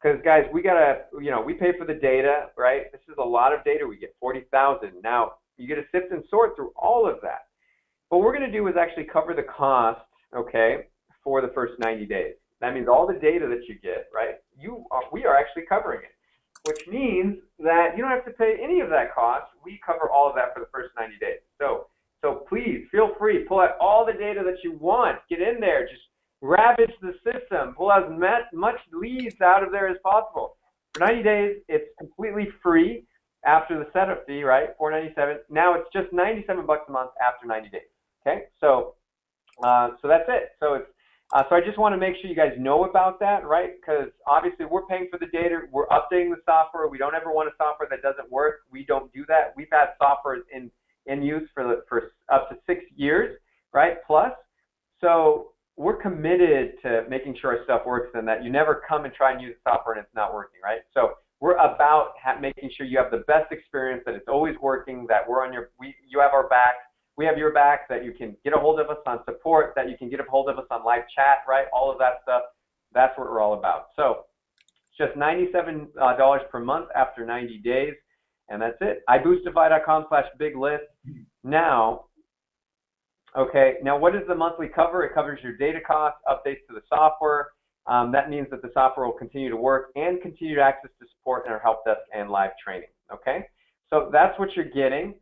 Because, guys, we got to, we pay for the data, right? This is a lot of data. We get 40,000. Now, you get to sift and sort through all of that. What we're going to do is actually cover the cost, okay, for the first 90 days. That means all the data that you get, right? We are actually covering it, which means that you don't have to pay any of that cost. We cover all of that for the first 90 days. So please feel free, pull out all the data that you want. Get in there, just ravage the system, pull as much leads out of there as possible. For 90 days, it's completely free after the setup fee, right? $497. Now it's just $97 a month after 90 days. Okay, so that's it. So it's so I just want to make sure you guys know about that, right? Because obviously we're paying for the data, we're updating the software. We don't ever want a software that doesn't work. We don't do that. We've had software in use for up to 6 years, right? Plus, so we're committed to making sure our stuff works and that you never come and try and use the software and it's not working, right? So we're about making sure you have the best experience, that it's always working, that you have our back. We have your back, that you can get a hold of us on support, that you can get a hold of us on live chat, right? All of that stuff. That's what we're all about. So it's just $97 per month after 90 days, and that's it. iboostify.com/biglist. Now, okay, now what does the monthly cover? It covers your data costs, updates to the software, that means that the software will continue to work and continue to access to support in our help desk and live training. Okay, so that's what you're getting,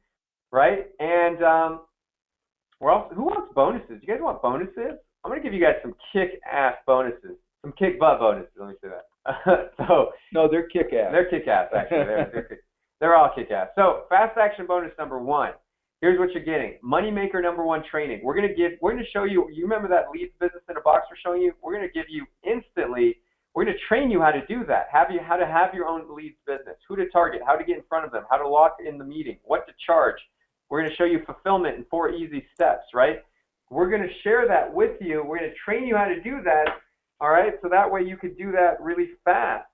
right? And who wants bonuses? You guys want bonuses? I'm gonna give you guys some kick-ass bonuses, some kick-butt bonuses. Let me say that. So no, they're kick-ass. They're kick-ass, actually. They're all kick-ass. So fast action bonus number 1. Here's what you're getting. Moneymaker number 1 training. We're gonna show you. You remember that leads business in a box we're showing you? We're gonna give you instantly. We're gonna train you how to do that. How to have your own leads business. Who to target. How to get in front of them. How to lock in the meeting. What to charge. We're gonna show you fulfillment in 4 easy steps. Right? We're gonna share that with you. We're gonna train you how to do that. All right. So that way you could do that really fast.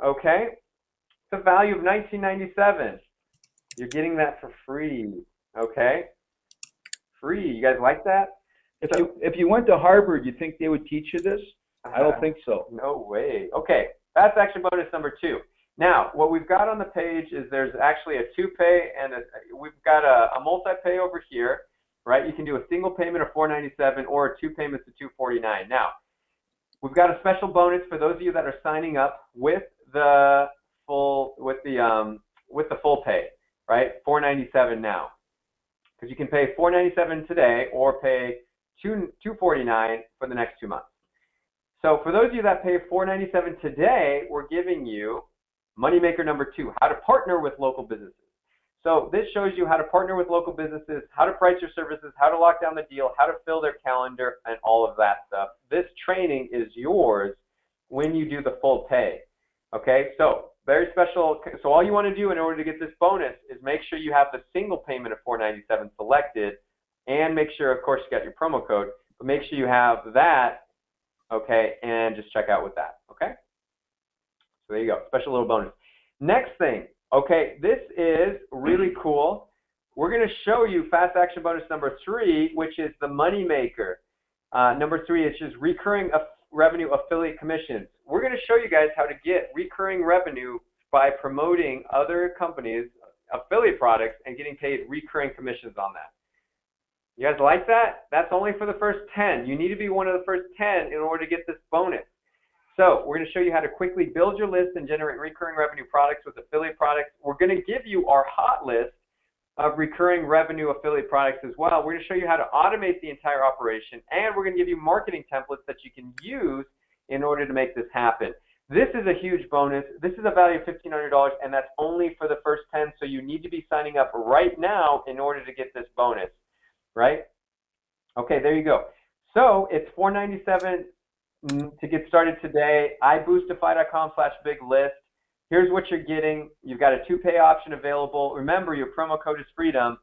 Okay. The value of $19.97. You're getting that for free. Okay, free. You guys like that? If you went to Harvard, you think they would teach you this? I don't think so. No way. Okay, fast action bonus number 2. Now, what we've got on the page is there's actually a 2-pay and we've got a multi-pay over here, right? You can do a single payment of $4.97 or 2 payments of $2.49. Now, we've got a special bonus for those of you that are signing up with the full full pay, right? $4.97 now. Because you can pay $4.97 today or pay $2.49 for the next 2 months. So for those of you that pay $4.97 today, we're giving you Moneymaker number 2, how to partner with local businesses. So this shows you how to partner with local businesses, how to price your services, how to lock down the deal, how to fill their calendar, and all of that stuff. This training is yours when you do the full pay. Okay, so very special. So all you want to do in order to get this bonus is make sure you have the single payment of $4.97 selected, and make sure, of course, you got your promo code, but make sure you have that, okay, and just check out with that, okay? So there you go, special little bonus. Next thing, okay, this is really cool. We're going to show you fast action bonus number 3, which is the Moneymaker. Number 3 is just recurring revenue affiliate commissions. We're going to show you guys how to get recurring revenue by promoting other companies' affiliate products and getting paid recurring commissions on that. You guys like that? That's only for the first 10. You need to be one of the first 10 in order to get this bonus. So we're going to show you how to quickly build your list and generate recurring revenue products with affiliate products. We're going to give you our hot list of recurring revenue affiliate products as well. We're going to show you how to automate the entire operation, and we're going to give you marketing templates that you can use in order to make this happen. This is a huge bonus. This is a value of $1,500, and that's only for the first 10, so you need to be signing up right now in order to get this bonus, right? Okay, there you go. So it's $4.97 to get started today. iBoostify.com/big-list. Here's what you're getting. You've got a 2-pay option available. Remember, your promo code is freedom.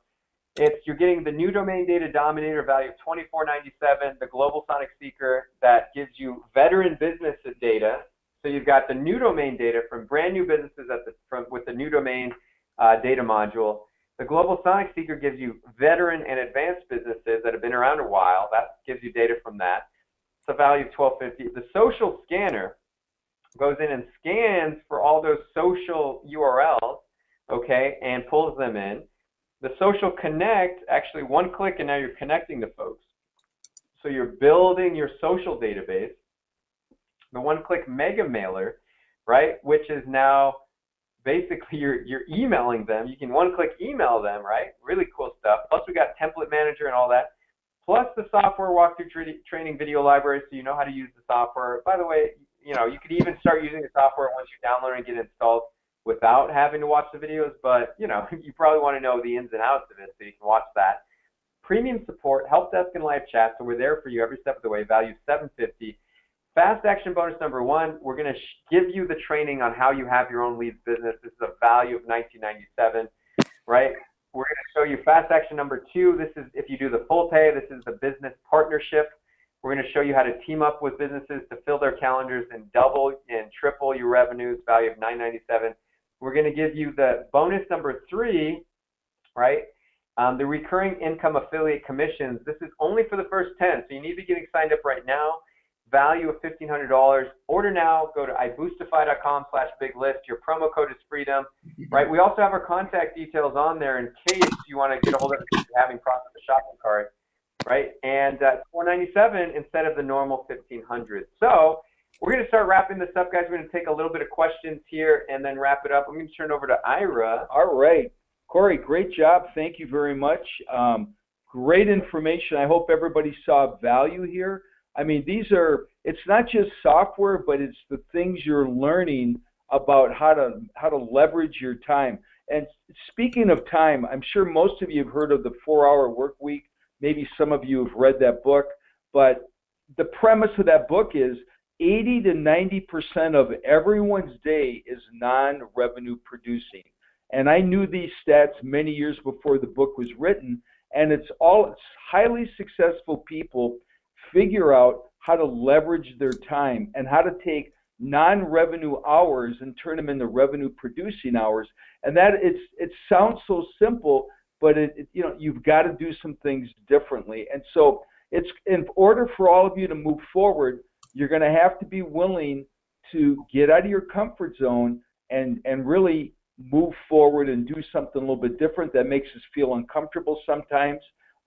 You're getting the new domain data dominator value of $24.97, the global sonic seeker that gives you veteran business data. So you've got the new domain data from brand new businesses with the new domain data module. The global sonic seeker gives you veteran and advanced businesses that have been around a while. That gives you data from that. It's a value of $12.50. The social scanner goes in and scans for all those social URLs, okay, and pulls them in. The social connect, actually 1 click and now you're connecting to folks. So you're building your social database. The 1-click mega mailer, right, which is now basically you're emailing them. You can 1-click email them, right? Really cool stuff. Plus we got template manager and all that. Plus the software walkthrough training video library, so you know how to use the software. By the way, you know, you could even start using the software once you download and get it installed without having to watch the videos, but you know, you probably want to know the ins and outs of it so you can watch that. Premium support, help desk and live chat, so we're there for you every step of the way, value $7.50. Fast action bonus number 1, we're going to give you the training on how you have your own leads business. This is a value of $19.97, right? We're going to show you fast action number 2. This is if you do the full pay. This is the business partnership. We're going to show you how to team up with businesses to fill their calendars and double and triple your revenues, value of $9.97. We're going to give you the bonus number 3, right? The recurring income affiliate commissions. This is only for the first 10, so you need to be getting signed up right now. Value of $1,500. Order now. Go to iBoostify.com/big-list. Your promo code is freedom, right? We also have our contact details on there in case you want to get a hold of us if you're having problems with the shopping cart, right? And $4.97 instead of the normal $1,500. So We're going to start wrapping this up, guys. We're going to take a little bit of questions here and then wrap it up. I'm going to turn over to Ira. All right. Corey, great job. Thank you very much. Great information. I hope everybody saw value here. I mean, it's not just software, but it's the things you're learning about how to leverage your time. And speaking of time, I'm sure most of you have heard of the 4-hour work week. Maybe some of you have read that book, but the premise of that book is 80 to 90% of everyone's day is non-revenue producing. And I knew these stats many years before the book was written, and it's highly successful people figure out how to leverage their time and how to take non-revenue hours and turn them into revenue producing hours. And that it sounds so simple, but you've got to do some things differently. And so it's in order for all of you to move forward, you're going to have to be willing to get out of your comfort zone and really move forward and do something a little bit different that makes us feel uncomfortable sometimes.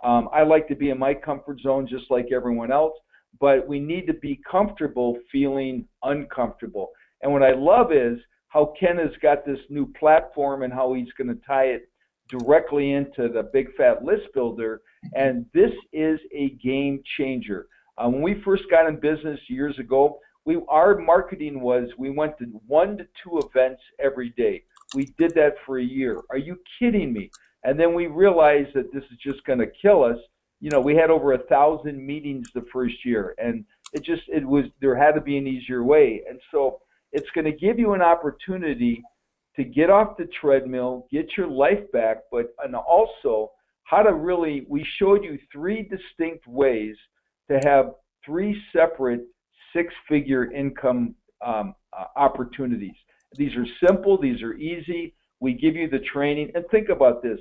I like to be in my comfort zone just like everyone else, but we need to be comfortable feeling uncomfortable. And what I love is how Ken has got this new platform and how he's going to tie it directly into the Big Fat List Builder. And this is a game changer. When we first got in business years ago, our marketing was we went to 1 to 2 events every day. We did that for a year. Are you kidding me? And then we realized that this is just going to kill us. We had over 1,000 meetings the first year, and there had to be an easier way. And so it's going to give you an opportunity to get off the treadmill, get your life back, and also how to really, we showed you 3 distinct ways to have 3 separate 6-figure income opportunities. These are simple, these are easy. We give you the training. And think about this.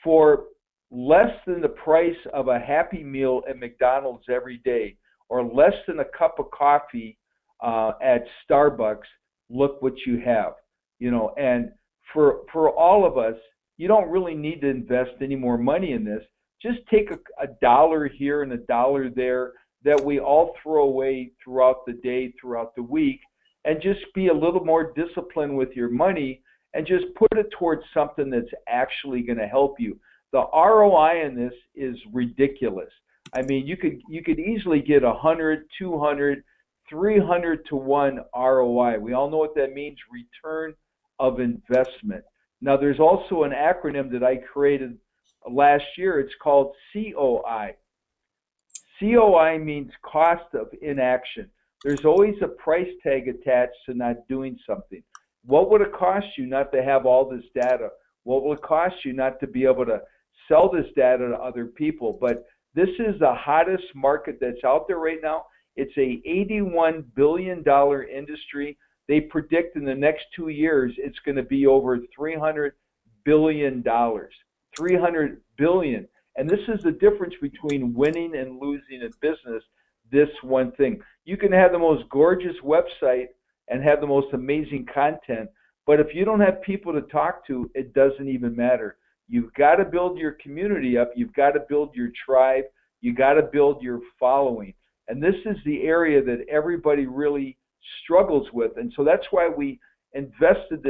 For less than the price of a Happy Meal at McDonald's every day, or less than a cup of coffee at Starbucks, look what you have. And for all of us, you don't really need to invest any more money in this. Just take a dollar here and a dollar there that we all throw away throughout the day, throughout the week, and just be a little more disciplined with your money and just put it towards something that's actually going to help you. The ROI in this is ridiculous. I mean, you could easily get 100, 200, 300 to 1 ROI. We all know what that means, return of investment. Now, there's also an acronym that I created last year. It's called COI. COI means cost of inaction. There's always a price tag attached to not doing something. What would it cost you not to have all this data? What will it cost you not to be able to sell this data to other people? But this is the hottest market that's out there right now. It's a $81 billion industry. They predict in the next 2 years it's going to be over $300 billion. $300 billion. And this is the difference between winning and losing in business, this one thing. You can have the most gorgeous website and have the most amazing content, but if you don't have people to talk to, it doesn't even matter. You've got to build your community up. You've got to build your tribe. You got to build your following. And this is the area that everybody really struggles with. And so that's why we invested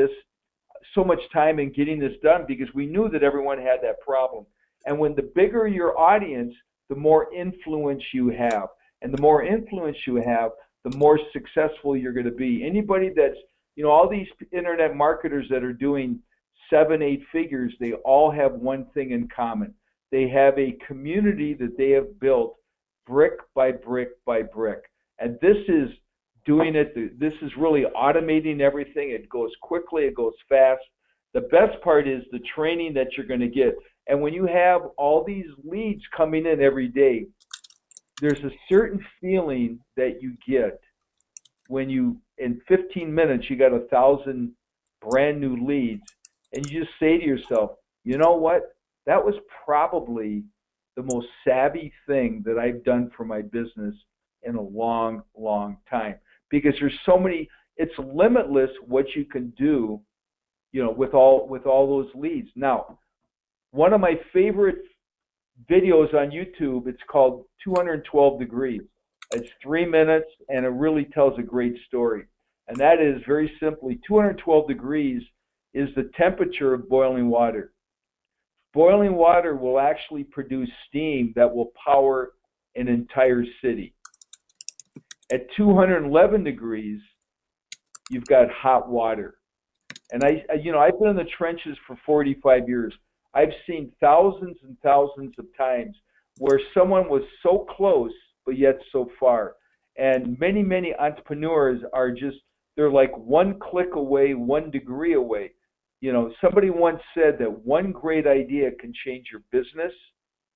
so much time in getting this done, because we knew that everyone had that problem. And when the bigger your audience, the more influence you have. And the more influence you have, the more successful you're going to be. Anybody that's, all these internet marketers that are doing 7, 8 figures, they all have one thing in common. They have a community that they have built brick by brick by brick. And this is doing it. This is really automating everything. It goes quickly. It goes fast. The best part is the training that you're going to get. And when you have all these leads coming in every day, there's a certain feeling that you get when in 15 minutes, you got 1,000 brand new leads, and you just say to yourself, you know what? That was probably the most savvy thing that I've done for my business in a long, long time. Because there's so many, it's limitless what you can do, with all those leads. Now, one of my favorite videos on YouTube, it's called 212 Degrees. It's 3 minutes, and it really tells a great story. And that is very simply 212 degrees is the temperature of boiling water. Boiling water will actually produce steam that will power an entire city. At 211 degrees, you've got hot water. And I've been in the trenches for 45 years. I've seen thousands and thousands of times where someone was so close, but yet so far. And many, many entrepreneurs are just, they're like one click away, 1 degree away. Somebody once said that one great idea can change your business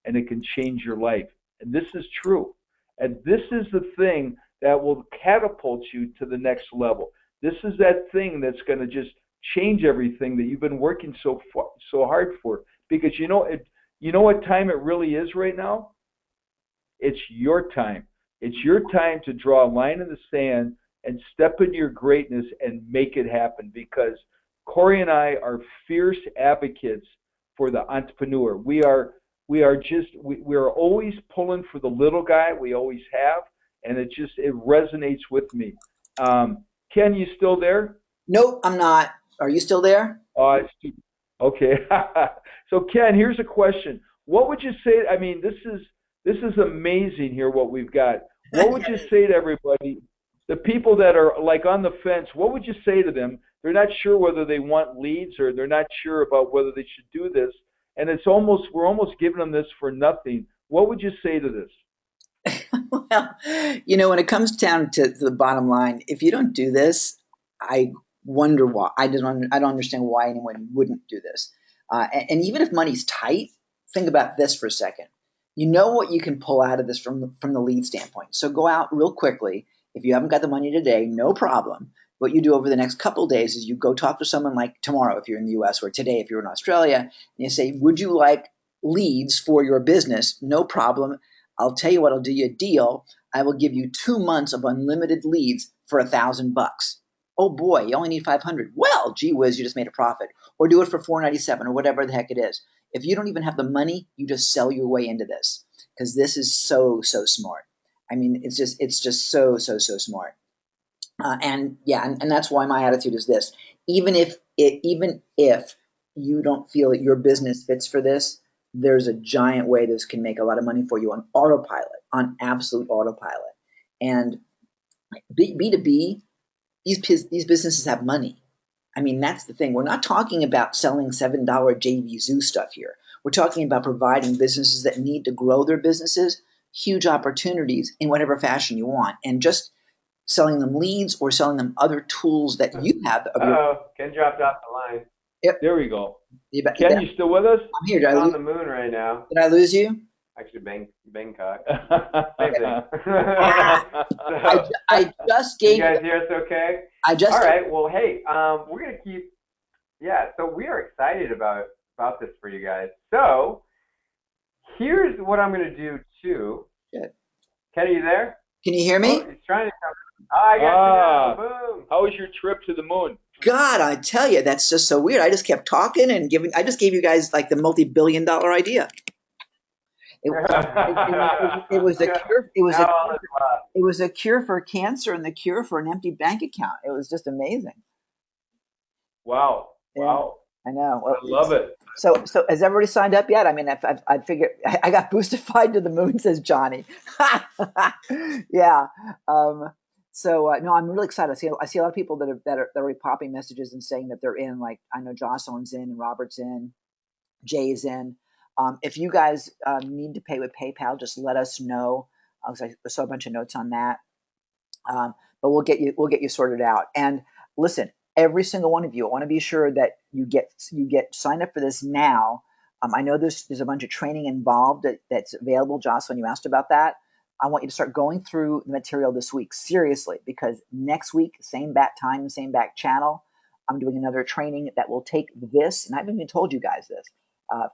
and it can change your life. And this is true. And this is the thing that will catapult you to the next level. This is that thing that's going to just change everything that you've been working so hard for. Because you know what time it really is right now? It's your time. It's your time to draw a line in the sand and step into your greatness and make it happen. Because Corey and I are fierce advocates for the entrepreneur. We are always pulling for the little guy. We always have, and it resonates with me. Ken, you still there? Nope, I'm not. Are you still there? Okay. So Ken, here's a question. What would you say? I mean, this is amazing here. What we've got. What would you say to everybody? The people that are like on the fence. What would you say to them? They're not sure whether they want leads or they're not sure about whether they should do this. And we're almost giving them this for nothing. What would you say to this? Well, when it comes down to the bottom line, if you don't do this, I wonder why. I don't understand why anyone wouldn't do this. And even if money's tight, think about this for a second. You know what you can pull out of this from the lead standpoint. So go out real quickly. If you haven't got the money today, no problem. What you do over the next couple of days is you go talk to someone like tomorrow if you're in the US or today if you're in Australia, and you say, would you like leads for your business? No problem. I'll tell you what, I'll do you a deal. I will give you 2 months of unlimited leads for $1,000. Oh boy, you only need 500. Well, gee whiz, you just made a profit. Or do it for 497 or whatever the heck it is. If you don't even have the money, you just sell your way into this because this is so smart. I mean, it's just so smart. And that's why my attitude is this: even if you don't feel that your business fits for this, there's a giant way this can make a lot of money for you on autopilot, on absolute autopilot. And B2B, these businesses have money. I mean, that's the thing. We're not talking about selling $7 JVZoo stuff here. We're talking about providing businesses that need to grow their businesses huge opportunities in whatever fashion you want. And just selling them leads or selling them other tools that you have. Ken dropped off the line. Yep. There we go. Ken, you still with us? I'm here. He's on the moon right now. Did I lose you? Actually, Bangkok. Same thing. I just gave you guys hear us okay? All right. Well, hey, we're going to keep, so we are excited about this for you guys. So here's what I'm going to do too. Good. Ken, are you there? Can you hear me? Oh, he's trying to come. I got you now. Boom. How was your trip to the moon? God, I tell you, that's just so weird. I just kept talking and I just gave you guys like the multi-billion-dollar idea. It was a cure. It was a cure for cancer and the cure for an empty bank account. It was just amazing. Wow! Yeah, wow! I know. Well, I love it. So has everybody signed up yet? I mean, I figured I got boostified to the moon, says Johnny. Yeah. No, I'm really excited. I see a lot of people that are already popping messages and saying that they're in. Like I know Jocelyn's in, and Robert's in, Jay's in. If you guys need to pay with PayPal, just let us know. I saw a bunch of notes on that, but we'll get you sorted out. And listen, every single one of you, I want to be sure that you get signed up for this now. I know there's a bunch of training involved that's available. Jocelyn, you asked about that. I want you to start going through the material this week, seriously, because next week, same bat time, same back channel, I'm doing another training that will take this, and I haven't even told you guys this,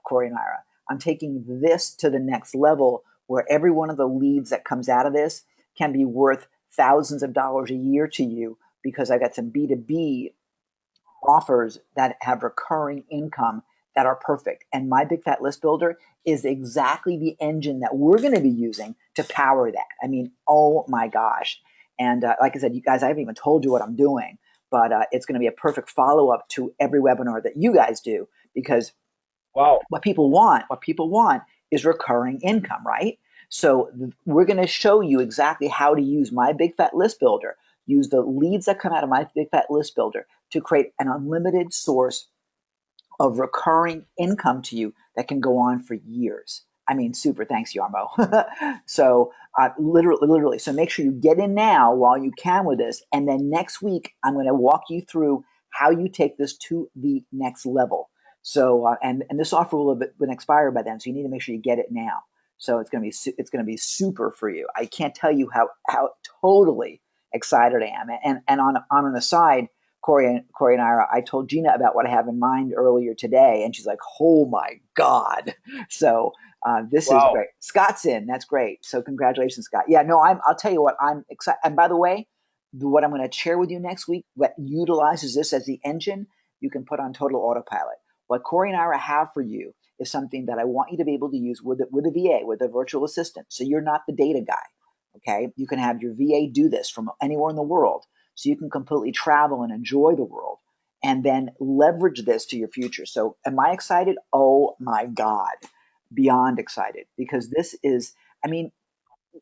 Corey and Ira. I'm taking this to the next level where every one of the leads that comes out of this can be worth thousands of dollars a year to you because I got some B2B offers that have recurring income that are perfect. And My Big Fat List Builder is exactly the engine that we're going to be using to power that. I mean, oh my gosh. And like I said, you guys, I haven't even told you what I'm doing, but it's going to be a perfect follow up to every webinar that you guys do, because Wow. what people want is recurring income, right? So we're going to show you exactly how to use My Big Fat List Builder, use the leads that come out of My Big Fat List Builder to create an unlimited source of recurring income to you that can go on for years. I mean, super thanks, Yarmo. So literally. So make sure you get in now while you can with this, and then next week I'm going to walk you through how you take this to the next level. So and this offer will have been expired by then, so you need to make sure you get it now. So it's going to be super for you. I can't tell you how totally excited I am. And on an aside, Corey and I told Gina about what I have in mind earlier today, and she's like, "Oh my God!" So this is Wow. great. Scott's in. That's great. So congratulations, Scott. Yeah, no, I'll tell you what. I'm excited. And by the way, what I'm going to share with you next week, what utilizes this as the engine, you can put on total autopilot. What Corey and I have for you is something that I want you to be able to use with a VA, with a virtual assistant. So you're not the data guy. Okay, you can have your VA do this from anywhere in the world, so you can completely travel and enjoy the world, and then leverage this to your future. So am I excited? Oh my God, beyond excited, because this is, I mean,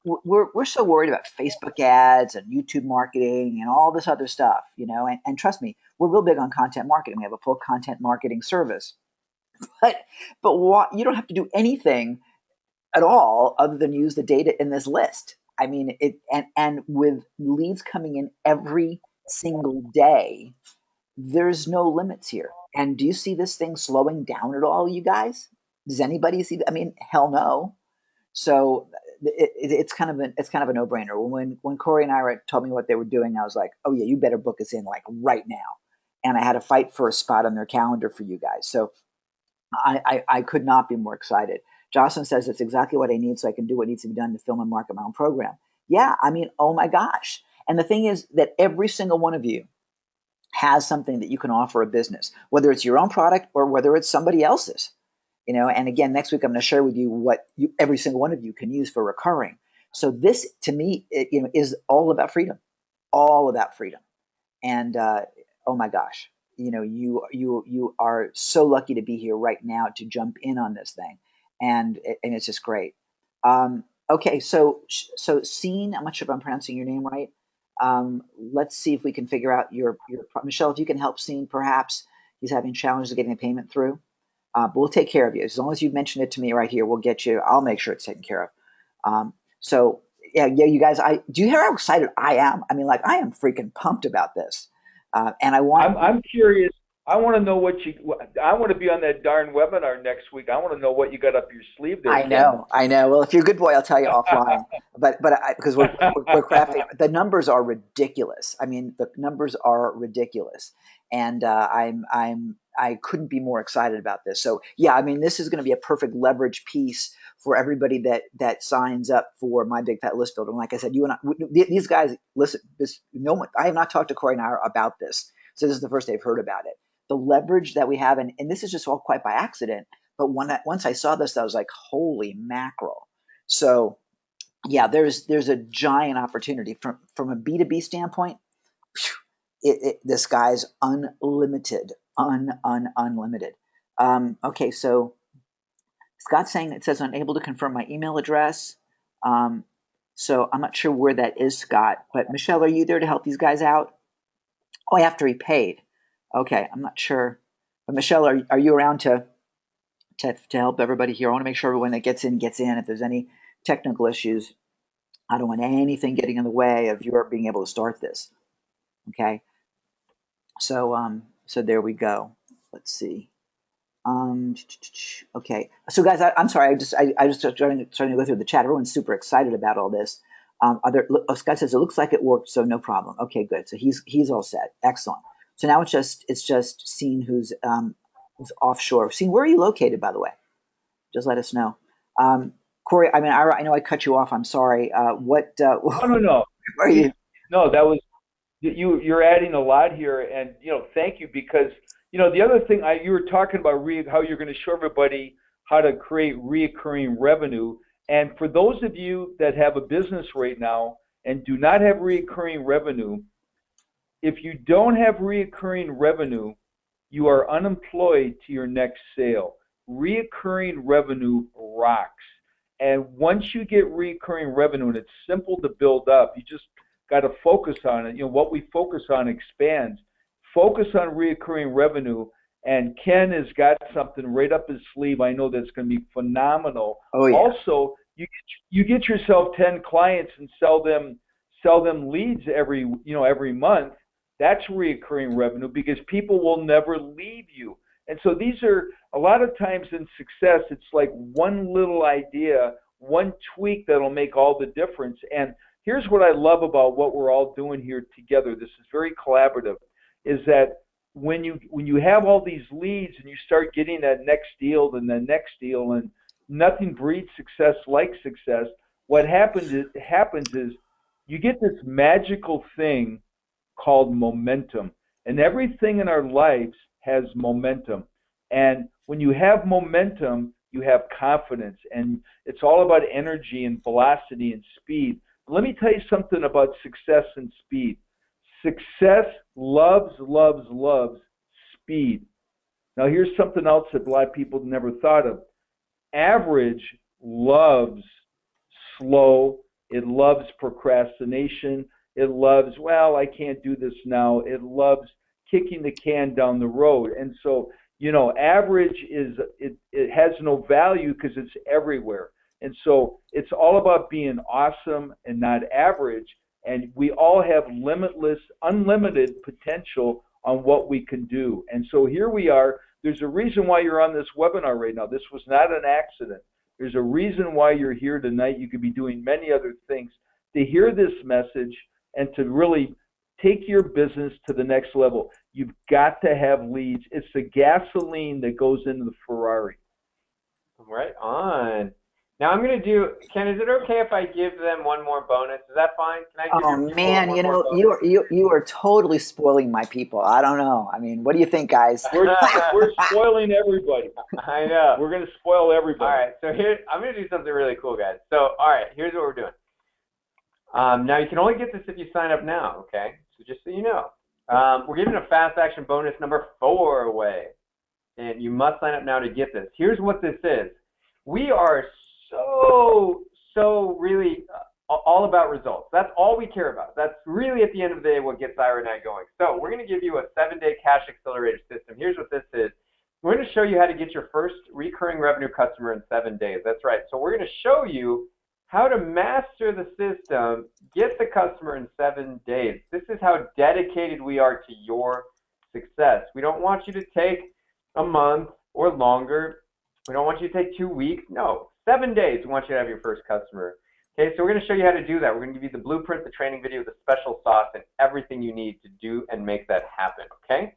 we're so worried about Facebook ads and YouTube marketing and all this other stuff, and trust me, we're real big on content marketing. We have a full content marketing service, but what, you don't have to do anything at all other than use the data in this list. I mean, and with leads coming in every single day, there's no limits here. And do you see this thing slowing down at all, you guys? Does anybody see that? I mean, hell no. So it's kind of a no brainer. When Corey and Ira told me what they were doing, I was like, oh yeah, you better book us in like right now. And I had to fight for a spot on their calendar for you guys. So I could not be more excited. Jocelyn says it's exactly what I need so I can do what needs to be done to film and market my own program. Yeah, I mean, oh my gosh. And the thing is that every single one of you has something that you can offer a business, whether it's your own product or whether it's somebody else's. And again, next week I'm going to share with you what every single one of you can use for recurring. So this, to me, is all about freedom, all about freedom. And oh my gosh, you are so lucky to be here right now to jump in on this thing, and it's just great. Okay, so Scene, I'm not sure if I'm pronouncing your name right. Let's see if we can figure out your Michelle. If you can help Scene, perhaps he's having challenges getting the payment through. But we'll take care of you as long as you mention it to me right here. We'll get you. I'll make sure it's taken care of. So yeah, you guys. Do you hear how excited I am? I mean, like I am freaking pumped about this, and I want. I'm curious. I want to know I want to be on that darn webinar next week. I want to know what you got up your sleeve there, I Ken. know, I know. Well, if you're a good boy, I'll tell you offline. But because we're crafting, the numbers are ridiculous. I mean, the numbers are ridiculous, and I couldn't be more excited about this. So yeah, I mean, this is going to be a perfect leverage piece for everybody that signs up for My Big Fat List Builder. And like I said, you and these guys, listen. This no one. I have not talked to Corey and I about this, so this is the first they've heard about it. The leverage that we have, and this is just all quite by accident. But once I saw this, I was like, holy mackerel. So yeah, there's a giant opportunity from a B2B standpoint. This guy's unlimited, unlimited. Okay, so Scott's saying it says unable to confirm my email address. Um, so I'm not sure where that is, Scott. But Michelle, are you there to help these guys out? Oh, I have to be paid. Okay, I'm not sure. But Michelle, are you around to help everybody here? I want to make sure everyone that gets in gets in. If there's any technical issues, I don't want anything getting in the way of your being able to start this. Okay, so there we go. Let's see. Okay, so guys, I'm sorry. I just starting to go through the chat. Everyone's super excited about all this. Scott says it looks like it worked, so no problem. Okay, good. So he's all set. Excellent. So now it's just Scene who's offshore. Scene, where are you located, by the way? Just let us know. Corey, I mean, I know I cut you off. I'm sorry. What? No. Where are you? No, that was you're adding a lot here, and thank you because The other thing you were talking about how you're going to show everybody how to create reoccurring revenue. And for those of you that have a business right now and do not have reoccurring revenue, if you don't have reoccurring revenue, you are unemployed to your next sale. Reoccurring revenue rocks. And once you get recurring revenue, and it's simple to build up, you just got to focus on it. What we focus on expands. Focus on recurring revenue, and Ken has got something right up his sleeve. I know that's going to be phenomenal. Oh yeah. Also, you get yourself 10 clients and sell them leads every month. That's recurring revenue because people will never leave you. And so these are a lot of times in success, it's like one little idea, one tweak that'll make all the difference. And here's what I love about what we're all doing here together. This is very collaborative, is that when you have all these leads and you start getting that next deal and the next deal, and nothing breeds success like success, what happens is you get this magical thing called momentum. And everything in our lives has momentum. And when you have momentum, you have confidence. And it's all about energy and velocity and speed. Let me tell you something about success and speed. Success loves speed. Now here's something else that a lot of people never thought of. Average loves slow. It loves procrastination. It loves, well, I can't do this now. It loves kicking the can down the road. And so, average it has no value because it's everywhere. And so it's all about being awesome and not average. And we all have unlimited potential on what we can do. And so here we are. There's a reason why you're on this webinar right now. This was not an accident. There's a reason why you're here tonight. You could be doing many other things. To hear this message and to really take your business to the next level, you've got to have leads. It's the gasoline that goes into the Ferrari. Right on. Now I'm going to do, Ken, is it okay if I give them one more bonus? Is that fine? Can I give Oh man, you are totally spoiling my people. I don't know. I mean, what do you think, guys? We're spoiling everybody. I know. We're going to spoil everybody. All right, so here, I'm going to do something really cool, guys. So, all right, here's what we're doing. Now, you can only get this if you sign up now, okay? So just so you know. We're giving a fast action bonus number 4 away. And you must sign up now to get this. Here's what this is. We are so really all about results. That's all we care about. That's really, at the end of the day, what gets Ira and I going. So we're going to give you a 7-day cash accelerator system. Here's what this is. We're going to show you how to get your first recurring revenue customer in 7 days. That's right. So we're going to show you how to master the system, get the customer in 7 days. This is how dedicated we are to your success. We don't want you to take a month or longer. We don't want you to take 2 weeks. No, 7 days we want you to have your first customer. Okay, so we're going to show you how to do that. We're going to give you the blueprint, the training video, the special sauce, and everything you need to do and make that happen, okay?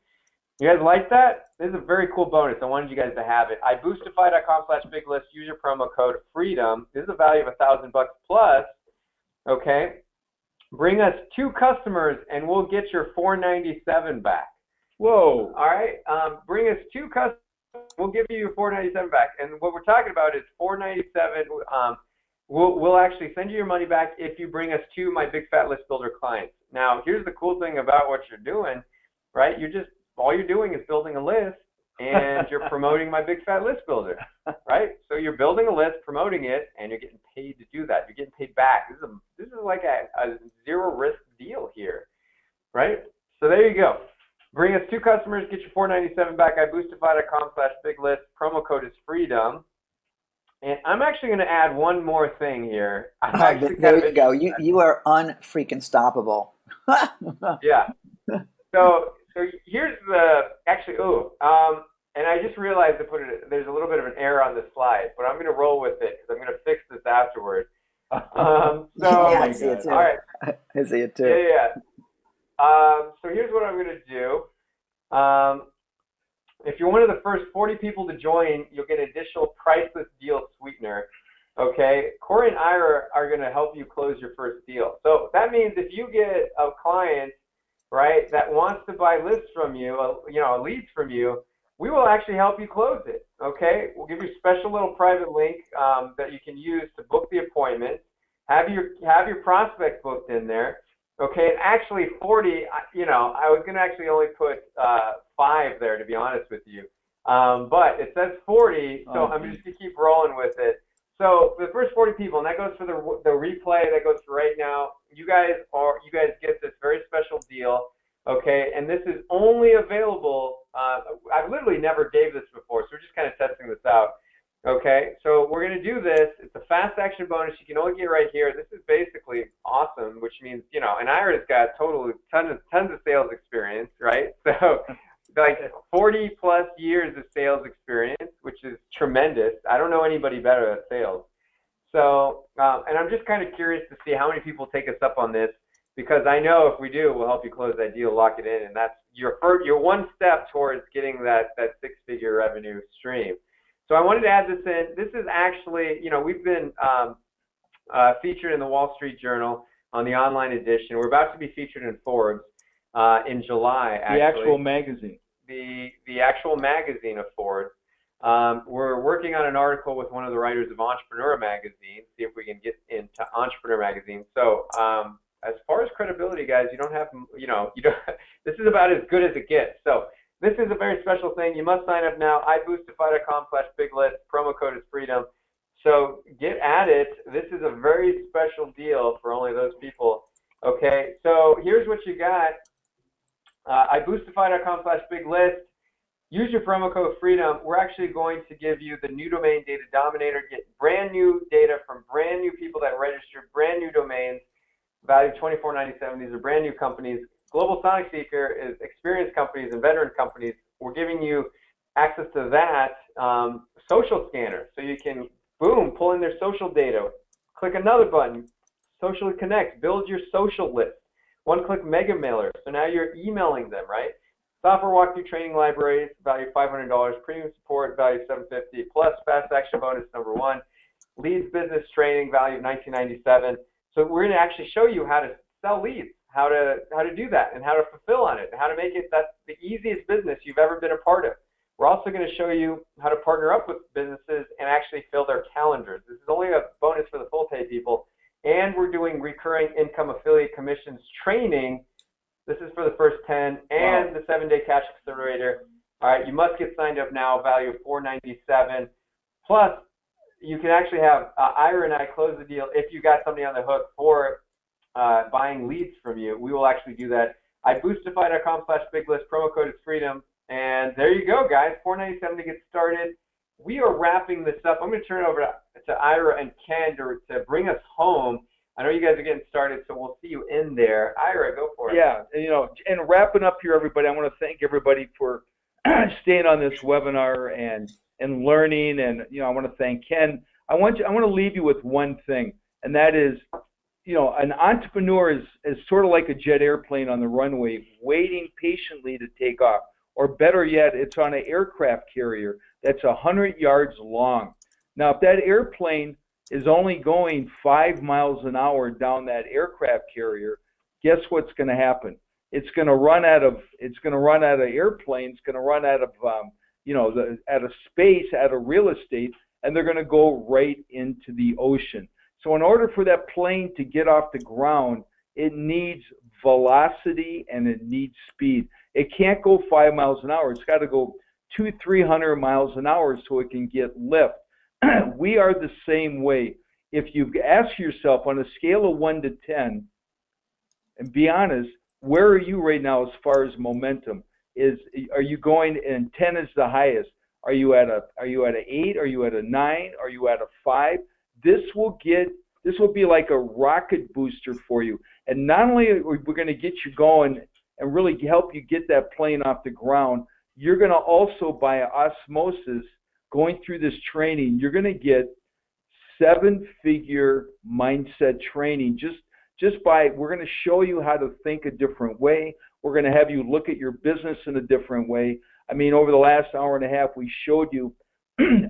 You guys like that? This is a very cool bonus. I wanted you guys to have it. iBoostify.com/biglist. Use your promo code FREEDOM. This is a value of $1,000 plus, okay? Bring us 2 customers, and we'll get your $497 back. Whoa. All right? Bring us 2 customers. We'll give you your $497 back. And what we're talking about is $497. We'll actually send you your money back if you bring us 2 my Big Fat List Builder clients. Now, here's the cool thing about what you're doing, right? All you're doing is building a list, and you're promoting my Big Fat List Builder, right? So you're building a list, promoting it, and you're getting paid to do that. You're getting paid back. This is like a zero risk deal here, right? So there you go. Bring us 2 customers, get your $497 back. iBoostify.com/biglist. Promo code is FREEDOM. And I'm actually going to add one more thing here. There you go. You are unfreaking stoppable. Yeah. So here's and I just realized there's a little bit of an error on this slide, but I'm going to roll with it because I'm going to fix this afterwards. I see it too. All right. I see it too. Yeah. So here's what I'm going to do. If you're one of the first 40 people to join, you'll get an additional priceless deal sweetener. Okay, Corey and Ira are going to help you close your first deal. So that means if you get a client, right, that wants to buy lists from you, leads from you, we will actually help you close it. Okay, we'll give you a special little private link that you can use to book the appointment. Have your prospect booked in there. Okay, and actually 40. I was going to actually only put 5 there, to be honest with you, but it says 40, so I'm just going to keep rolling with it. So the first 40 people, and that goes for the replay, that goes for right now. You guys get this very special deal, okay? And this is only available. I've literally never gave this before, so we're just kind of testing this out, okay? So we're going to do this. It's a fast action bonus. You can only get right here. This is basically awesome, which means, and Ira's got tons of sales experience, right? So like 40 plus years of sales experience, which is tremendous. I don't know anybody better at sales. So, and I'm just kind of curious to see how many people take us up on this, because I know if we do, we'll help you close that deal, lock it in, and that's your one step towards getting that 6-figure revenue stream. So I wanted to add this in. This is actually, we've been featured in the Wall Street Journal on the online edition. We're about to be featured in Forbes in July, actually. The actual magazine. The actual magazine of Forbes. We're working on an article with one of the writers of Entrepreneur Magazine, see if we can get into Entrepreneur Magazine. So as far as credibility, guys, you don't, this is about as good as it gets. So this is a very special thing. You must sign up now, iBoostify.com/biglist. Promo code is freedom. So get at it. This is a very special deal for only those people. Okay, so here's what you got. iBoostify.com/biglist. Use your promo code FREEDOM. We're actually going to give you the new domain data dominator. Get brand new data from brand new people that registered, brand new domains, valued $24.97. These are brand new companies. Global Sonic Seeker is experienced companies and veteran companies. We're giving you access to that social scanner, so you can, boom, pull in their social data. Click another button, socially connect, build your social list. One-click mega mailer, so now you're emailing them, right? Software walkthrough training libraries, value $500. Premium support, value $750. Plus fast action bonus #1. Leads business training, value of $19.97. So we're going to actually show you how to sell leads, how to do that, and how to fulfill on it, and how to make it that's the easiest business you've ever been a part of. We're also going to show you how to partner up with businesses and actually fill their calendars. This is only a bonus for the full pay people. And we're doing recurring income affiliate commissions training. This is for the first 10 and the 7-day cash accelerator. All right, you must get signed up now, value of $497. Plus, you can actually have Ira and I close the deal if you got somebody on the hook for buying leads from you. We will actually do that. iBoostify.com/biglist. Promo code is freedom. And there you go, guys. $497 to get started. We are wrapping this up. I'm going to turn it over to Ira and Ken to bring us home. I know you guys are getting started, so we'll see you in there. Ira, go for it. Yeah, and wrapping up here, everybody, I want to thank everybody for staying on this webinar and learning. And I want to thank Ken. I want to leave you with one thing, and that is, an entrepreneur is sort of like a jet airplane on the runway, waiting patiently to take off. Or better yet, it's on an aircraft carrier that's 100 yards long. Now, if that airplane is only going 5 miles an hour down that aircraft carrier, guess what's going to happen? It's going to run out of airplanes, it's going to run out of out of space, out of real estate, and they're going to go right into the ocean. So in order for that plane to get off the ground, it needs velocity and it needs speed. It can't go 5 miles an hour. It's got to go 200-300 miles an hour so it can get lift. We are the same way. If you ask yourself on a scale of 1 to 10, and be honest, where are you right now as far as momentum? Are you going, and 10 is the highest? Are you at an 8? Are you at a 9? Are you at a 5? This will be like a rocket booster for you. And not only are we going to get you going and really help you get that plane off the ground, you're going to also, by osmosis, going through this training, you're going to get 7-figure mindset training. We're going to show you how to think a different way. We're going to have you look at your business in a different way. I mean, over the last hour and a half, we showed you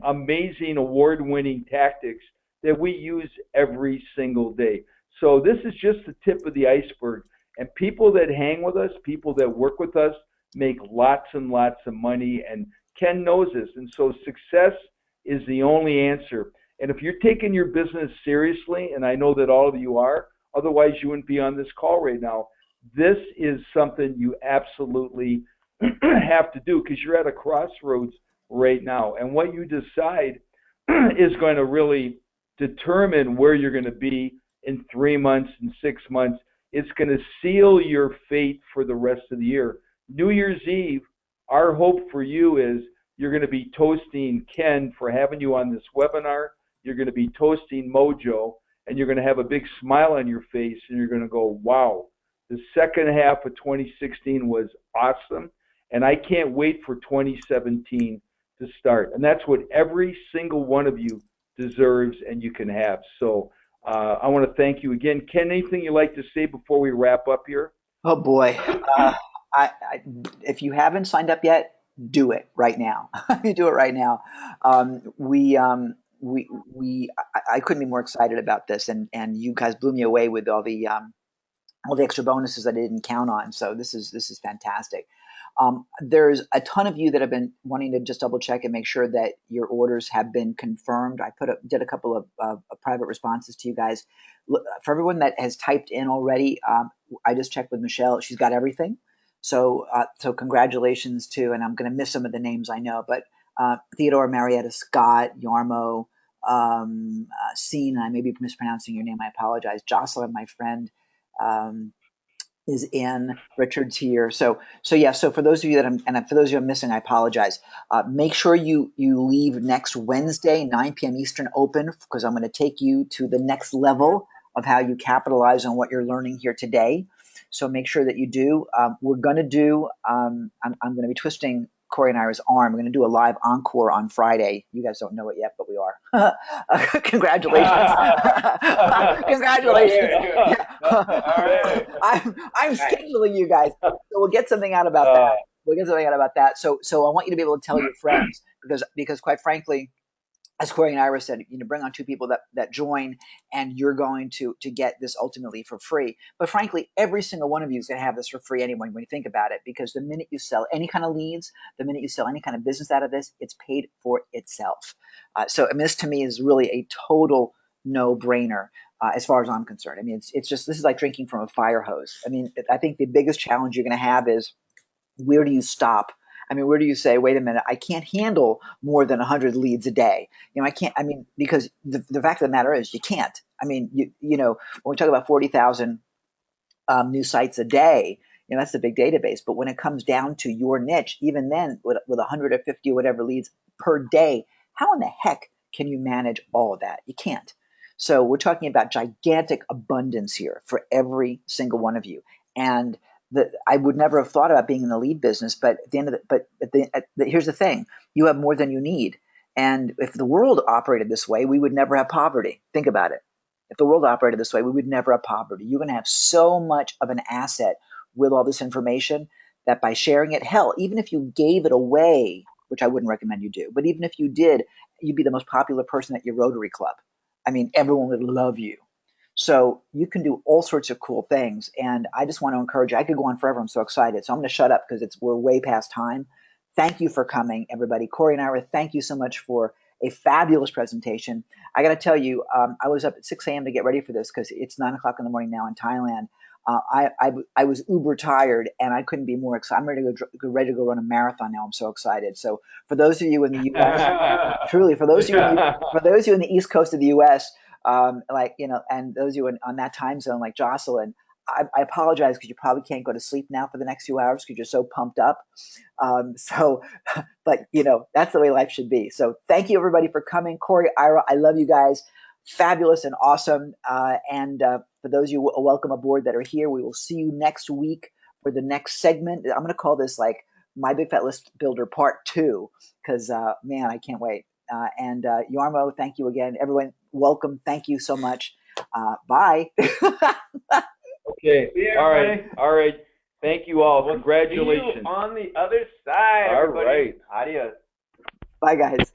amazing award-winning tactics that we use every single day. So this is just the tip of the iceberg. And people that hang with us, people that work with us, make lots and lots of money. And Ken knows this. And so success is the only answer. And if you're taking your business seriously, and I know that all of you are, otherwise you wouldn't be on this call right now. This is something you absolutely have to do because you're at a crossroads right now. And what you decide is going to really determine where you're going to be in 3 months and 6 months. It's going to seal your fate for the rest of the year. New Year's Eve, our hope for you is you're going to be toasting Ken for having you on this webinar. You're going to be toasting Mojo, and you're going to have a big smile on your face, and you're going to go, wow, the second half of 2016 was awesome, and I can't wait for 2017 to start. And that's what every single one of you deserves and you can have. So I want to thank you again. Ken, anything you'd like to say before we wrap up here? Oh boy. If you haven't signed up yet, do it right now. You do it right now. I couldn't be more excited about this, and you guys blew me away with all the extra bonuses I didn't count on. So this is fantastic. There's a ton of you that have been wanting to just double check and make sure that your orders have been confirmed. I did a couple of private responses to you guys. For everyone that has typed in already, I just checked with Michelle. She's got everything. So congratulations to, and I'm going to miss some of the names I know, but Theodore, Marietta, Scott, Yarmo, Scene, I may be mispronouncing your name, I apologize. Jocelyn, my friend, is in. Richard's here. So for those of you and for those of you I'm missing, I apologize. Make sure you leave next Wednesday, 9 p.m. Eastern open, because I'm going to take you to the next level of how you capitalize on what you're learning here today. So make sure that you do. We're going to do, I'm going to be twisting Corey and Ira's arm. We're going to do a live encore on Friday. You guys don't know it yet, but we are. Congratulations. Congratulations. I'm scheduling you guys. So we'll get something out about that. So I want you to be able to tell your friends because quite frankly, as Corey and Ira said, bring on 2 people that join, and you're going to get this ultimately for free. But frankly, every single one of you is going to have this for free anyway when you think about it, because the minute you sell any kind of leads, the minute you sell any kind of business out of this, it's paid for itself. So this to me is really a total no-brainer as far as I'm concerned. I mean, it's just, this is like drinking from a fire hose. I mean, I think the biggest challenge you're going to have is, where do you stop? I mean, where do you say, wait a minute, I can't handle more than 100 leads a day? I can't, because the fact of the matter is you can't. I mean, when we talk about 40,000 new sites a day, that's a big database. But when it comes down to your niche, even then with 150 or whatever leads per day, how in the heck can you manage all of that? You can't. So we're talking about gigantic abundance here for every single one of you. And I would never have thought about being in the lead business, but at the end of here's the thing: you have more than you need. And if the world operated this way, we would never have poverty. Think about it. If the world operated this way, we would never have poverty. You're going to have so much of an asset with all this information that by sharing it, hell, even if you gave it away, which I wouldn't recommend you do, but even if you did, you'd be the most popular person at your Rotary Club. I mean, everyone would love you. So you can do all sorts of cool things. And I just want to encourage you. I could go on forever. I'm so excited. So I'm going to shut up because we're way past time. Thank you for coming, everybody. Corey and Ira, thank you so much for a fabulous presentation. I got to tell you, I was up at 6 a.m. to get ready for this because it's 9 o'clock in the morning now in Thailand. I was uber tired and I couldn't be more excited. I'm ready to go run a marathon now. I'm so excited. So for those of you in the U.S., truly, for those of you in the East Coast of the U.S., and those of you on that time zone like Jocelyn, I apologize because you probably can't go to sleep now for the next few hours because you're so pumped up. But that's the way life should be. So thank you everybody for coming. Corey, Ira, I love you guys. Fabulous and awesome. And for those of you welcome aboard that are here, we will see you next week for the next segment. I'm going to call this like My Big Fat List Builder Part 2 because, man, I can't wait. And Yarmo, thank you again. Everyone, welcome. Thank you so much. Bye. Okay. All right. Thank you all. Congratulations. See you on the other side. All everybody. right. Adios. Bye, guys.